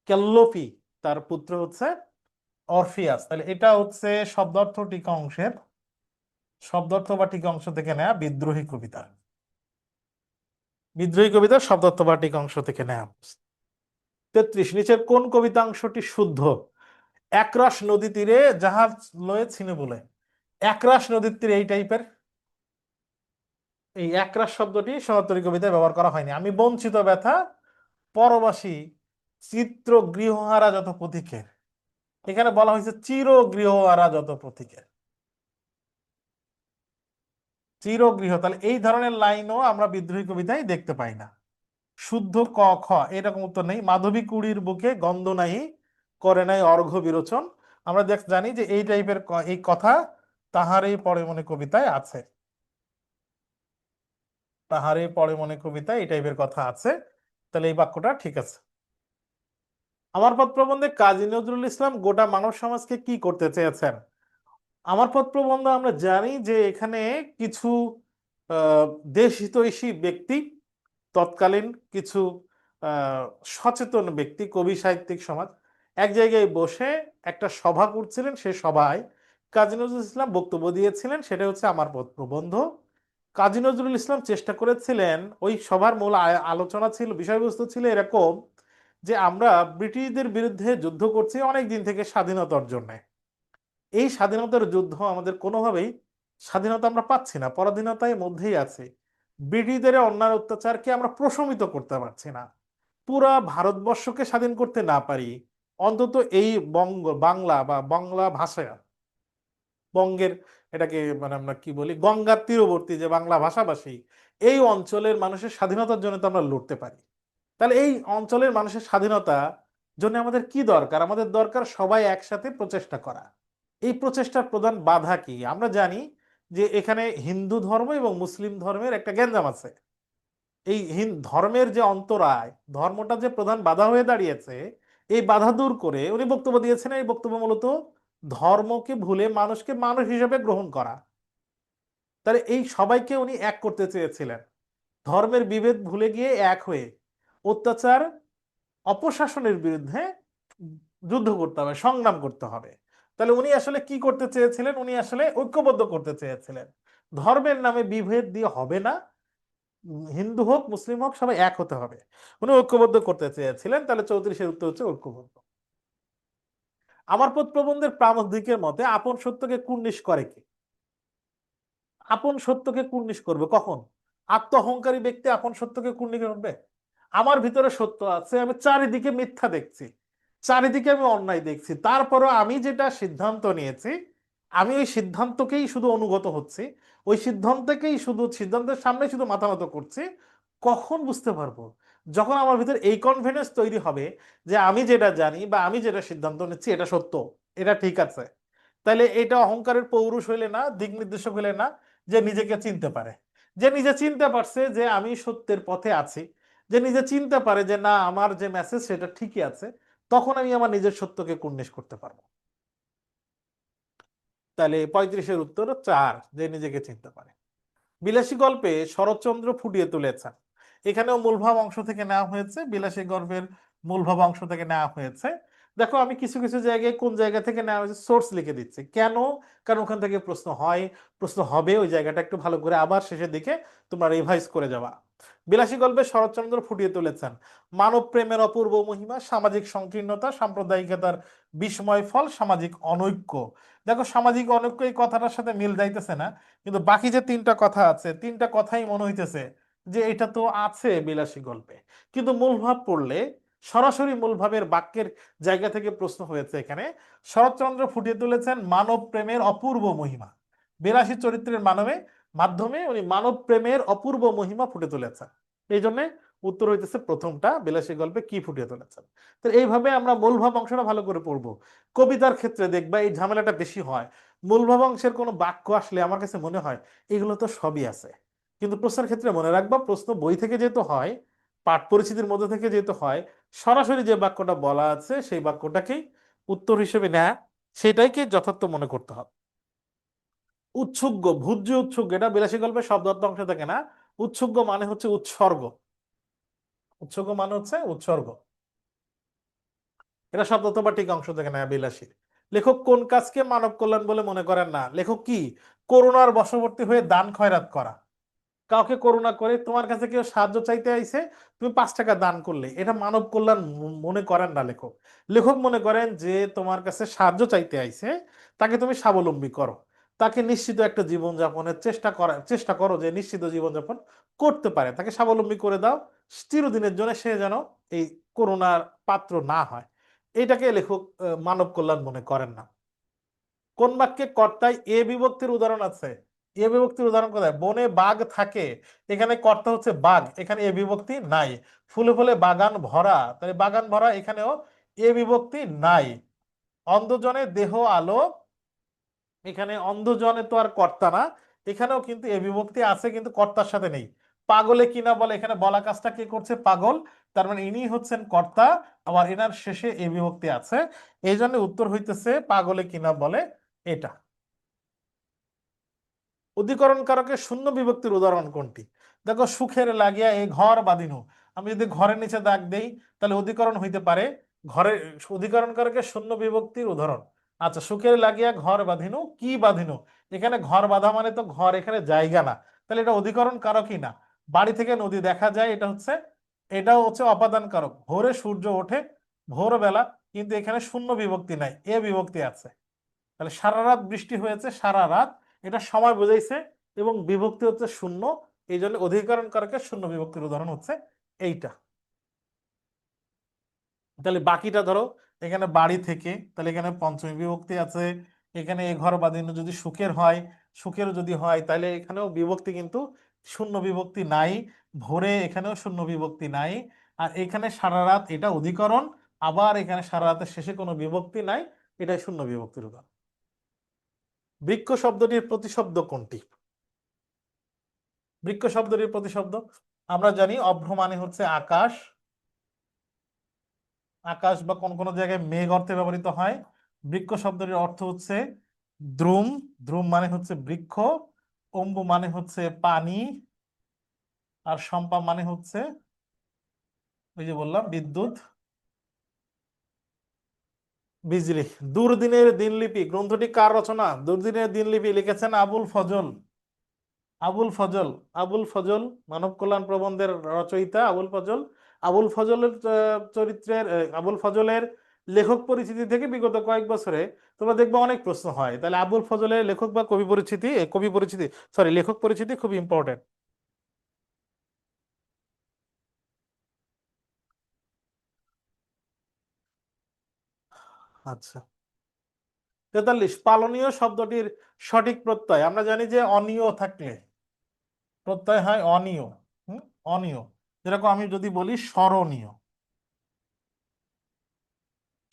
ক্যাল্লোপি তার পুত্র হচ্ছে অরফিয়াস। তাহলে এটা হচ্ছে শব্দার্থ টিকা অংশের, শব্দার্থ বা টিকা অংশ থেকে নেয়া বিদ্রোহী কবিতা, বিদ্রোহী কবিতার শব্দার্থ বা টিকা অংশ থেকে নেয়া। 33, নিচের কোন কবিতাংশটি শুদ্ধ? একরাশ নদী তীরে জাহাজ লয়ে ছিনে বলে। একরাশ নদীর তীরে এই টাইপের, এই একরাশ শব্দটি সনাতনী কবিতায় ব্যবহার করা হয়নি। আমি বঞ্চিত ব্যথা পরবাসী চিত্র গৃহহারা যত পথিকের, এখানে বলা হয়েছে চির গৃহহারা যত পথিকের, চিরগৃহ, তাহলে এই ধরনের লাইনও আমরা বিদ্রোহী কবিতায় দেখতে পাই না। শুদ্ধ ক খ এরকম উত্তর নেই। মাধবী কুড়ির বুকে গন্ধ নাই, করে নাই অর্ঘ্য বিরোচন, আমরা জানি যে এই টাইপের এই কথা তাহারই পরে মনে কবিতায় আছে, তাহারই পরে মনে কবিতায় এই টাইপের কথা আছে, তাহলে এই বাক্যটা ঠিক আছে। আমার পথ প্রবন্ধে কাজী নজরুল ইসলাম গোটা মানব সমাজকে কি করতে চেয়েছেন? আমার পথ প্রবন্ধে আমরা জানি যে এখানে কিছু আহ, দেশ হিতৈষী ব্যক্তি, তৎকালীন কিছু আহ, সচেতন ব্যক্তি, কবি সাহিত্যিক সমাজ এক জায়গায় বসে একটা সভা করছিলেন। সেই সভায় কাজী নজরুল ইসলাম বক্তব্য দিয়েছিলেন, সেটা হচ্ছে আমার পথ প্রবন্ধ। কাজী নজরুল ইসলাম চেষ্টা করেছিলেন, ওই সভার মূল আলোচনা ছিল, বিষয়বস্তু ছিল এরকম যে আমরা ব্রিটিশদের বিরুদ্ধে যুদ্ধ করছি অনেক দিন থেকে স্বাধীনতার জন্য। এই স্বাধীনতার যুদ্ধ আমাদের কোনোভাবেই, স্বাধীনতা আমরা পাচ্ছি না, পরাধীনতার মধ্যেই আছে। ব্রিটিশদের অন্যায় অত্যাচারকে আমরা প্রশমিত করতে পারছি না। পুরা ভারতবর্ষকে স্বাধীন করতে না পারি, অন্তত এই বাংলা বা বাংলা ভাষা, বঙ্গের, এটাকে মানে আমরা কি বলি, গঙ্গার তীরবর্তী যে বাংলা ভাষাভাষী, এই অঞ্চলের মানুষের স্বাধীনতার জন্য তো আমরা লড়তে পারি। তাহলে এই অঞ্চলের মানুষের স্বাধীনতা জন্য আমাদের কি দরকার? আমাদের দরকার সবাই একসাথে প্রচেষ্টা করা। এই প্রচেষ্টার প্রধান বাধা কি? আমরা জানি যে এখানে হিন্দু ধর্ম এবং মুসলিম ধর্মের একটা গ্যাঞ্জাম আছে। এই ধর্মের যে অন্তরায়, ধর্মটা যে প্রধান বাধা হয়ে দাঁড়িয়েছে, এই বাধা দূর করে উনি বক্তব্য দিয়েছেন। এই বক্তব্য মূলত ধর্মকে ভুলে মানুষকে মানুষ হিসেবে গ্রহণ করা। তাহলে এই সবাইকে উনি এক করতে চেয়েছিলেন, ধর্মের বিভেদ ভুলে গিয়ে এক হয়ে অত্যাচার অপশাসনের বিরুদ্ধে যুদ্ধ করতে হবে, সংগ্রাম করতে হবে। তাহলে উনি আসলে কি করতে চেয়েছিলেন? উনি আসলে ঐক্যবদ্ধ করতে চেয়েছিলেন। ধর্মের নামে বিভেদ দিয়ে হবে না, হিন্দু হোক মুসলিম হোক সবাই এক হতে হবে, উনি ঐক্যবদ্ধ করতে চেয়েছিলেন। তাহলে 34-এর উত্তর হচ্ছে ঐক্যবদ্ধ। আমার পথ প্রবন্ধের প্রামদ্বিকের মতে আপন সত্যকে কুর্নিশ করে কে? আপন সত্যকে কুর্নিশ করবে কখন? আত্ম অহংকারী ব্যক্তি আপন সত্যকে কুর্নিশ করবে? আমার ভিতরে সত্য আছে, আমি চারিদিকে মিথ্যা দেখছি, চারিদিকে আমি অন্যায় দেখছি, তারপরও আমি যেটা সিদ্ধান্ত নিয়েছি, আমি ওই সিদ্ধান্তকেই শুধু অনুগত হচ্ছি, ওই সিদ্ধান্তকেই শুধু, সিদ্ধান্তের সামনে শুধু মাথা নত করছি। কখন বুঝতে পারবো? যখন আমার ভিতরে এই কনফিডেন্স তৈরি হবে যে আমি যেটা জানি বা আমি যেটা সিদ্ধান্ত নিচ্ছি এটা সত্য, এটা ঠিক আছে। তাইলে এটা অহংকারের পৌরুষ হইলে না, দিক নির্দেশক হইলে না, যে নিজেকে চিনতে পারে, যে নিজে চিনতে পারছে যে আমি সত্যের পথে আছি, যে নিজে চিনতে পারে যে না আমার যে মেসেজ সেটা ঠিকই আছে, তখন আমি আমার নিজের সত্যকে কুর্নিশ করতে পারবো। তাহলে 35-এর উত্তর 4, যে নিজেকে চিনতে পারে। বিলাসী গল্পে শরৎচন্দ্র ফুটিয়ে তুলেছেন, এখানেও মূলভাব অংশ থেকে নেওয়া হয়েছে, বিলাসী গল্পের মূলভাব অংশ থেকে নেওয়া হয়েছে। দেখো আমি কিছু কিছু জায়গায় কোন জায়গা থেকে নেওয়া হয়েছে সোর্স লিখে দিচ্ছি কেন, কারণ ওখান থেকে প্রশ্ন হয়, প্রশ্ন হবে, ওই জায়গাটা একটু ভালো করে আবার শেষের দিকে তোমরা রিভাইজ করে যাবা। বিলাসী গল্পে শরৎচন্দ্র ফুটিয়ে তুলেছেন মানব প্রেমের অপূর্ব মহিমা, সামাজিক সংকীর্ণতা, সাম্প্রদায়িকতার বিস্ময় ফল, সামাজিক অনৈক্য। দেখো সামাজিক অনৈক্য এই কথাটার সাথে মিল যাইতেছে না, কিন্তু বাকি যে তিনটা কথা আছে, তিনটা কথাই মনে হইতেছে যে এটা তো আছে বিলাসী গল্পে। কিন্তু মূলভাব পড়লে সরাসরি মূলভাবের বাক্যের জায়গা থেকে প্রশ্ন হয়েছে এখানে। শরৎচন্দ্র ফুটিয়ে তুলেছেন মানব প্রেমের অপূর্ব মহিমা, বিলাসী চরিত্রের মাধ্যমে উনি মানব প্রেমের অপূর্ব মহিমা ফুটে তুলেছেন। এই জন্য উত্তর হইতেছে প্রথমটা, বিলাসী গল্পে কি ফুটিয়ে তুলেছেন। তো এইভাবে আমরা মূলভাব অংশটা ভালো করে পড়বো। কবিতার ক্ষেত্রে দেখবা এই ঝামেলাটা বেশি হয়, মূলভাব অংশের কোনো বাক্য আসলে আমার কাছে মনে হয় এগুলো তো সবই আছে, কিন্তু প্রশ্নের ক্ষেত্রে মনে রাখবা প্রশ্ন বই থেকে যেহেতু হয়, পাঠ পরিচিতির মধ্যে থেকে যেহেতু হয়, সরাসরি যে বাক্যটা বলা আছে সেই বাক্যটাকেই উত্তর হিসেবে নেয়, সেটাইকে যথার্থ মনে করতে হবে। উৎসুগ্য, ভুজ্য উৎসুগ্য, এটা বিলাসী গল্পের শব্দার্থ অংশ থেকে না, উৎসুগ্য মানে হচ্ছে উৎসর্গ, উৎসুগ্য মানে হচ্ছে উৎসর্গ, এটা শব্দার্থ বা ঠিক অংশ থেকে নেয় বিলাসী। লেখক কোন কাজকে মানব কল্যাণ বলে মনে করেন না? লেখক কি করুণার বশবর্তী হয়ে দান খয়রাত করা, কাউকে করুণা করে তোমার কাছে কেউ সাহায্য চাইতে আইছে, তুমি 5 টাকা দান করলে, এটা মানব কল্যাণ মনে করেন না লেখক। লেখক মনে করেন যে তোমার কাছে সাহায্য চাইতে আইছে, তাকে তুমি স্বাবলম্বী করো, তাকে নিশ্চিত একটা জীবনযাপনের চেষ্টা করো যে নিশ্চিত জীবনযাপন করতে পারে, তাকে স্বাবলম্বী করে দাও, চিরদিনের জন্য সে যেন এই করুণার পাত্র না হয়। এটাকে লেখক মানব কল্যাণ মনে করেন না। কোন বাক্যে কর্তায় এ বিভক্তির উদাহরণ আছে? এ বিভক্তির উদাহরণ কোথায়? বনে বাঘ থাকে, এখানে কর্তা হচ্ছে বাঘ, এখানে এ বিভক্তি নাই। ফুলে ফুলে বাগান ভরা, তাহলে বাগান ভরা, এখানেও এ বিভক্তি নাই। অন্ধজনে দেহ আলো, এখানে অন্ধজনে তো আর কর্তা না, এখানেও কিন্তু এ বিভক্তি আছে কিন্তু কর্তার সাথে নেই। পাগলে কিনা বলে, এখানে বলা কাজটা কে করছে? পাগল, তার মানে ইনি হচ্ছেন কর্তা, আবার এনার শেষে এ বিভক্তি আছে, এই জন্য উত্তর হইতেছে পাগলে কিনা বলে এটা। অধিকরণ কারকের শূন্য বিভক্তির উদাহরণ কোনটি? দেখো সুখের লাগিয়া এই ঘর বাঁধিনু, আমি যদি ঘরের নিচে দাগ দেই তাহলে অধিকরণ হইতে পারে ঘরে, অধিকরণ কারকের শূন্য বিভক্তির উদাহরণ। আচ্ছা, সুখের লাগিয়া ঘর বাঁধিনু, কি বাঁধিনু? এখানে ঘর বাঁধা মানে তো ঘর, এখানে জায়গা না, তাহলে এটা অধিকরণ কারকই না। বাড়ি থেকে নদী দেখা যায়, এটাও হচ্ছে অপাদান কারক। ভোরে সূর্য ওঠে, ভোরবেলা, কিন্তু এখানে শূন্য বিভক্তি নাই, এ বিভক্তি আছে। তাহলে সারা রাত বৃষ্টি হয়েছে, সারা রাত, এটা সময় বোঝাইছে এবং বিভক্তি হচ্ছে শূন্য, এই জন্য অধিকরণ কারকের শূন্য বিভক্তির উদাহরণ হচ্ছে এইটা। তাহলে বাকিটা ধরো, এখানে বাড়ি থেকে, তাহলে এখানে পঞ্চমী বিভক্তি আছে, এখানে এ ঘর বাঁধিনো যদি সুখের হয়, সুখের যদি হয় তাহলে এখানেও বিভক্তি কিন্তু শূন্য বিভক্তি নাই। ভোরে, এখানেও শূন্য বিভক্তি নাই। আর এখানে সারা রাত, এটা অধিকরণ, আবার এখানে সারা রাতের শেষে কোনো বিভক্তি নাই, এটাই শূন্য বিভক্তির উদাহরণ। বৃক্ষ শব্দটির প্রতিশব্দ কোনটি? বৃক্ষ শব্দটির প্রতিশব্দ আমরা জানি অভ্র মানে হচ্ছে আকাশ, আকাশ বা কোন কোন জায়গায় মেঘ অর্থে ব্যবহৃত হয়। বৃক্ষ শব্দটির অর্থ হচ্ছে দ্রুম, দ্রুম মানে হচ্ছে বৃক্ষ, অম্বু মানে হচ্ছে পানি, আর শম্পা মানে হচ্ছে ওই যে বললাম বিদ্যুৎ, বিজলি। দুর্দিনের দিনলিপি গ্রন্থটি কার রচনা? দুর্দিনের দিনলিপি লিখেছেন আবুল ফজল, আবুল ফজল, আবুল ফজল, মানব কল্যাণ প্রবন্ধের রচয়িতা আবুল ফজল। আবুল ফজলের আবুল ফজলের লেখক পরিচিতি থেকে বিগত কয়েক বছরে তোমরা দেখবে অনেক প্রশ্ন হয়, তাহলে আবুল ফজলের লেখক বা কবি পরিচিতি, সরি, লেখক পরিচিতি খুব ইম্পর্টেন্ট। আচ্ছা, 43 পালনীয় শব্দটির সঠিক প্রত্যয় আমরা জানি যে অনিয় থাকলে প্রত্যয় হয় অনিয়। হুম, অনিয়, যেরকম আমি যদি বলি স্মরণীয়,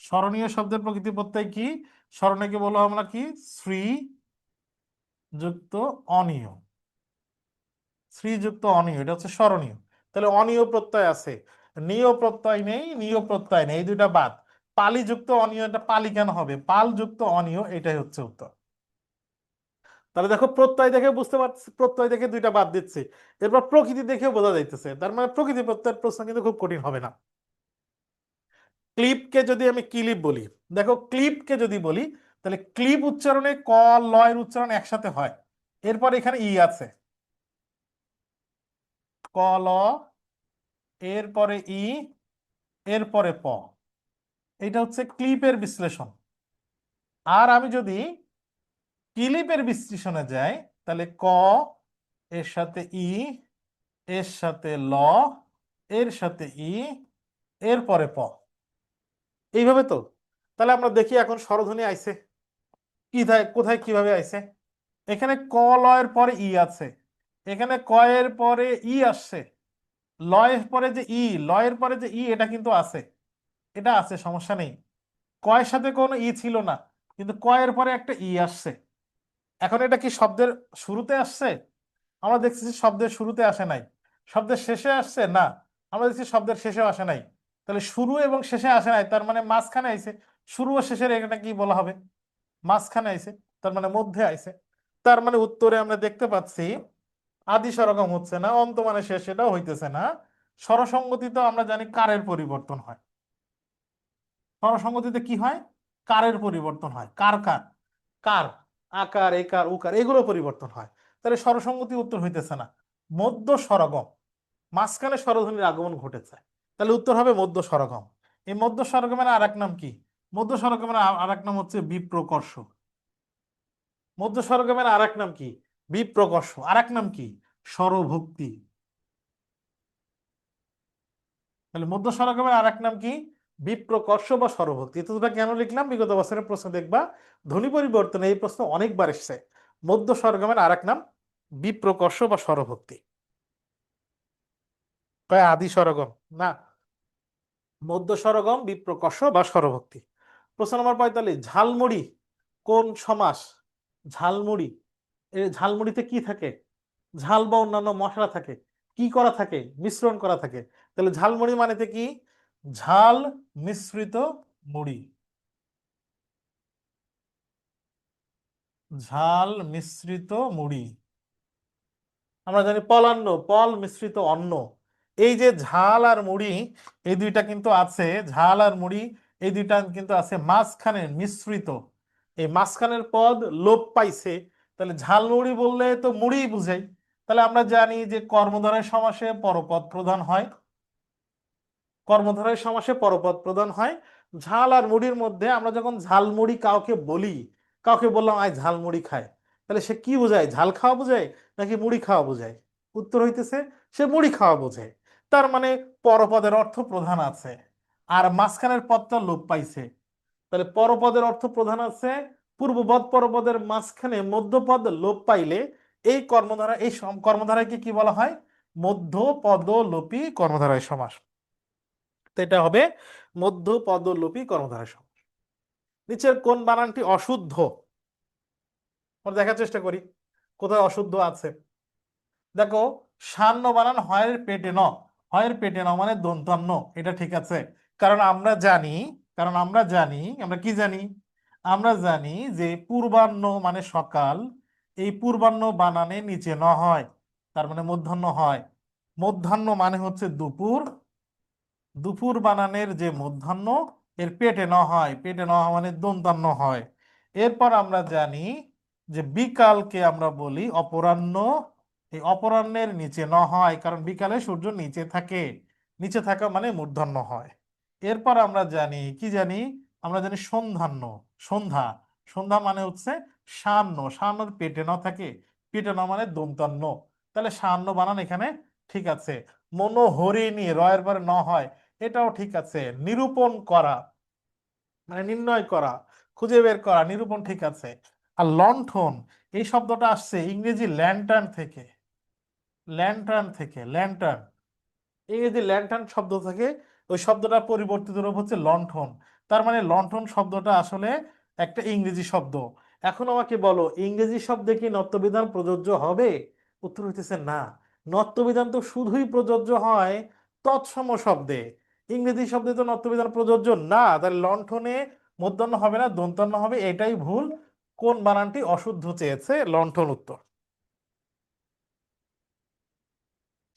স্মরণীয় শব্দের প্রকৃতি প্রত্যয় কি? স্মরণীয়কে বলো আমরা কি? শ্রী যুক্ত অনিয়। শ্রীযুক্ত অনিয়, এটা হচ্ছে স্মরণীয়। তাহলে অনিয় প্রত্যয় আছে, নিয় প্রত্যয় নেই, নিয় প্রত্যয় নেই, এই দুইটা বাদ। পালি যুক্ত অনিয়, এটা পালি কেন হবে? পাল যুক্ত অনিয়, এটাই হচ্ছে উত্তর। তাহলে দেখো প্রত্যয় দেখে বুঝতে পারছি, প্রত্যয় দেখে দুইটা বাদ দিচ্ছি, এরপর প্রকৃতি দেখেও বোঝা যাইতেছে, তার মানে প্রকৃতি প্রত্যয়ের প্রশ্ন কিন্তু খুব কঠিন হবে না। ক্লিপকে যদি আমি ক্লিপ বলি, দেখো ক্লিপকে যদি বলি, তাহলে ক্লিপ উচ্চারণে ক লয়ের উচ্চারণ একসাথে হয়। এরপর এখানে ই আছে, ক ল, এরপরে ই, এরপরে প, এটা হচ্ছে ক্লিপের বিশ্লেষণ। আর আমি যদি ক্লিপের বিশ্লেষণে যাই, তাহলে ক এর সাথে ই, এর সাথে ল, এর সাথে ই, এরপরে প, এইভাবে তো। তাহলে আমরা দেখি এখন স্বরধ্বনি আইছে কোথায় কোথায় কিভাবে আইছে। এখানে ক লয়ের পরে ই আছে, এখানে ক এর পরে ই আসছে, লয়ের পরে যে ই, লয়ের পরে যে ই, এটা কিন্তু আছে, এটা আছে, সমস্যা নেই। কয়ের সাথে কোনো ই ছিল না, কিন্তু কয়ের পরে একটা ই আসছে। এখন এটা কি শব্দের শুরুতে আসছে? আমরা দেখছি শব্দের শুরুতে আসে নাই। শব্দের শেষে আসছে না, আমরা দেখছি শব্দের শেষেও আসে নাই। তাহলে শুরু এবং শেষে আসে নাই, তার মানে মাঝখানে আইছে। শুরু ও শেষের এটা কি বলা হবে? মাঝখানে আইছে, তার মানে মধ্যে আইছে। তার মানে উত্তরে আমরা দেখতে পাচ্ছি আদি স্বরগম হচ্ছে না, অন্ত মানে শেষ, এটাও হইতেছে না। স্বরসঙ্গতি তো আমরা জানি কারের পরিবর্তন হয়। স্বরসঙ্গতিতে কি হয়? কারের পরিবর্তন হয়। কার কার? কার, আকার, একার, উকার, এগুলো পরিবর্তন হয়। তাহলে স্বরসঙ্গতি উত্তর হইতেছে না। মধ্য স্বরগম, মাঝখানে স্বরধ্বনির আগমন ঘটেছে, তাহলে উত্তর হবে মধ্য স্বরগম। এই মধ্য স্বরগমের আর এক নাম কি? মধ্য স্বরগমের আর এক নাম হচ্ছে বিপ্রকর্ষ। মধ্য স্বরগমের আর এক নাম কি? বিপ্রকর্ষ। আর এক নাম কি? স্বরভক্তি। তাহলে মধ্য স্বরগমের আর এক নাম কি? বিপ্রকর্ষ বা স্বরভক্তি। তো দুটা কেন লিখলাম? বিগত বছরের প্রশ্ন দেখবা, ধ্বনি পরিবর্তনে এই প্রশ্ন অনেকবার এসছে। মধ্য স্বরগমের আর এক নাম বিপ্রকর্ষ বা স্বরভক্তি। কয় আদি স্বরগম না, মধ্য স্বরগম, বিপ্রকর্ষ বা স্বরভক্তি। প্রশ্ন নম্বর 45, ঝালমুড়ি কোন সমাস? ঝালমুড়ি, এই ঝালমুড়িতে কি থাকে? ঝাল বা অন্যান্য মশলা থাকে, কি করা থাকে? মিশ্রণ করা থাকে। তাহলে ঝালমুড়ি মানেতে কি? ঝাল মিশ্রিত মুড়ি। ঝাল মিশ্রিত মুড়ি। আমরা জানি পলান্ন, পল মিশ্রিত অন্ন। এই যে ঝাল আর মুড়ি, এই দুইটা কিন্তু আছে, ঝাল আর মুড়ি এই দুইটা কিন্তু আছে মাঝখানে মিশ্রিত। এই মাঝখানের পদ লোপ পাইছে, তাহলে ঝাল মুড়ি বললে তো মুড়ি বুঝাই। তাহলে আমরা জানি যে কর্মধারয় সমাসে পরপদ প্রধান হয়, কর্মধারয় সমাসে পরপদ প্রধান হয়। ঝাল আর মুড়ির মধ্যে আমরা যখন ঝালমুড়ি কাউকে বলি, কাউকে বললাম আয় ঝালমুড়ি খায়, তাহলে সে কি বোঝায়? ঝাল খাওয়া বোঝায় নাকি মুড়ি খাওয়া বোঝায়? উত্তর হইতেছে সে মুড়ি খাওয়া বোঝে। তার মানে পরপদের অর্থ প্রধান আছে, আর মাঝখানের পদটা লোপ পাইছে। তাহলে পরপদের অর্থ প্রধান আছে, পূর্বপদ পরপদের মাঝখানে মধ্যপদ লোপ পাইলে এই কর্মধারা, এই কর্মধারাকে কি বলা হয়? মধ্য পদলোপী কর্মধারয় সমাস। তো এটা হবে মধ্য পদলোপী কর্মধারয় সমাস। নিচের কোন বানানটি অশুদ্ধ? আমরা দেখার চেষ্টা করি কোথায় অশুদ্ধ আছে। দেখো, সান্য বানান হয়ের পেটে ন, হয়ের পেটে ন মানে দন্তান্ন, এটা ঠিক আছে। কারণ আমরা জানি, আমরা কি জানি? আমরা জানি যে পূর্বাহ্ন মানে সকাল, এই পূর্বাহ্ন বানানে নিচে ন হয়, তার মানে মধ্যাহ্ন হয়। মধ্যাহ্ন মানে হচ্ছে দুপুর, দুপুর বানানের যে মধ্যাহ্ন, এর পেটে ন হয়, পেটে ন হওয়া মানে দন্তান্ন হয়। এরপর আমরা জানি যে বিকালকে আমরা বলি অপরাহ্ন, এই অপরাহ্নের নিচে ন হয়, কারণ বিকালে সূর্য নিচে থাকে, নিচে থাকা মানে মূর্ধন্য হয়। এরপর আমরা জানি কি জানি? আমরা জানি সন্ধ্যাহ্ন, সন্ধ্যা, সন্ধ্যা মানে হচ্ছে সান্ন, সান্নর পেটে ন থাকে, পেটে ন মানে দন্তান্ন। তাহলে সান্ন বানান এখানে ঠিক আছে। মনোহরিণী, রয়ের পরে ন হয়, এটাও ঠিক আছে। নিরূপণ করা মানে নির্ণয় করা, খুঁজে বের করা, নিরূপণ ঠিক আছে। আর লণ্ঠন, এই শব্দটা আসছে ইংরেজি ল্যান্টার্ন থেকে, ল্যান্টার্ন থেকে, ল্যান্টার্ন, ইংরেজি ল্যান্টার্ন শব্দ থেকে ওই শব্দটার পরিবর্তিত রূপ হচ্ছে লণ্ঠন। তার মানে লণ্ঠন শব্দটা আসলে একটা ইংরেজি শব্দ। এখন আমাকে বলো, ইংরেজি শব্দে কি নত্যবিধান প্রযোজ্য হবে? উত্তর হইতেছে না। নত্যবিধান তো শুধুই প্রযোজ্য হয় তৎসম শব্দে, ইংরেজি শব্দে তো নত্যবিধান প্রযোজ্য না। তাহলে লণ্ঠনে মূর্ধন্য হবে না, দন্তান্ন হবে, এটাই ভুল। কোন বানানটি অশুদ্ধ চেয়েছে? লণ্ঠন উত্তর।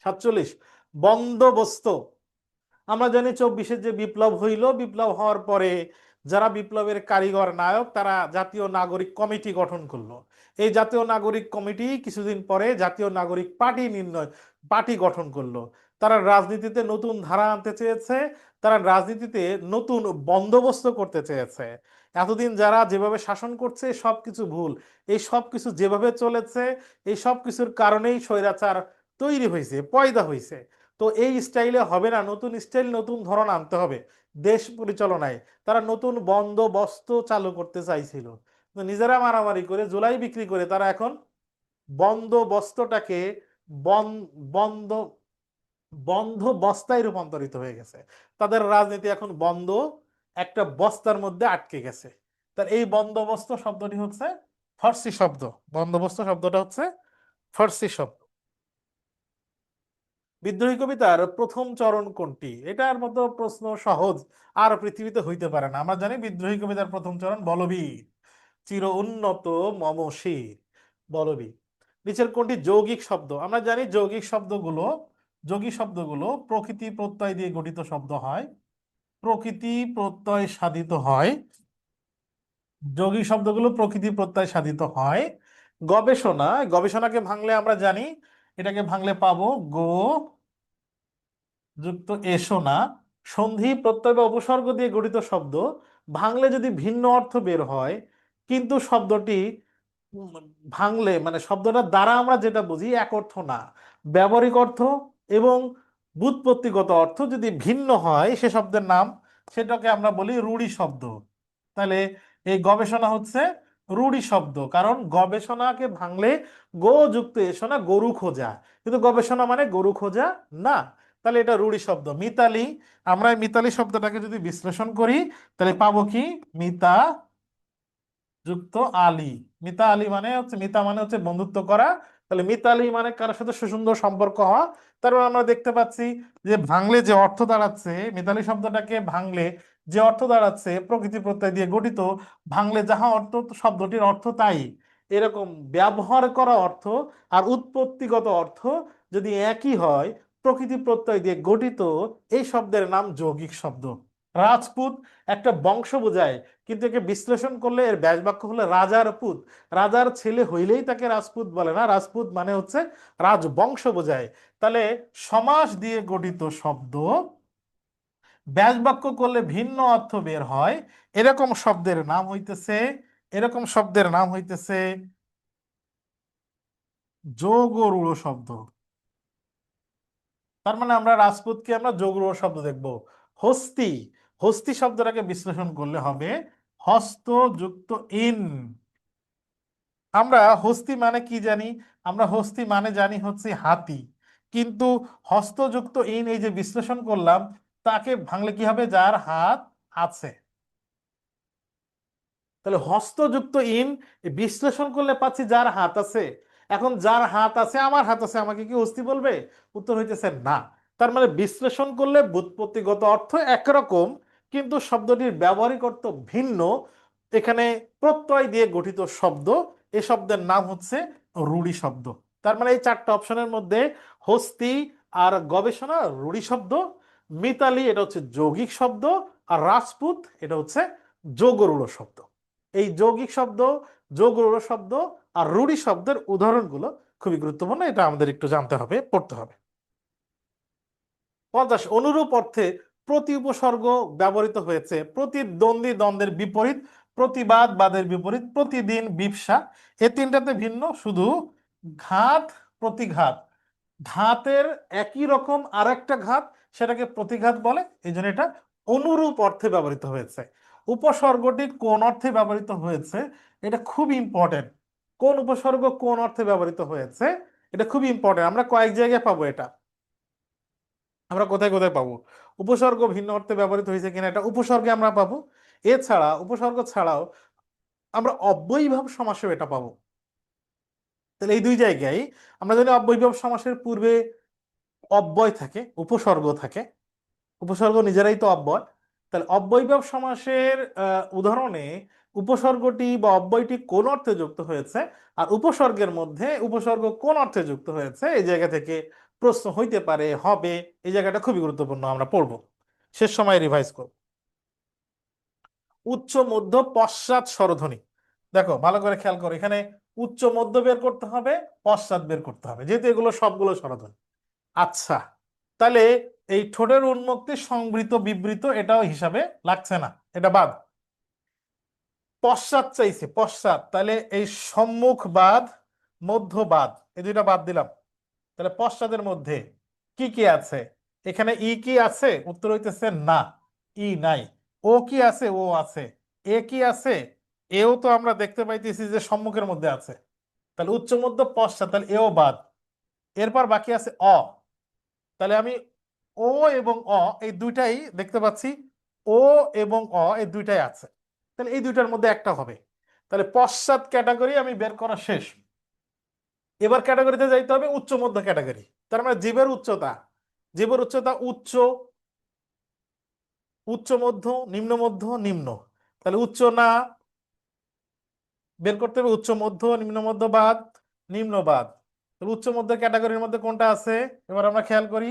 47, বন্দোবস্ত। আমরা জানি 24-এর যে বিপ্লব হইল, বিপ্লব হওয়ার পরে যারা বিপ্লবের কারিগর নায়ক তারা জাতীয় নাগরিক কমিটি গঠন করলো। এই জাতীয় নাগরিক কমিটি কিছুদিন পরে জাতীয় নাগরিক পার্টি গঠন করলো। তারা রাজনীতিতে নতুন ধারা আনতে চেয়েছে, তারা রাজনীতিতে নতুন বন্দোবস্ত করতে চেয়েছে। এতদিন যারা যেভাবে শাসন করছে সবকিছু ভুল, এই সবকিছু যেভাবে চলেছে এই সবকিছুর কারণেই স্বৈরাচার তৈরি হয়েছে, পয়দা হয়েছে। তো এই স্টাইলে হবে না, নতুন স্টাইল নতুন ধরন আনতে হবে দেশ পরিচালনায়। তারা নতুন বন্দোবস্ত চালু করতে চাইছিল, তো নিজেরা মারামারি করে জুলাই বিক্রি করে তারা এখন বন্দোবস্তটাকে বন্ধ বন্ধ বস্তায় রূপান্তরিত হয়ে গেছে। তাদের রাজনীতি এখন বন্ধ একটা বস্তার মধ্যে আটকে গেছে। তার এই বন্দোবস্ত শব্দটি হচ্ছে ফার্সি শব্দ। বন্দোবস্ত শব্দটা হচ্ছে ফার্সি শব্দ। বিদ্রোহী কবিতার প্রথম চরণ কোনটি? এটার মতো প্রশ্ন সহজ আর পৃথিবীতে হইতে পারে না। আমরা জানি বিদ্রোহী কবিতার প্রথম চরণ বলবীর, চির উন্নত মম শির, বলবীর। নিচের কোনটি যৌগিক শব্দ? আমরা জানি যৌগিক শব্দগুলো প্রকৃতি প্রত্যয় দিয়ে গঠিত শব্দ হয়, প্রকৃতি প্রত্যয় সাধিত হয়। যৌগিক শব্দগুলো প্রকৃতি প্রত্যয় সাধিত হয়। গবেষণা, গবেষণাকে ভাঙলে আমরা জানি, এটাকে ভাঙলে পাবো গো যুক্ত এসো না। সন্ধি প্রত্যয় বা উপসর্গ দিয়ে গঠিত শব্দ ভাঙলে যদি ভিন্ন অর্থ বের হয়, কিন্তু শব্দটি উম, ভাঙলে মানে শব্দটার দ্বারা আমরা যেটা বুঝি এক অর্থ না, ব্যবহারিক অর্থ এবং ব্যুৎপত্তিগত অর্থ যদি ভিন্ন হয় সে শব্দের নাম, সেটাকে আমরা বলি রূঢ়ি শব্দ। তাহলে এই গবেষণা হচ্ছে রূঢ়ি শব্দ, কারণ গবেষণাকে ভাঙলে গো যুক্ত এসো না, গরু খোঁজা, কিন্তু গবেষণা মানে গরু খোঁজা না। তাহলে এটা রূঢ়ি শব্দ। মিতালি, আমরা এই মিতালি শব্দটাকে যদি বিশ্লেষণ করি তাহলে পাবো কি? মিতা যুক্ত আলী। মিতা আলী মানে হচ্ছে, মিতা মানে হচ্ছে বন্ধুত্ব করা, তাহলে মিতালি মানে কারোর সাথে সুসুন্দর সম্পর্ক হওয়া। তারপর আমরা দেখতে পাচ্ছি যে ভাঙলে যে অর্থ দাঁড়াচ্ছে, মিতালি শব্দটাকে ভাঙলে যে অর্থ দাঁড়াচ্ছে প্রকৃতি প্রত্যয় দিয়ে গঠিত, ভাঙলে যাহা অর্থ শব্দটির অর্থ তাই। এরকম ব্যবহার করা অর্থ আর উৎপত্তিগত অর্থ যদি একই হয়, প্রকৃতি প্রত্যয় দিয়ে গঠিত, এই শব্দের নাম যৌগিক শব্দ। রাজপুত একটা বংশ বোঝায়, কিন্তু একে বিশ্লেষণ করলে এর ব্যাস বাক্য হলো রাজার পুত। রাজার ছেলে হইলেই তাকে রাজপুত বলে না, রাজপুত মানে হচ্ছে রাজবংশ বোঝায়। তাহলে সমাস দিয়ে গঠিত শব্দ ব্যাস বাক্য করলে ভিন্ন অর্থ বের হয়, এরকম শব্দের নাম হইতেছে, এরকম শব্দের নাম হইতেছে যোগরূঢ় শব্দ। তার মানে আমরা রাজপুতকে আমরা যোগরূঢ় শব্দ দেখবো। হস্তি, হস্তি শব্দটাকে বিশ্লেষণ করলে হবে হস্ত যুক্ত ইন। আমরা হস্তি মানে কি জানি? আমরা হস্তি মানে জানি হচ্ছে হাতি, কিন্তু হস্তযুক্ত ইন এই যে বিশ্লেষণ করলাম, তাকে ভাঙলে কি হবে? যার হাত আছে। তাহলে হস্তযুক্ত ইন বিশ্লেষণ করলে পাচ্ছি যার হাত আছে। এখন যার হাত আছে, আমার হাত আছে, আমাকে কি হস্তি বলবে? উত্তর হইতেছে না। তার মানে বিশ্লেষণ করলে ব্যুৎপত্তিগত অর্থ একরকম, কিন্তু শব্দটির ব্যবহারিক অর্থ ভিন্ন। এখানে প্রত্যয় দিয়ে গঠিত শব্দ, এই শব্দের নাম হচ্ছে রূঢ়ি শব্দ। তার মানে এই চারটা অপশনের মধ্যে হস্তি আর গবেষণা রূঢ়ি শব্দ, মিতালি এটা হচ্ছে যৌগিক শব্দ, আর রাজপুত এটা হচ্ছে যোগরূঢ় শব্দ। এই যৌগিক শব্দ, যোগরূঢ় শব্দ আর রূঢ়ি শব্দের উদাহরণগুলো খুবই গুরুত্বপূর্ণ, এটা আমাদের একটু জানতে হবে, পড়তে হবে। 50, অনুরূপ অর্থে প্রতি উপসর্গ ব্যবহৃত হয়েছে প্রতিদ্বন্দ্বী দ্বন্দ্বের বিপরীত, প্রতিবাদ বাদের বিপরীত, প্রতিদিন বিপসা। এই তিনটাতে ভিন্ন শুধু ঘাত, প্রতিঘাত। ঘাতের একই রকম আরেকটা ঘাত, সেটাকে প্রতিঘাত বলে, এই জন্য এটা অনুরূপ অর্থে ব্যবহৃত হয়েছে। উপসর্গটি কোন অর্থে ব্যবহৃত হয়েছে এটা খুব ইম্পর্টেন্ট। কোন উপসর্গ কোন অর্থে ব্যবহৃত হয়েছে এটা খুব ইম্পর্টেন্ট, আমরা কয়েক জায়গায় পাবো এটা। আমরা কোথায় কোথায় পাবো? উপসর্গ ভিন্ন অর্থে ব্যবহৃত হয়েছে কিনা এটা উপসর্গে আমরা পাবো। এছাড়া উপসর্গ ছাড়াও আমরা অব্যয়ীভাব সমাসেও এটা পাবো। তাহলে এই দুই জায়গায় আমরা জানি অব্যয়ীভাব সমাসের পূর্বে অব্যয় থাকে, উপসর্গ থাকে, উপসর্গ নিজেরাই তো অব্যয়। তাহলে অব্যয়ীভাব সমাসের উদাহরণে উপসর্গটি বা অব্যয়টি কোন অর্থে যুক্ত হয়েছে আর উপসর্গের মধ্যে উপসর্গ কোন অর্থে যুক্ত হয়েছে এই জায়গা থেকে প্রশ্ন হইতে পারে, হবে। এই জায়গাটা খুবই গুরুত্বপূর্ণ, আমরা পড়বো, শেষ সময় রিভাইজ করব। উচ্চ মধ্য পশ্চাৎ স্বরধ্বনি, দেখো ভালো করে খেয়াল করো, এখানে উচ্চ মধ্য বের করতে হবে, পশ্চাৎ বের করতে হবে, যেহেতু এগুলো সবগুলো স্বরধ্বনি। আচ্ছা, তাহলে এই ঠোঁটের উন্মুক্তি সংবৃত বিবৃত এটাও হিসাবে লাগছে না, এটা বাদ। পশ্চাৎ চাইছে, পশ্চাৎ, তাহলে এই সম্মুখ বাদ, মধ্য বাদ, এই দুইটা বাদ দিলাম। তাহলে পশ্চাতের মধ্যে কি কি আছে? এখানে ই কি আছে? উত্তর হইতেছে না, ই নাই। ও কি আছে? ও আছে। এ কি আছে? এও তো আমরা দেখতে পাইতেছি যে সম্মুখের মধ্যে আছে। তাহলে উচ্চ মধ্য পশ্চাৎ, তাহলে এও বাদ। এরপর বাকি আছে অ, তাহলে আমি ও এবং অ এই দুইটাই দেখতে পাচ্ছি, ও এবং অ এই দুইটাই আছে, তাহলে এই দুইটার মধ্যে একটা হবে। তাহলে পশ্চাৎ ক্যাটাগরি আমি বের করা শেষ। এবার ক্যাটাগরিতে যাইতে হবে উচ্চ মধ্য ক্যাটাগরি, তার মানে জীবের উচ্চতা, জীবের উচ্চতা উচ্চ, উচ্চ মধ্য, নিম্ন মধ্য, নিম্ন। তাহলে উচ্চ না, বের করতে হবে উচ্চ মধ্য, নিম্ন মধ্য বাদ, নিম্ন বাদ। তাহলে উচ্চ মধ্য ক্যাটাগরির মধ্যে কোনটা আছে? এবার আমরা খেয়াল করি,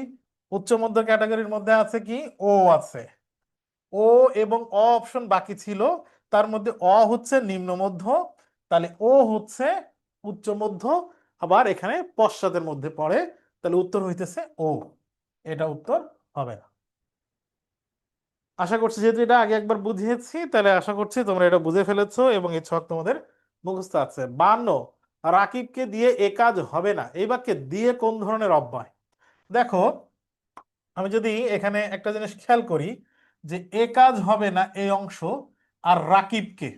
উচ্চ মধ্য ক্যাটাগরির মধ্যে আছে কি? ও আছে। ও এবং অ অপশন বাকি ছিল, তার মধ্যে অ হচ্ছে নিম্ন মধ্য, তাহলে ও হচ্ছে উচ্চ মধ্য, আবার এখানে পশ্চাতের মধ্যে পড়ে, তাহলে উত্তর হইতেছে ও, এটা উত্তর হবে না। আশা করছি যেহেতু এটা আগে একবার বুঝিয়েছি, তাহলে আশা করছি তোমরা এটা বুঝে ফেলেছো এবং এই ছক তোমাদের মুখস্থ আছে। 52, রাকিবকে দিয়ে এ কাজ হবে না, এই বাক্যে দিয়ে কোন ধরনের অব্যয়? দেখো, আমি যদি এখানে একটা জিনিস খেয়াল করি যে এ কাজ হবে না এই অংশ আর রাকিবকে,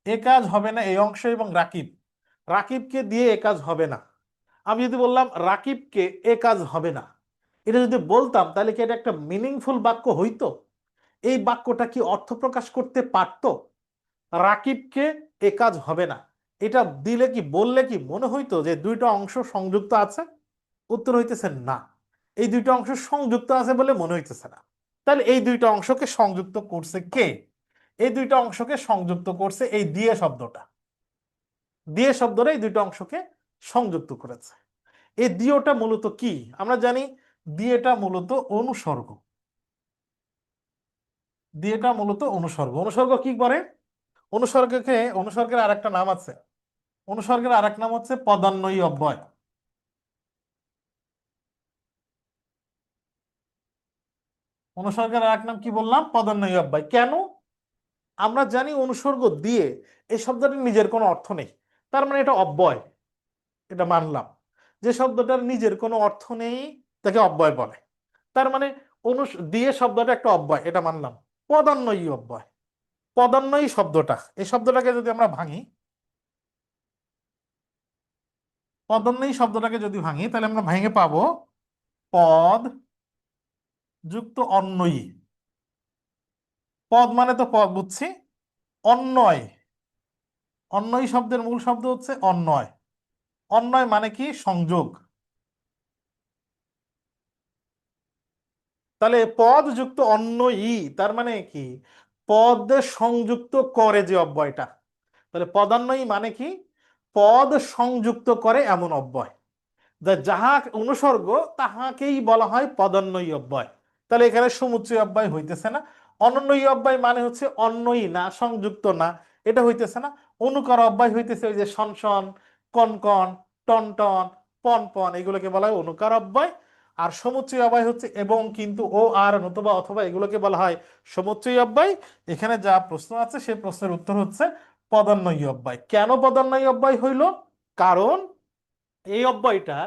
এ কাজ হবে না এই অংশ এবং রাকিব, রাকিবকে দিয়ে এ কাজ হবে না। আমি যদি বললাম রাকিবকে এ কাজ হবে না, এটা যদি বলতাম তাহলে কি এটা একটা মিনিংফুল বাক্য হইতো? এই বাক্যটা কি অর্থ প্রকাশ করতে পারতো? রাকিবকে এ কাজ হবে না, এটা দিলে কি, বললে কি মনে হইতো যে দুইটা অংশ সংযুক্ত আছে? উত্তর হইতেছে না, এই দুইটা অংশ সংযুক্ত আছে বলে মনে হইতেছে না। তাহলে এই দুইটা অংশকে সংযুক্ত করছে কে? এই দুইটা অংশকে সংযুক্ত করছে এই দিয়ে শব্দটা, দিয়ে শব্দটা এই দুইটা অংশকে সংযুক্ত করেছে। এই দিয়েটা মূলত কি? আমরা জানি দিয়েটা মূলত অনুসর্গ, দিয়েটা মূলত অনুসর্গ। অনুসর্গ কি করে? অনুসর্গকে, অনুসর্গের আরেকটা নাম আছে, অনুসর্গের আরেক নাম হচ্ছে পদান্বয়ী অব্যয়। অনুসর্গের আরেক নাম কি বললাম? পদান্বয়ী অব্যয়। কেন? আমরা জানি অনুসর্গ দিয়ে এই শব্দটার নিজের কোনো অর্থ নেই, তার মানে এটা অব্যয়, এটা মানলাম। যে শব্দটার নিজের কোনো অর্থ নেই তাকে অব্যয় বলে, তার মানে দিয়ে শব্দটা একটা অব্যয়, এটা মানলাম। পদান্বয়ী অব্যয়, পদান্বয়ী শব্দটা, এই শব্দটাকে যদি আমরা ভাঙি, পদান্বয়ী শব্দটাকে যদি ভাঙি তাহলে আমরা ভেঙে পাবো পদ যুক্ত অন্বয়ী। পদ মানে তো পদ বুঝছি, অন্বয়, অন্বয়ী শব্দের মূল শব্দ হচ্ছে অন্বয়। অন্বয় মানে কি? সংযোগ। তাহলে পদ যুক্ত অন্যই তার মানে কি? পদ সংযুক্ত করে যে অব্যয়টা। তাহলে পদান্বয়ী মানে কি? পদ সংযুক্ত করে এমন অব্যয়, যাহা অনুসর্গ তাহাকেই বলা হয় পদান্বয়ী অব্যয়। তাহলে এখানে সমুচ্চয় অব্যয় হইতেছে না। অনন্বয়ী অব্যয় মানে হচ্ছে অন্যই না, সংযুক্ত না, এটা হইতেছে না। অনুকর অব্যয় হইতেছে ওই যে শন শন, কন কন, টন টন, পন পন, এগুলোকে বলা হয় অনুকার অব্যয়। আর সমুচ্চয় অব্যয় হচ্ছে এবং, কিন্তু, ও, আর, নতুবা, অথবা, এগুলোকে বলা হয় সমুচ্চয় অব্যয়। এখানে যা প্রশ্ন আছে সেই প্রশ্নের উত্তর হচ্ছে পদান্বয়ী অব্যয়। কেন পদান্বয়ী অব্যয় হইল? কারণ এই অব্যয়টা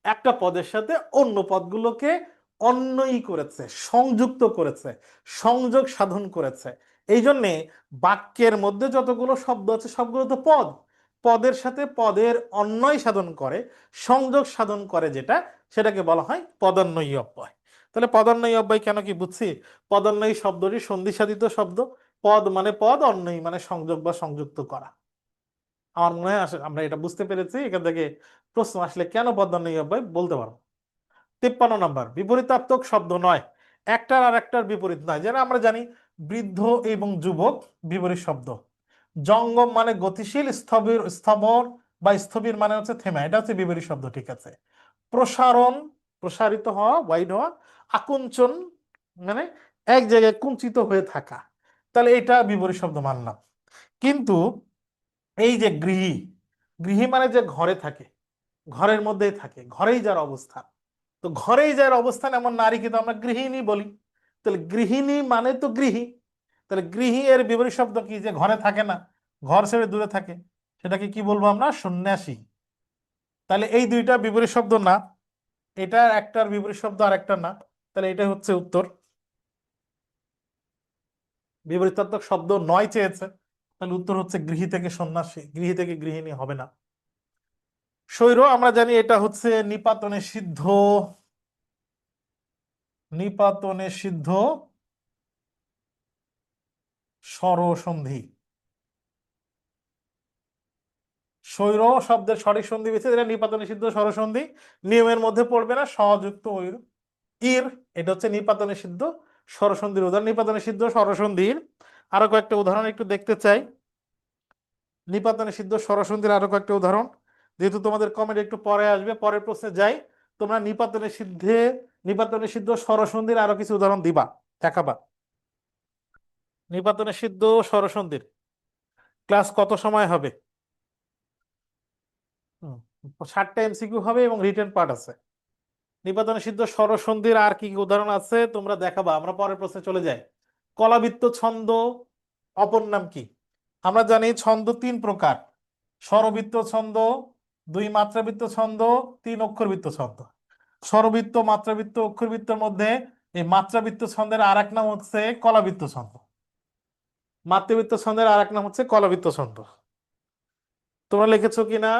একটা পদের সাথে অন্য পদগুলোকে অন্যই করেছে, সংযুক্ত করেছে, সংযোগ সাধন করেছে। এই জন্যে বাক্যের মধ্যে যতগুলো শব্দ আছে সবগুলো তো পদ, পদের সাথে পদের অন্যয় সাধন করে, সংযোগ সাধন করে, যেটা, সেটাকে বলা হয় পদান্বয়ী অব্যয়। তাহলে পদান্বয়ী অব্যয় কেন কি বুঝছি? পদান্বয়ী শব্দটি সন্ধিসাধিত শব্দ। পদ মানে পদ, অন্বয়ী মানে সংযোগ বা সংযুক্ত করা। আমার মনে হয় আমরা এটা বুঝতে পেরেছি। এখান থেকে প্রশ্ন আসলে কেন পদান্বয়ী অব্যয় বলতে পারবো। 53 নম্বর, বিপরীতার্থক শব্দ নয়, একটার আর একটার বিপরীত নয়। যেন আমরা জানি বৃদ্ধ এবং যুবক বিপরীত শব্দ। জঙ্গম মানে গতিশীল, স্থবির স্থবর বা স্থবির মানে হচ্ছে থেমা, এটা হচ্ছে বিপরীত শব্দ, ঠিক আছে। প্রসারণ, প্রসারিত হওয়া, ওয়াইড হওয়া। আকুঞ্চন মানে এক জায়গায় কুঞ্চিত হয়ে থাকা, তাহলে এটা বিপরীত শব্দ মানলাম। কিন্তু এই যে গৃহী, গৃহী মানে যে ঘরে থাকে, ঘরের মধ্যেই থাকে, ঘরেই যার অবস্থান, তো ঘরেই যার অবস্থান এমন নারীকে তো আমরা গৃহিণী বলি। তাহলে গৃহিণী মানে তো গৃহী। তাহলে গৃহী এর বিপরীত শব্দ কি? যে ঘরে থাকে না, ঘর ছেড়ে দূরে থাকে, সেটাকে কি বলবো আমরা? সন্ন্যাসী। তাহলে এই দুইটা বিপরীত শব্দ না, এটা একটার বিপরীত শব্দ আর একটা না, তাহলে এটা হচ্ছে উত্তর। বিপরীতার্থক শব্দ নয় চেয়েছে, তাহলে উত্তর হচ্ছে গৃহী থেকে সন্ন্যাসী, গৃহী থেকে গৃহিণী হবে না। স্বৈর আমরা জানি এটা হচ্ছে নিপাতনে সিদ্ধ, নিপাতনে সিদ্ধ স্বরসন্ধি। স্বৈর শব্দের সঠিক সন্ধি বেছে, এটা নিপাতনে সিদ্ধ স্বরসন্ধি, নিয়মের মধ্যে পড়বে না, সযুক্ত ওইর ইর, এটা হচ্ছে নিপাতনে সিদ্ধ স্বরসন্ধির উদাহরণ। নিপাতনে সিদ্ধ স্বরসন্ধির আরো কয়েকটা উদাহরণ একটু দেখতে চাই। নিপাতনে সিদ্ধ স্বরসন্ধির আরো কয়েকটা উদাহরণ, যেহেতু তোমাদের কমেন্ট একটু পরে আসবে, পরের প্রশ্নে যাই। তোমরা নিপাতনে সিদ্ধ স্বরসন্ধির আরো কিছু উদাহরণ দিবা, দেখাবা। নিপাতনে সিদ্ধ স্বরসন্ধির ক্লাস কত সময় হবে? 60টা এমসিকিউ হবে এবং রিটেন পার্ট আছে। নিপাতনে সিদ্ধ স্বরসন্ধির আর কি কি উদাহরণ আছে তোমরা দেখাবা, আমরা পরের প্রশ্নে চলে যাই। কলাবৃত্ত ছন্দ অপর নাম কি? আমরা জানি ছন্দ তিন প্রকার: স্বরবৃত্ত ছন্দ, দুই মাত্রাবৃত্ত ছন্দ, তিন অক্ষরবৃত্ত ছন্দ। স্বরবৃত্ত, মাত্রাবৃত্ত, অক্ষরবৃত্তের মধ্যে এই মাত্রাবৃত্ত ছন্দের আর এক নাম হচ্ছে কলাবৃত্ত ছন্দ। মাত্রাবৃত্ত ছন্দের আর এক নাম হচ্ছে কলাবৃত্ত ছন্দ। তোমরা লিখেছো কিনা?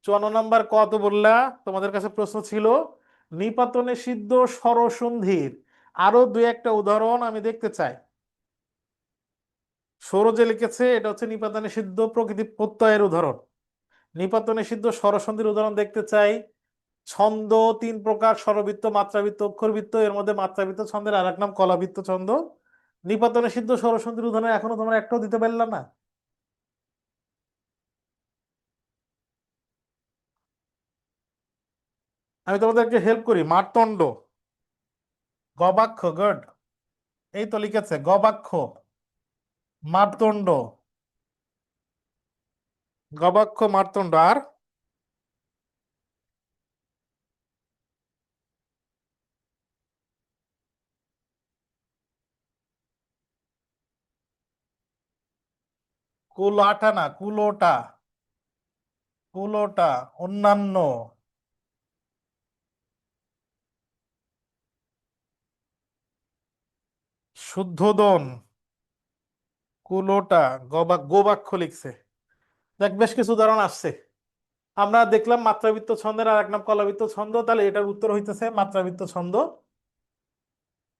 54 নম্বর কত বললা? তোমাদের কাছে প্রশ্ন ছিল নিপাতনে সিদ্ধ স্বরসন্ধির আরো দুই একটা উদাহরণ আমি দেখতে চাই। সৌরজে লিখেছে এটা হচ্ছে নিপাতনে সিদ্ধ প্রকৃতি প্রত্যয়ের উদাহরণ। নিপাতনে সিদ্ধ স্বরসন্ধির উদাহরণ দেখতে চাই। ছন্দ তিন প্রকার: স্বরবৃত্ত, মাত্রাবৃত্ত, অক্ষরবৃত্ত। এর মধ্যে মাত্রাবৃত্ত ছন্দের আর এক নাম কলাবৃত্ত ছন্দ। নিপাতনে সিদ্ধ স্বরসন্ধির উদাহরণ এখনো তোমরা একটাও দিতে পারলা না। আমি তোমাদেরকে হেল্প করি। মারতণ্ড, গবাক্ষ, গুড। এই তো লিখেছে গবাক্ষ, মারতণ্ড, গবাক্ষ, মারতণ্ড। আর কুলাটা না, কুলোটা, কুলোটা, অন্যান্য, শুদ্ধোদন, কুলোটা, গোবাক্ষ লিখছে। দেখ বেশ কিছু উদাহরণ আসছে। আমরা দেখলাম মাত্রাবৃত্ত ছন্দের আর এক নাম কলাবৃত্ত ছন্দ, তাহলে এটার উত্তর হইতেছে মাত্রাবৃত্ত ছন্দ।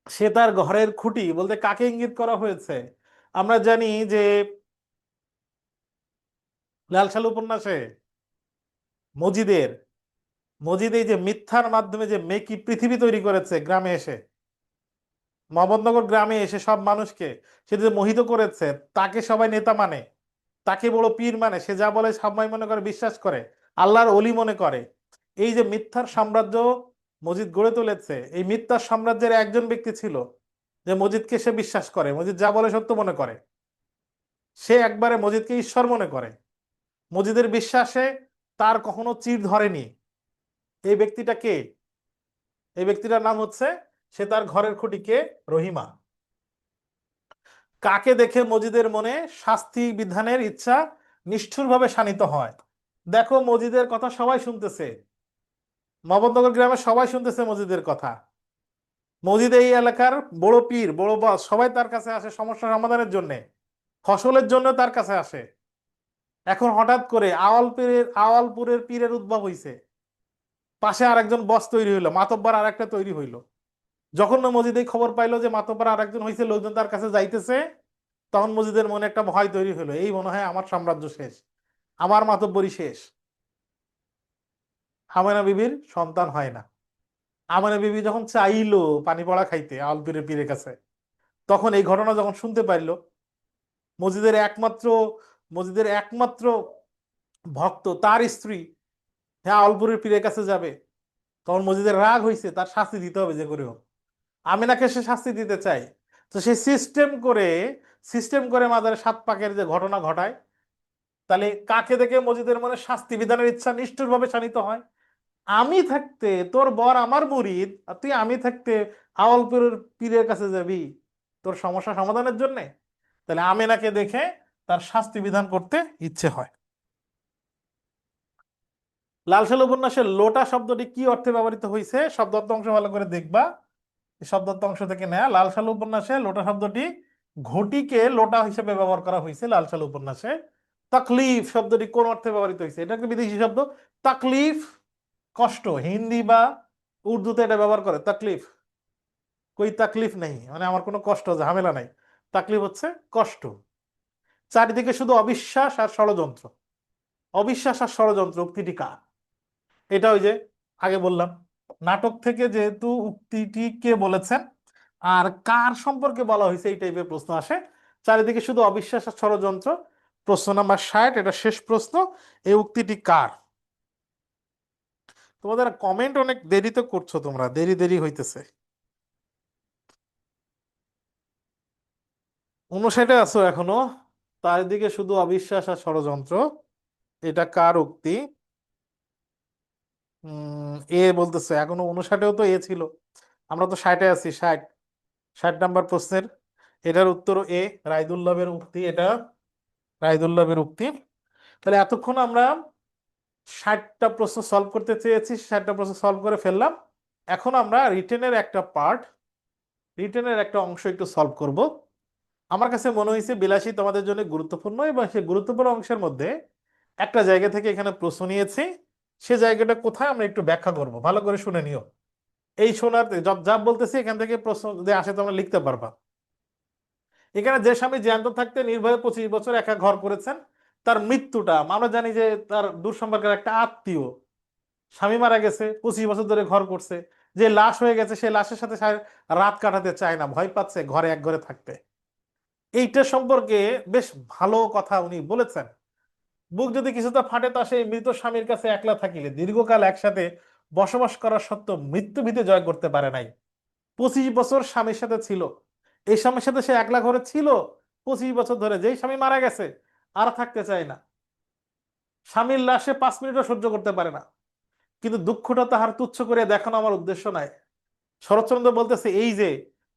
সে তার ঘরের খুঁটি বলতে কাকে ইঙ্গিত করা হয়েছে? আমরা জানি যে লাল সালু উপন্যাসে মজিদের, মজিদ এই যে মিথ্যার মাধ্যমে যে মেকি পৃথিবী তৈরি করেছে গ্রামে এসে, মোহাম্মদনগর গ্রামে এসে সব মানুষকে সে যে মোহিত করেছে, তাকে সবাই নেতা মানে, তাকে বড় পীর মানে, সে যা বলে সবাই মনে করে, বিশ্বাস করে, আল্লাহর অলি মনে করে। এই যে মিথ্যার সাম্রাজ্য মজিদ গড়ে তুলেছে, এই মিথ্যার সাম্রাজ্যের একজন ব্যক্তি ছিল যে মজিদকে সে বিশ্বাস করে, মজিদ যা বলে সত্য মনে করে, সে একবারে মজিদকে ঈশ্বর মনে করে। মজিদের বিশ্বাসে তার কখনো চিড় ধরেনি। এই ব্যক্তিটা কে? এই ব্যক্তিটার নাম হচ্ছে, সে তার ঘরের খুঁটিকে রহিমা। কাকে দেখে মজিদের মনে শাস্তি বিধানের ইচ্ছা নিষ্ঠুরভাবে শানিত হয়? দেখো মজিদের কথা সবাই শুনতেছে, মোহাম্মদনগর গ্রামে সবাই শুনতেছে মজিদের কথা। মজিদ এই এলাকার বড় পীর, বড় বস, সবাই তার কাছে আসে সমস্যা সমাধানের জন্য, ফসলের জন্য তার কাছে আসে। এখন হঠাৎ করে আওয়ালপুরের পীরের উদ্ভব হইছে, পাশে আরেকজন বস তৈরি হইলো, মাতব্বর আর একটা তৈরি হইলো। যখন না মসজিদ এই খবর পাইলো যে মাতব্বর আরেকজন হয়েছে, লোকজন তার কাছে যাইতেছে, তখন মসজিদের মনে একটা ভয় তৈরি হলো, এই মনে হয় আমার সাম্রাজ্য শেষ, আমার মাতব্বরই শেষ। আমেনা বিবির সন্তান হয় না। আমেনা বিবি যখন চাইলো পানি পড়া খাইতে আউল পীরের পীরের কাছে, তখন এই ঘটনা যখন শুনতে পারলো, মসজিদের একমাত্র মসজিদের একমাত্র ভক্ত তার স্ত্রী হ্যাঁ আউলপুরের পীরের কাছে যাবে, তখন মসজিদের রাগ হয়েছে, তার শাস্তি দিতে হবে যে করে হোক। আমিনাকে সে শাস্তি দিতে চায়, তো সে সিস্টেম করে মাজারে 7 পাকের যে ঘটনা ঘটায়। তাহলে কাকে দেখে মসজিদের মনে শাস্তি বিধানের ইচ্ছা নিষ্ঠুরভাবে শানিত হয়? আমি থাকতে তোর বর আমার মুরিদ, আর তুই আমি থাকতে আওয়ালপুরের পীরের কাছে যাবি তোর সমস্যা সমাধানের জন্য? তাহলে আমিনাকে দেখে তার শাস্তি বিধান করতে ইচ্ছে হয়। লাল সাল উপন্যাসের লোটা শব্দটি কি অর্থে ব্যবহৃত হয়েছে? শব্দার্থ অংশ ভালো করে দেখবা, এই শব্দার্থ অংশ থেকে নেয়া। লাল সাল উপন্যাসে লোটা শব্দটি ঘটিকে লোটা হিসেবে ব্যবহার করা হয়েছে লাল সাল উপন্যাসে। তাকলিফ শব্দটি কোন অর্থে ব্যবহৃত হয়েছে? এটা একটা বিদেশি শব্দ। তাকলিফ কষ্ট, হিন্দি বা উর্দুতে এটা ব্যবহার করে তাকলিফ। কই তাকলিফ নেই মানে আমার কোনো কষ্ট ঝামেলা নাই, তাকলিফ হচ্ছে কষ্ট। চারিদিকে শুধু অবিশ্বাস আর ষড়যন্ত্র। অবিশ্বাস আর ষড়যন্ত্র উক্তিটি কার? এটা ওই যে আগে বললাম, নাটক থেকে যেহেতু উক্তিটি কে বলেছেন আর কার সম্পর্কে বলা হয়েছে এই টাইপের প্রশ্ন আসে। চারিদিকে শুধু অবিশ্বাস আর ষড়যন্ত্র, প্রশ্ন নাম্বার 60, এটা শেষ প্রশ্ন। এই উক্তিটি কার? তোমাদের কমেন্ট অনেক দেরিতে করছো, তোমরা দেরি দেরি হইতেছে। 59-এ আছো এখনো। চারিদিকে শুধু অবিশ্বাস আর ষড়যন্ত্র, এটা কার উক্তি? এ বলতেছে এখনো 59-এও তো এ ছিল, আমরা তো 60-এ আছি। 60 নাম্বার প্রশ্নের এটার উত্তর এ, রায়দুল্লাহের উক্তি এটা, রায়দুল্লাহের উক্তি। তাহলে এতক্ষণ আমরা 60টা প্রশ্ন সলভ করতে চেয়েছি, 60টা প্রশ্ন সলভ করে ফেললাম। এখন আমরা রিটেনের একটা অংশ একটু সলভ করব। আমার কাছে মনে হয়েছে বিলাসী তোমাদের জন্য গুরুত্বপূর্ণ, এবং সেই গুরুত্বপূর্ণ অংশের মধ্যে একটা জায়গা থেকে এখানে প্রশ্ন নিয়েছি। সে জায়গাটা কোথায় আমরা একটু ব্যাখ্যা করব, ভালো করে শুনে নিও। এই শোনার যা বলতেছি এখান থেকে প্রশ্ন যদি আসে তোমরা লিখতে পারবা। এখানে যে স্বামী জ্যান্ত থাকতে নির্ভয়ে 25 বছর একা ঘর করেছেন, তার মৃত্যুটা আমরা জানি যে তার দূর সম্পর্কের একটা আত্মীয়, স্বামী মারা গেছে, 25 বছর ধরে ঘর করছে, যে লাশ হয়ে গেছে সেই লাশের সাথে সে রাত কাটাতে চায় না, ভয় পাচ্ছে ঘরে এক ঘরে থাকতে। এইটা সম্পর্কে বেশ ভালো কথা উনি বলেছেন। বুক যদি কিছুটা ফাটে তা সেই মৃত স্বামীর কাছে একলা থাকিলে, দীর্ঘকাল একসাথে বসবাস করার সত্ত্বেও মৃত্যু ভীতি জয় করতে পারে নাই। 25 বছর স্বামীর সাথে ছিল, এই স্বামীর সাথে সে একলা ঘরে ছিল 25 বছর ধরে, যেই স্বামী মারা গেছে আর থাকতে চায় না। স্বামীর লাশে 5 মিনিটও সহ্য করতে পারে না। কিন্তু দুঃখটা তাহার তুচ্ছ করে দেখানো আমার উদ্দেশ্য নাই। শরৎচন্দ্র বলতেছে এই যে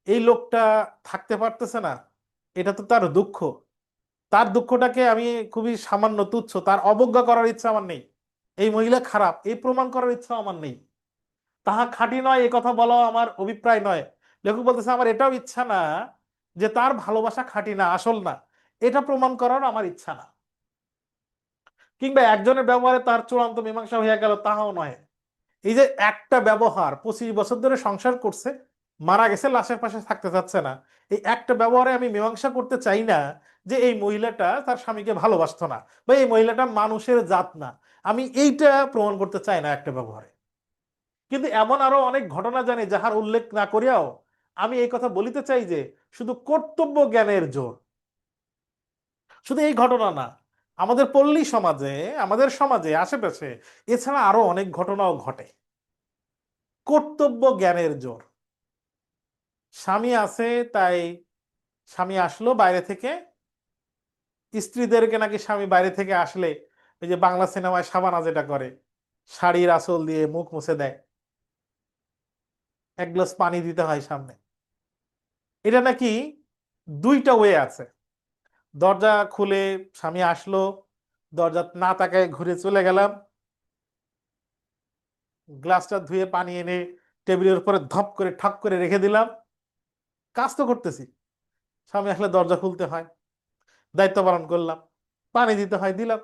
এই লোকটা থাকতে পারতেছে না, এটা তো তার দুঃখ। তার দুঃখটাকে আমি খুবই সামান্য তুচ্ছ, তার অবজ্ঞা করার ইচ্ছা আমার নেই। এই মহিলা খারাপ এই প্রমাণ করার ইচ্ছা আমার নেই। তাহা খাঁটি নয় এ কথা বলা আমার অভিপ্রায় নয়। লেখক বলতেছে আমার এটাও ইচ্ছা না যে তার ভালোবাসা খাঁটি না, আসল না, এটা প্রমাণ করার আমার ইচ্ছা না। কিংবা একজনের ব্যবহারে তার চূড়ান্ত মীমাংসা হয়ে গেল, তাহাও নয়। এই যে একটা ব্যবহার, 25 বছর ধরে সংসার করছে, মারা গেছে, লাশের পাশে থাকতে চাচ্ছে না, এই একটা ব্যবহারে আমি মীমাংসা করতে চাই না যে এই মহিলাটা তার স্বামীকে ভালোবাসতো না বা এই মহিলাটা মানুষের জাত না। আমি এইটা প্রমাণ করতে চাই না একটা ব্যবহারে। কিন্তু এমন আরো অনেক ঘটনা জানি যাহার উল্লেখ না করিয়াও আমি এই কথা বলিতে চাই যে শুধু কর্তব্য জ্ঞানের জোর। শুধু এই ঘটনা না, আমাদের পল্লী সমাজে, আমাদের সমাজে আশেপাশে এছাড়া আরো অনেক ঘটনাও ঘটে। কর্তব্য জ্ঞানের জোর। স্বামী আছে তাই স্বামী আসলো বাইরে থেকে, স্ত্রীদেরকে নাকি স্বামী বাইরে থেকে আসলে ওই যে বাংলা সিনেমায় সাবানা যেটা করে, শাড়ির আঁচল দিয়ে মুখ মুছে দেয়, 1 গ্লাস পানি দিতে হয় সামনে। এটা নাকি 2টা ওয়ে আছে। দরজা খুলে স্বামী আসলো, দরজা না তাকায় ঘুরে চলে গেলাম, গ্লাসটা ধুয়ে পানি এনে টেবিলের উপরে ধপ করে ঠক করে রেখে দিলাম, কাজ তো করতেছি। স্বামী আসলে দরজা খুলতে হয়, দায়িত্ব পালন করলাম, পানি দিতে হয় দিলাম।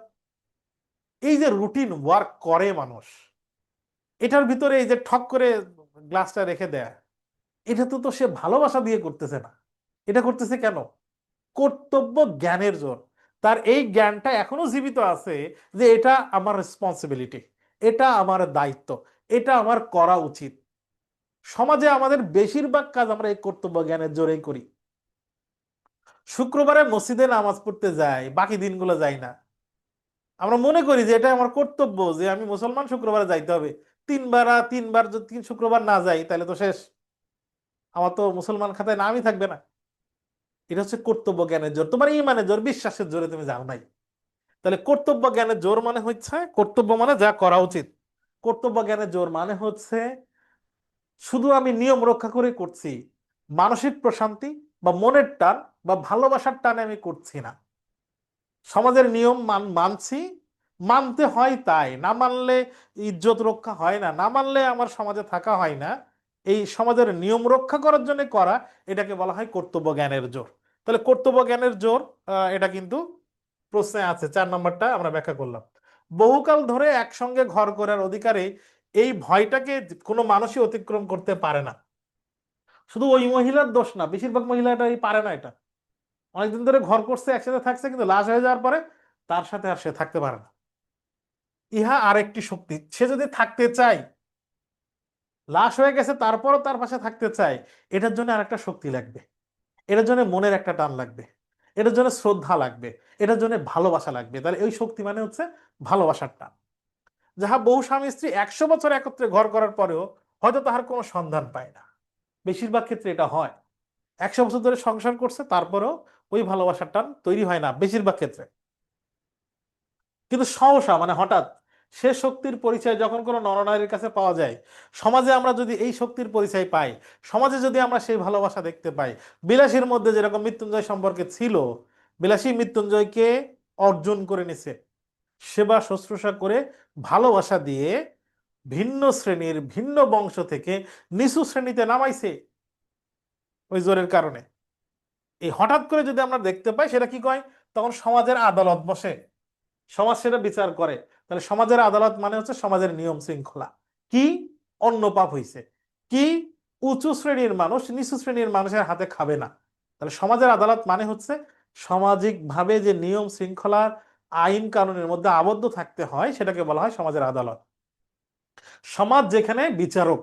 এই যে রুটিন ওয়ার্ক করে মানুষ, এটার ভিতরে এই যে ঠক করে গ্লাসটা রেখে দেয়, এটা তো তো সে ভালোবাসা দিয়ে করতেছে না, এটা করতেছে কেন? কর্তব্য জ্ঞানের জোর। তার এই জ্ঞানটা এখনো জীবিত আছে যে এটা আমার রেসপন্সিবিলিটি, এটা আমার দায়িত্ব, এটা আমার করা উচিত। সমাজে আমাদের বেশিরভাগ কাজ আমরা এই কর্তব্য জ্ঞানের জোরেই করি। শুক্রবারে মসজিদে নামাজ পড়তে যাই, বাকি দিনগুলো যাই না। আমরা মনে করি যে এটা আমার কর্তব্য, যে আমি মুসলমান, শুক্রবারে যাইতে হবে। তিনবার যদি শুক্রবার না যাই তাহলে তো শেষ, আমার তো মুসলমান খাতায় নামই থাকবে না। এটা হচ্ছে কর্তব্য জ্ঞানের জোর, তোমার ইমানের জোর, বিশ্বাসের জোরে তুমি যাও নাই। তাহলে কর্তব্য জ্ঞানের জোর মানে হচ্ছে, কর্তব্য মানে যা করা উচিত। কর্তব্য জ্ঞানের জোর মানে হচ্ছে শুধু আমি নিয়ম রক্ষা করে করছি, মানসিক প্রশান্তি বা মনের টান বা ভালোবাসার টানে আমি করছি না। সমাজের নিয়ম মানছি, মানতে হয়, তাই না মানলে ইজ্জত রক্ষা হয় না, না মানলে আমার সমাজে থাকা হয় না। এই সমাজের নিয়ম রক্ষা করার জন্য করা, এটাকে বলা হয় কর্তব্য জ্ঞানের জোর। তাহলে কর্তব্য জ্ঞানের জোর, এটা কিন্তু প্রশ্নে আছে। 4 নম্বরটা আমরা ব্যাখ্যা করলাম। বহুকাল ধরে একসঙ্গে ঘর করার অধিকারে এই ভয়টাকে কোনো মানুষই অতিক্রম করতে পারে না। শুধু ওই মহিলার দোষ না, বেশিরভাগ মহিলা এটাই পারে না। এটা অনেকদিন ধরে ঘর করছে, একসাথে থাকছে, কিন্তু লাশ হয়ে যাওয়ার পরে তার সাথে আর সে থাকতে পারে না। ইহা আরেকটি শক্তি। সে যদি থাকতে চায়, লাশ হয়ে গেছে তারপরও তার পাশে থাকতে চায়, এটার জন্য আরেকটা শক্তি লাগবে। এটার জন্য মনের একটা টান লাগবে, এটার জন্য শ্রদ্ধা লাগবে, এটার জন্য ভালোবাসা লাগবে। তাহলে ওই শক্তি মানে হচ্ছে ভালোবাসার টান। যাহা বহু স্বামী স্ত্রী 100 বছর একত্রে ঘর করার পরেও হয়তো তাহার কোনো সন্ধান পায় না। বেশিরভাগ ক্ষেত্রে এটা হয়। 100 বছর ধরে সংসার করছে, তারপরেও ওই ভালোবাসার টান তৈরি হয় না বেশিরভাগ ক্ষেত্রে। কিন্তু সহসা মানে হঠাৎ সে শক্তির পরিচয় যখন কোনো নরনারীর কাছে পাওয়া যায়, সমাজে আমরা যদি এই শক্তির পরিচয় পাই, সমাজে যদি আমরা সেই ভালোবাসা দেখতে পাই, বিলাসীর মধ্যে যেরকম মৃত্যুঞ্জয় সম্পর্কে ছিল, বিলাসী মৃত্যুঞ্জয়কে অর্জন করে নিছে, সেবা শুশ্রূষা করে ভালোবাসা দিয়ে ভিন্ন শ্রেণীর ভিন্ন বংশ থেকে নিচু শ্রেণীতে নামাইছে ওই জোরের কারণে। এই হঠাৎ করে যদি আমরা দেখতে পাই, সেটা কি কয়, তখন সমাজের আদালত বসে, সমাজ সেটা বিচার করে। তাহলে সমাজের আদালত মানে হচ্ছে সমাজের নিয়ম শৃঙ্খলা। কি? অন্য পাপ হইছে। কি? উঁচু শ্রেণীর মানুষ নিচু শ্রেণীর মানুষের হাতে খাবে না। তাহলে সমাজের আদালত মানে হচ্ছে সামাজিক ভাবে যে নিয়ম শৃঙ্খলার আইন কানুনের মধ্যে আবদ্ধ থাকতে হয়, সেটাকে বলা হয় সমাজের আদালত। সমাজ যেখানে বিচারক,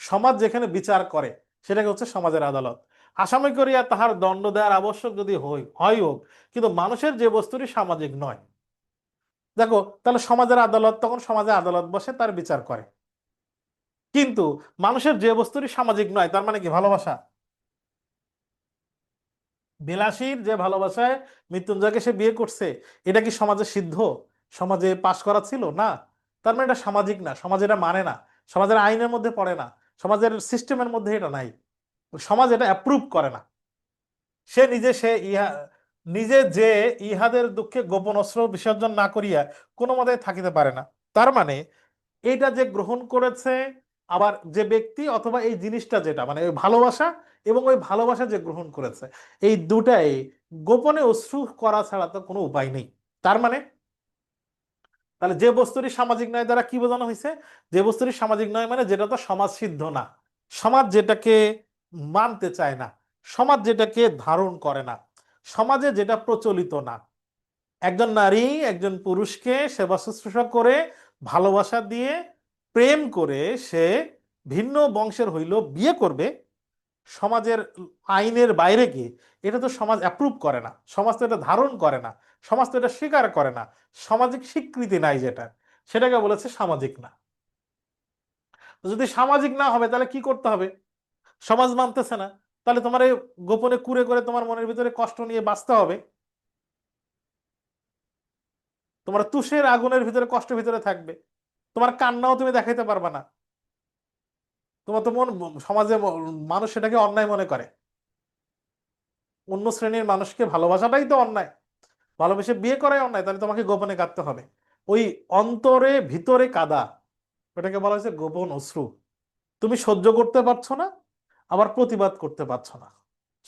সমাজ যেখানে বিচার করে, সেটাকে হচ্ছে সমাজের আদালত। আসামি করিয়া তাহার দণ্ড দেওয়ার আবশ্যক যদি হয় হোক, কিন্তু মানুষের যে বস্তুটি সামাজিক নয়। দেখো, তাহলে সমাজের আদালত, তখন সমাজে আদালত বসে, তার বিচার করে। কিন্তু মানুষের যে বস্তুটি সামাজিক নয়, তার মানে কি ভালোবাসা? বিলাসীর যে ভালোবাসায় মৃত্যুঞ্জয়কে সে বিয়ে করছে, এটা কি সমাজে সিদ্ধ, সমাজে পাশ করা ছিল না? তার মানে এটা সামাজিক না, সমাজ এটা মানে না, সমাজের আইনের মধ্যে পড়ে না, সমাজের সিস্টেমের মধ্যে এটা নাই, সমাজ এটা অ্যাপ্রুভ করে না। সে যে ইহাদের দুঃখে গোপন অস্ত্র বিসর্জন না করিয়া কোনো মতে থাকিতে পারে না। তার মানে এটা যে গ্রহণ করেছে, আবার যে ব্যক্তি অথবা এই জিনিসটা, যেটা মানে ওই ভালোবাসা এবং ওই ভালোবাসা যে গ্রহণ করেছে, এই দুটাই গোপনে অশ্রু করা ছাড়া তো কোনো উপায় নেই। তার মানে তাহলে যে বস্তুটি সামাজিক নয় দ্বারা কি বোঝানো হয়েছে? যে বস্তুটি সামাজিক নয় মানে যেটা তো সমাজ সিদ্ধ না, সমাজ যেটাকে মানতে চায় না, সমাজ যেটাকে ধারণ করে না, সমাজে যেটা প্রচলিত না। একজন নারী একজন পুরুষকে সেবা শুশ্রূষা করে, ভালোবাসা দিয়ে, প্রেম করে সে ভিন্ন বংশের হইল বিয়ে করবে সমাজের আইনের বাইরে গিয়ে, এটা তো সমাজ অ্যাপ্রুভ করে না, সমাজ তো এটা ধারণ করে না, সমাজ তো এটা স্বীকার করে না, সামাজিক স্বীকৃতি নাই যেটা, সেটাকে বলেছে সামাজিক না। তো যদি সামাজিক না হবে তাহলে কি করতে হবে? সমাজ মানতেছে না, তাহলে তোমার এই গোপনে কুরে করে তোমার মনের ভিতরে কষ্ট নিয়ে বাঁচতে হবে। তোমার তুষের আগুনের ভিতরে কষ্টের ভিতরে থাকবে, তোমার কান্নাও তুমি দেখাইতে পারবা না। তোমার তো সমাজে মানুষ সেটাকে অন্যায় মনে করে। অন্য শ্রেণীর মানুষকে ভালোবাসাটাই তো অন্যায়, ভালোবেসে বিয়ে করাই অন্যায়, তাহলে তোমাকে গোপনে কাঁদতে হবে। ওই অন্তরে ভিতরে কাদা, ওটাকে বলা হয়েছে গোপন অশ্রু। তুমি সহ্য করতে পারছো না, আবার প্রতিবাদ করতে পারছো না,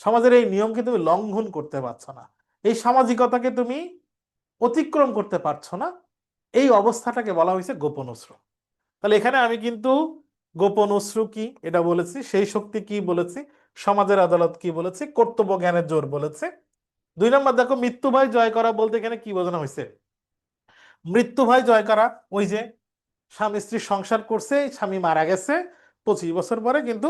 সমাজের এই নিয়মকে তুমি লঙ্ঘন করতে পারছো না, এই সামাজিকতাকে তুমি অতিক্রম করতে পারছো না। এই অবস্থাটাকে বলা হয়েছে গোপন অশ্রু। তাহলে এখানে আমি কিন্তু গোপন অশ্রু কি এটা বলেছি, সেই শক্তি কি বলেছি, সমাজের আদালত কি বলেছি, কর্তব্য জ্ঞানের জোর বলেছে। 2 নম্বর দেখো, মৃত্যু ভয় জয় করা বলতে এখানে কি বোঝানো হয়েছে? মৃত্যু ভয় জয় করা, ওই যে স্বামী স্ত্রী সংসার করছে, স্বামী মারা গেছে 25 বছর পরে, কিন্তু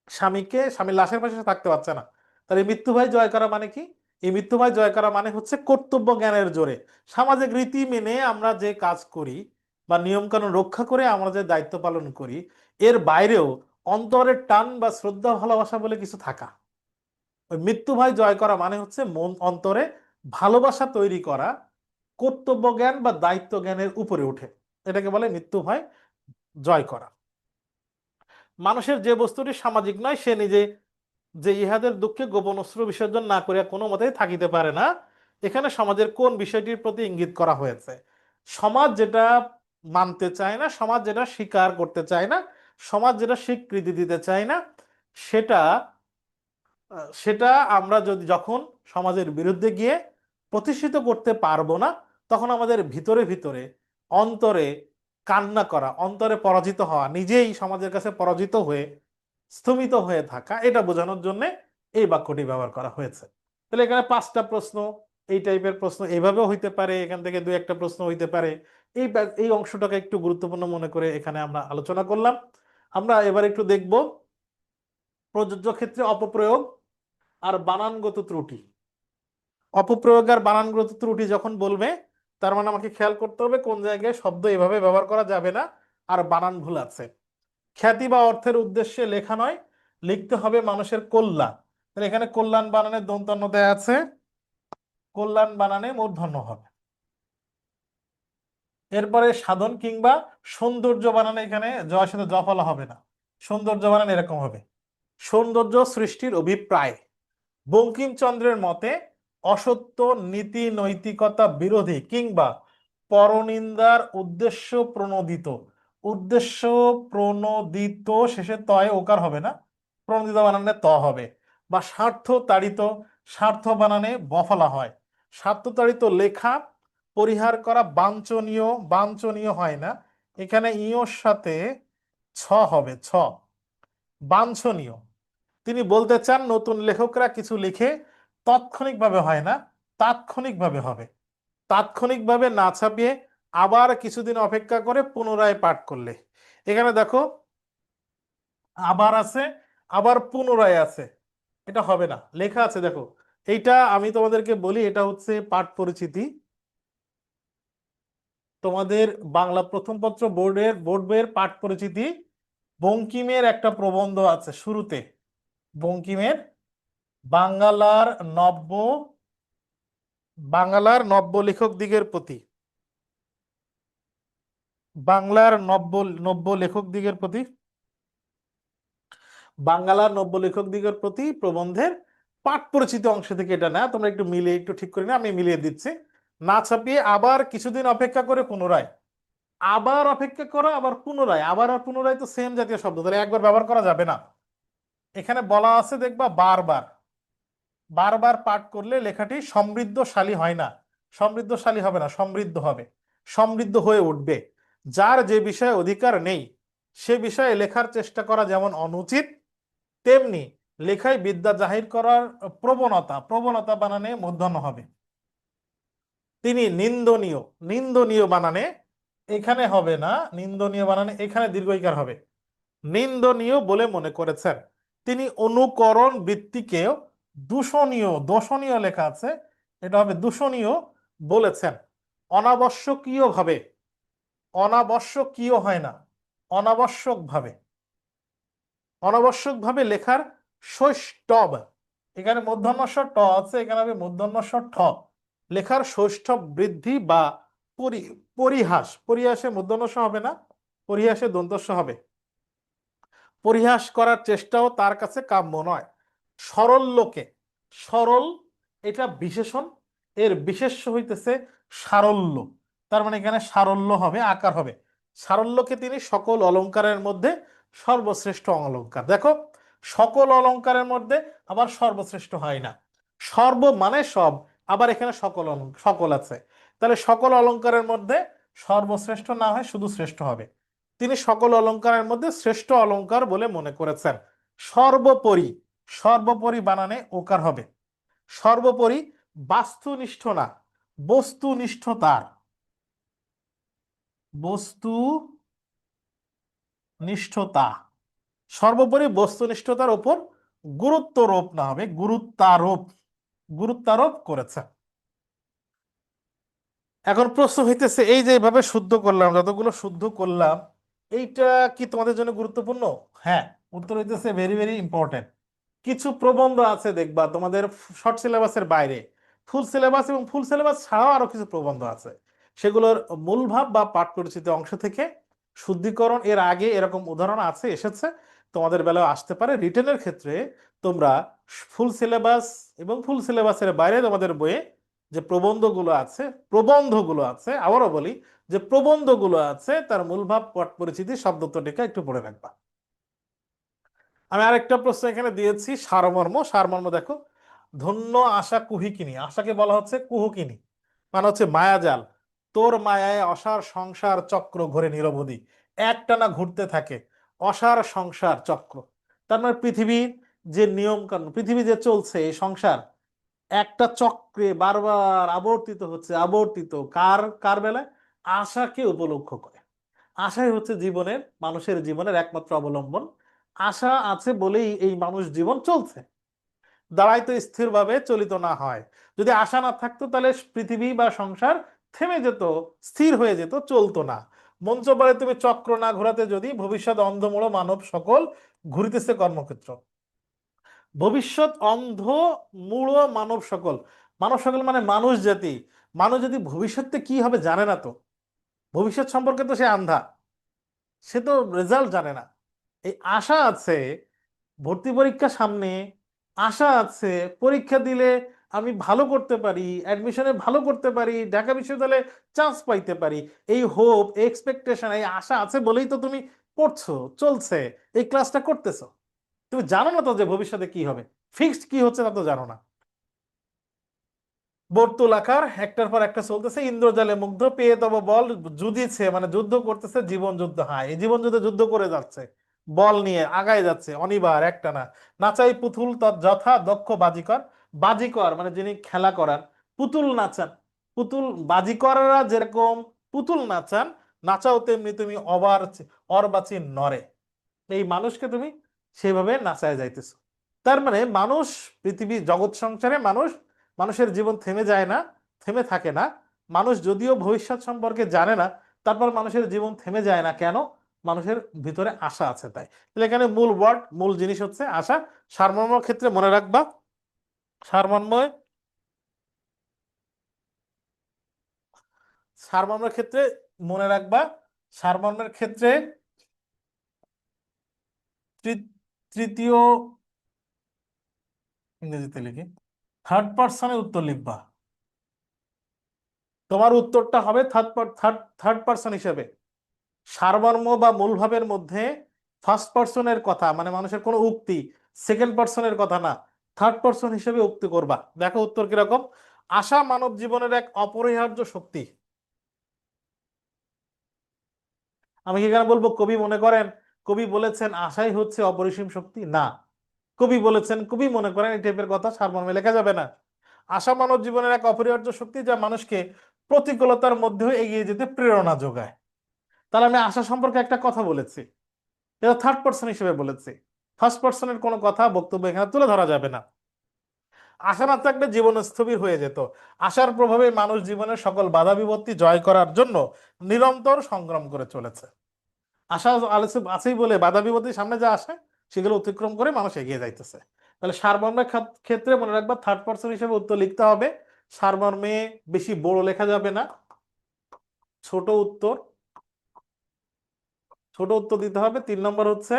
স্বামীর লাশের পাশে সে থাকতে পারছে না। তাহলে এই মৃত্যু ভয় জয় করা মানে কি? এই মৃত্যু ভয় জয় করা মানে হচ্ছে কর্তব্য জ্ঞানের জোরে সামাজিক রীতি মেনে আমরা যে কাজ করি বা নিয়ম কানুন রক্ষা করে আমরা যে দায়িত্ব পালন করি, এর বাইরেও অন্তরের টান বা শ্রদ্ধা ভালোবাসা বলে কিছু থাকা। ওই মৃত্যু ভয় জয় করা মানে হচ্ছে মন অন্তরে ভালোবাসা তৈরি করা, কর্তব্য জ্ঞান বা দায়িত্ব জ্ঞানের উপরে উঠে, এটাকে বলে মৃত্যু ভয় জয় করা। মানুষের যে বস্তুটি সামাজিক নয় সে নিজে যে ইহাদের দুঃখে গোপন অশ্রু বিসর্জন না করিয়া কোনো মতেই থাকিতে পারে না, এখানে সমাজের কোন বিষয়টির প্রতি ইঙ্গিত করা হয়েছে? সমাজ যেটা মানতে চায় না, সমাজ যেটা স্বীকার করতে চায় না, সমাজ যেটা স্বীকৃতি দিতে চায় না, সেটা সেটা আমরা যখন সমাজের বিরুদ্ধে গিয়ে প্রতিষ্ঠিত করতে পারবো না, তখন আমাদের ভিতরে ভিতরে অন্তরে কান্না করা, অন্তরে পরাজিত হওয়া, নিজেই সমাজের কাছে পরাজিত হয়ে স্থমিত হয়ে থাকা, এটা বোঝানোর জন্য এই বাক্যটি ব্যবহার করা হয়েছে। তাহলে এখানে 5টা প্রশ্ন, এই টাইপের প্রশ্ন এইভাবেও হইতে পারে, এখান থেকে 2-1টা প্রশ্ন হইতে পারে। এই অংশটাকে একটু গুরুত্বপূর্ণ মনে করে এখানে আমরা আলোচনা করলাম। আমরা এবার একটু দেখব প্রযোজ্য ক্ষেত্রে অপপ্রয়োগ আর বানানগত ত্রুটি। অপপ্রয়োগ আর বানানগত ত্রুটি যখন বলবে, তার মানে আমাকে খেয়াল করতে হবে কোন জায়গায় শব্দ এভাবে ব্যবহার করা যাবে না আর বানান ভুল আছে। খ্যাতি বা অর্থের উদ্দেশ্যে লেখা নয়, লিখতে হবে মানুষের কল্যাণ। তাহলে এখানে কল্যাণ বানানে দন্তান্ন দেয়া আছে, কল্যাণ বানানে মূর্ধন্য হবে। এরপরে সাধন কিংবা সৌন্দর্য বানানে এখানে জয়ের সাথে জ ফলা হবে না, সৌন্দর্য বানান এরকম হবে, সৌন্দর্য সৃষ্টির অভিপ্রায়। বঙ্কিমচন্দ্রের মতে অসত্য, নীতি নৈতিকতা বিরোধী কিংবা পরনিন্দার উদ্দেশ্য প্রণোদিত, উদ্দেশ্য প্রণোদিত শেষে তয় ওকার হবে না, প্রণোদিত বানানে ত হবে। বা স্বার্থ তাড়িত, স্বার্থ বানানে বফলা হয়। স্বার্থ তাড়িত লেখা পরিহার করা বাঞ্ছনীয়, বাঞ্ছনীয় হয় না, এখানে ইয়োর সাথে ছ হবে, ছ। বাঞ্ছনীয়, তিনি বলতে চান নতুন লেখকরা কিছু লিখে তাৎক্ষণিকভাবে হয় না, তাৎক্ষণিকভাবে হবে। তাৎক্ষণিকভাবে না ছাপিয়ে আবার কিছুদিন অপেক্ষা করে পুনরায় পাঠ করলে। এখানে দেখো আবার আছে, আবার পুনরায় আছে, এটা হবে না, লেখা আছে দেখো। এইটা আমি তোমাদেরকে বলি, এটা হচ্ছে পাঠ পরিচিতি। তোমাদের বাংলা প্রথম পত্র বোর্ড বইয়ের পাঠ পরিচিতি, বঙ্কিমের একটা প্রবন্ধ আছে শুরুতে, বঙ্কিমের বাঙ্গালার নব্য বাংলার নব্য লেখক দিগের প্রতি, বাংলার নব্য নব্য লেখক দিগের প্রতি, বাংলার নব্য লেখক দিগের প্রতি প্রবন্ধের পাঠ পরিচিত অংশ থেকে এটা না, তোমরা একটু মিলিয়ে একটু ঠিক করে না, আমি মিলিয়ে দিচ্ছি। না ছাপিয়ে আবার কিছুদিন অপেক্ষা করে পুনরায়, আবার অপেক্ষা করা আবার পুনরায়, আবার আর পুনরায় তো সেম জাতীয় শব্দ, তাহলে একবার ব্যবহার করা যাবে না। এখানে বলা আছে দেখবা বারবার, বারবার পাঠ করলে লেখাটি সমৃদ্ধশালী হয় না, সমৃদ্ধশালী হবে না, সমৃদ্ধ হবে, সমৃদ্ধ হয়ে উঠবে। যার যে বিষয়ে অধিকার নেই সে বিষয়ে লেখার চেষ্টা করা যেমন অনুচিত, তেমনি লেখায় বিদ্যা জাহির করার প্রবণতা, প্রবণতা বানানে মূর্ধন্য হবে। তিনি নিন্দনীয়, নিন্দনীয় বানানে এখানে হবে না, নিন্দনীয় বানানে এখানে দীর্ঘইকার হবে, নিন্দনীয় বলে মনে করেছেন। তিনি অনুকরণ বৃত্তিকেও দূষণীয়, দোষণীয় লেখা আছে, এটা হবে দূষণীয় বলেছেন। অনাবশ্যকীয় ভাবে, অনাবশ্যকীয় হয় না, অনাবশ্যক ভাবে, অনাবশ্যক ভাবে লেখার সৌষ্ঠব, এখানে মূর্ধন্য ষ ট আছে, এখানে হবে মূর্ধন্য ষ ঠ, লেখার সৌষ্ঠব বৃদ্ধি বা পরিহাস, পরিহাসে মূর্ধন্য ষ হবে না, পরিহাসে দন্তস্ব হবে, পরিহাস করার চেষ্টাও তার কাছে কাম্য নয়। সরল লোকে, সরল এটা বিশেষণ, এর বিশেষ্য হইতেছে সারল্য, তার মানে এখানে সারল্য হবে, আকার হবে। সারল্যকে তিনি সকল অলংকারের মধ্যে সর্বশ্রেষ্ঠ অলংকার। দেখো সকল অলংকারের মধ্যে আবার সর্বশ্রেষ্ঠ হয় না, সর্ব মানে সব, আবার এখানে সকল সকল আছে, তাহলে সকল অলংকারের মধ্যে সর্বশ্রেষ্ঠ না হয় শুধু শ্রেষ্ঠ হবে। তিনি সকল অলংকারের মধ্যে শ্রেষ্ঠ অলংকার বলে মনে করেছেন। সর্বোপরি, সর্বোপরি বানানে ওকার হবে। সর্বোপরি বাস্তুনিষ্ঠ না, বস্তুনিষ্ঠ তার, বস্তুনিষ্ঠতা, সর্বোপরি বস্তুনিষ্ঠতার উপর গুরুত্বারোপ না হবে গুরুত্বারোপ, গুরুত্বারোপ করেছেন। এখন প্রশ্ন হইতেছে, এই যে এইভাবে শুদ্ধ করলাম, যতগুলো শুদ্ধ করলাম, এইটা কি তোমাদের জন্য গুরুত্বপূর্ণ? হ্যাঁ, উত্তর হইতেছে ভেরি ভেরি ইম্পর্টেন্ট। কিছু প্রবন্ধ আছে দেখবা তোমাদের শর্ট সিলেবাসের বাইরে, ফুল সিলেবাস এবং ফুল সিলেবাস ছাড়াও আরো কিছু প্রবন্ধ আছে, সেগুলোর মূল ভাব বা পাঠ পরিচিত অংশ থেকে শুদ্ধিকরণ, এর আগে এরকম উদাহরণ আছে, এসেছে, তোমাদের বেলায় আসতে পারে। রিটেনের ক্ষেত্রে তোমরা ফুল সিলেবাস এবং ফুল সিলেবাসের বাইরে তোমাদের বইয়ে যে প্রবন্ধগুলো আছে, প্রবন্ধগুলো আছে, আবারও বলি, যে প্রবন্ধগুলো আছে তার মূল ভাব, পাঠ পরিচিতি, শব্দত্বটিকা একটু পড়ে রাখবা। আমি আরেকটা প্রশ্ন এখানে দিয়েছি, সারমর্ম। সারমর্ম দেখো, ধন্য আশা কুহিকিনী, আশাকে বলা হচ্ছে কুহকিনী, মানে হচ্ছে মায়াজাল। তোর মায়ায় অসার সংসার চক্র ঘোরে নিরবধি, একটানা ঘুরতে থাকে অসার সংসার চক্র। তার মানে পৃথিবীর যে নিয়ম কানুন, পৃথিবী যে চলছে, এই সংসার একটা চক্রে বারবার আবর্তিত হচ্ছে, আবর্তিত কার কার বেলায়? আশাকে উপলক্ষ করে। আশাই হচ্ছে জীবনের, মানুষের জীবনের একমাত্র অবলম্বন। আশা আছে বলেই এই মানুষ জীবন চলছে, দাঁড়াইতো স্থিরভাবে চলিত না হয়। যদি আশা না থাকতো তাহলে পৃথিবী বা সংসার থেমে যেত, স্থির হয়ে যেত, চলতো না। মঞ্চ বলে তুমি চক্র না ঘোরাতে যদি, ভবিষ্যৎ অন্ধমূল মানব সকল ঘুরিতেছে কর্মক্ষেত্র। ভবিষ্যৎ অন্ধ মূঢ় মানব সকল, মানব সকল মানে মানুষ জাতি। মানুষ যদি ভবিষ্যতে কি হবে জানে না তো, ভবিষ্যৎ সম্পর্কে তো সে আন্ধা, সে তো রেজাল্ট জানে না। এই আশা আছে, ভর্তি পরীক্ষা সামনে, আশা আছে পরীক্ষা দিলে আমি ভালো করতে পারি, অ্যাডমিশনে ভালো করতে পারি, ঢাকা বিশ্ববিদ্যালয়ে চান্স পাইতে পারি, এই হোপ, এক্সপেকটেশন, এই আশা আছে বলেই তো তুমি পড়ছো, চলছে, এই ক্লাসটা করতেছো। তুমি জানো না তো যে ভবিষ্যতে কি হবে, ফিক্সড কি হচ্ছে তা তো জানো না। বর্তুলাকার একটার পর একটা চলতেছে, ইন্দ্রজালে মুগ্ধ পেয়ে তব বল যুধিছে, মানে যুদ্ধ করতেছে, জীবন যুদ্ধ, হ্যাঁ এই জীবন যুদ্ধে যুদ্ধ করে যাচ্ছে, বল নিয়ে আগায় যাচ্ছে অনিবার একটানা। নাচাই পুতুল তৎ যথা দক্ষ বাজিকর, বাজিকর মানে যিনি খেলা করান, পুতুল নাচান, পুতুল বাজিকররা যেরকম পুতুল নাচান, নাচাও তেমনি তুমি অর্বাচীন নরে, এই মানুষকে তুমি সেভাবে নাচায় যাইতেছো। তার মানে মানুষ, পৃথিবী জগৎ সংসারে মানুষ, মানুষের জীবন থেমে যায় না, থেমে থাকে না। মানুষ যদিও ভবিষ্যৎ সম্পর্কে জানে না, তারপর মানুষের জীবন থেমে যায় না কেন? মানুষের ভিতরে আশা আছে তাই। তাহলে এখানে মূল ওয়ার্ড, মূল জিনিস হচ্ছে আশা। সারমর্ম ক্ষেত্রে মনে রাখবা, সারমর্ম, সারমর্মের ক্ষেত্রে মনে রাখবা, সারমর্মের ক্ষেত্রে তৃতীয়, ইংরেজিতে লিখি, থার্ড পার্সনে উত্তর লিখবা। তোমার উত্তরটা হবে থার্ড থার্ড থার্ড পার্সন হিসেবে। সারমর্ম বা মূলভাবের মধ্যে ফার্স্ট পার্সনের কথা, মানে মানুষের কোনো উক্তি সেকেন্ড পার্সনের কথা না, থার্ড পার্সন হিসেবে উক্তি করবা। দেখো উত্তর কিরকম, আশা মানব জীবনের এক অপরিহার্য শক্তি। আমি কি এখানে বলবো কবি মনে করেন, কবি বলেছেন আশাই হচ্ছে অপরিসীম শক্তি? না, কবি বলেছেন, কবি মনে করেন, এই টাইপের কথা সারমর্মে লেখা যাবে না। আশা মানব জীবনের এক অপরিহার্য শক্তি, যা মানুষকে প্রতিকূলতার মধ্যেও এগিয়ে যেতে প্রেরণা যোগায়। তাহলে আমি আশা সম্পর্কে একটা কথা বলেছি, এটা থার্ড পার্সন হিসেবে বলেছি, ফার্স্ট পার্সনের কোনো কথা বক্তব্য এখানে তুলে ধরা যাবে না। আশা না থাকলে জীবন স্থবির হয়ে যেত। আশার প্রভাবে মানুষ জীবনের সকল বাধা বিপত্তি জয় করার জন্য নিরন্তর সংগ্রাম করে চলেছে। আশা আছেই বলে বাধা বিপত্তির সামনে যা আসে সেগুলো অতিক্রম করে মানুষ এগিয়ে যাইতেছে। তাহলে সারমর্মের ক্ষেত্রে মনে রাখবা থার্ড পার্সন হিসেবে উত্তর লিখতে হবে। সারমর্মে বেশি বড় লেখা যাবে না, ছোট উত্তর, ছোট উত্তর দিতে হবে। 3 নম্বর হচ্ছে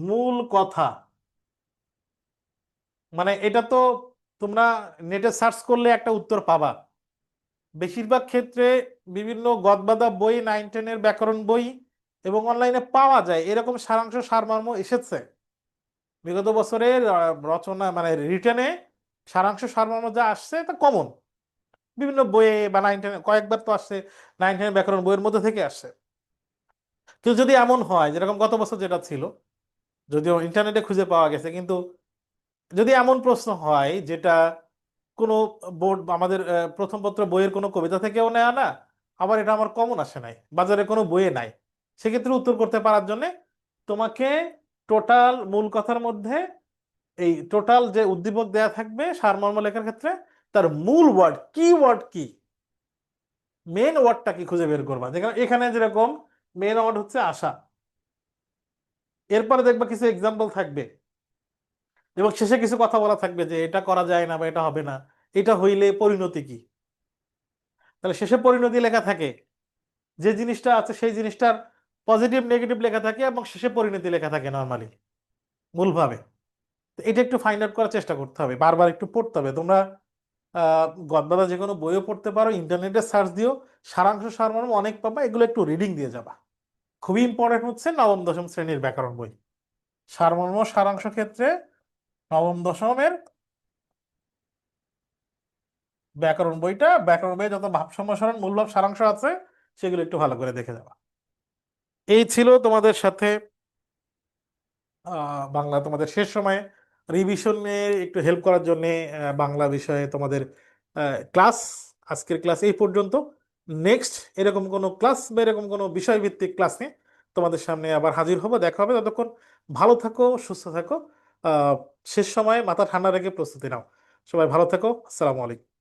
মূল কথা, মানে এটা তো তোমরা নেটে সার্চ করলে একটা উত্তর পাবা। বেশিরভাগ ক্ষেত্রে বিভিন্ন গদবাদা বই, 9-10-এর ব্যাকরণ বই এবং অনলাইনে পাওয়া যায় এরকম সারাংশ, সারমর্ম এসেছে বিগত বছরের রচনা, মানে রিটেনে সারাংশ সারমর্ম যা আসছে তা কমন, বিভিন্ন বইয়ে বা 9-10 কয়েকবার তো আসছে, 9-10 ব্যাকরণ বইয়ের মধ্যে থেকে আসছে। কিন্তু যদি এমন হয় যেরকম গত বছর যেটা ছিল, যদিও ইন্টারনেটে খুঁজে পাওয়া গেছে, কিন্তু যদি এমন প্রশ্ন হয় যেটা কোনো বোর্ড আমাদের প্রথম পত্র বইয়ের কোনো কবিতা থেকেও নেওয়া না, আবার এটা আমার কমন আসে নাই, বাজারে কোনো বইয়ে নাই, সেক্ষেত্রে উত্তর করতে পারার জন্য তোমাকে টোটাল মূল কথার মধ্যে এই টোটাল যে উদ্দীপক দেয়া থাকবে সারমর্ম লেখার ক্ষেত্রে, তার মূল ওয়ার্ড কি, ওয়ার্ড কি, মেন ওয়ার্ডটা কি খুঁজে বের করবা। যেখানে এখানে যেরকম মেন ওয়ার্ড হচ্ছে আশা, এরপরে দেখবা কিছু এক্সাম্পল থাকবে এবং শেষে কিছু কথা বলা থাকবে যে এটা করা যায় না বা এটা হবে না, এটা হইলে পরিণতি কি। তাহলে শেষে পরিণতি লেখা থাকে, যে জিনিসটা আছে সেই জিনিসটার পজিটিভ নেগেটিভ লেখা থাকে এবং শেষে পরিণতি লেখা থাকে নর্মালি মূলভাবে। তো এটা একটু ফাইন্ড আউট করার চেষ্টা করতে হবে, বারবার একটু পড়তে হবে। তোমরা গদবাদা যে কোনো বইও পড়তে পারো, ইন্টারনেটে সার্চ দিও, সারাংশ সারমর্ম অনেক পাবা, এগুলো একটু রিডিং দিয়ে যাবা। খুবই ইম্পর্টেন্ট হচ্ছে নবম দশম শ্রেণীর ব্যাকরণ বই, সারমর্ম সারাংশ ক্ষেত্রে নবম দশমের ব্যাকরণ বইটা, ব্যাকরণ বইয়ে যত ভাব সম্প্রসারণ মূলভাব সারাংশ আছে সেগুলো একটু ভালো করে দেখে যাবা। এই ছিল তোমাদের সাথে বাংলা তোমাদের শেষ সময়ে রিভিশনে একটু হেল্প করার জন্য বাংলা বিষয়ে তোমাদের ক্লাস। আজকের ক্লাস এই পর্যন্ত। নেক্সট এরকম কোনো ক্লাস বা এরকম কোনো বিষয়ভিত্তিক ক্লাস নিয়ে তোমাদের সামনে আবার হাজির হবো, দেখা হবে। ততক্ষণ ভালো থাকো, সুস্থ থাকো। আহ শেষ সময়ে মাথা ঠান্ডা রেখে প্রস্তুতি নাও। সবাই ভালো থাকো। আসসালামু আলাইকুম।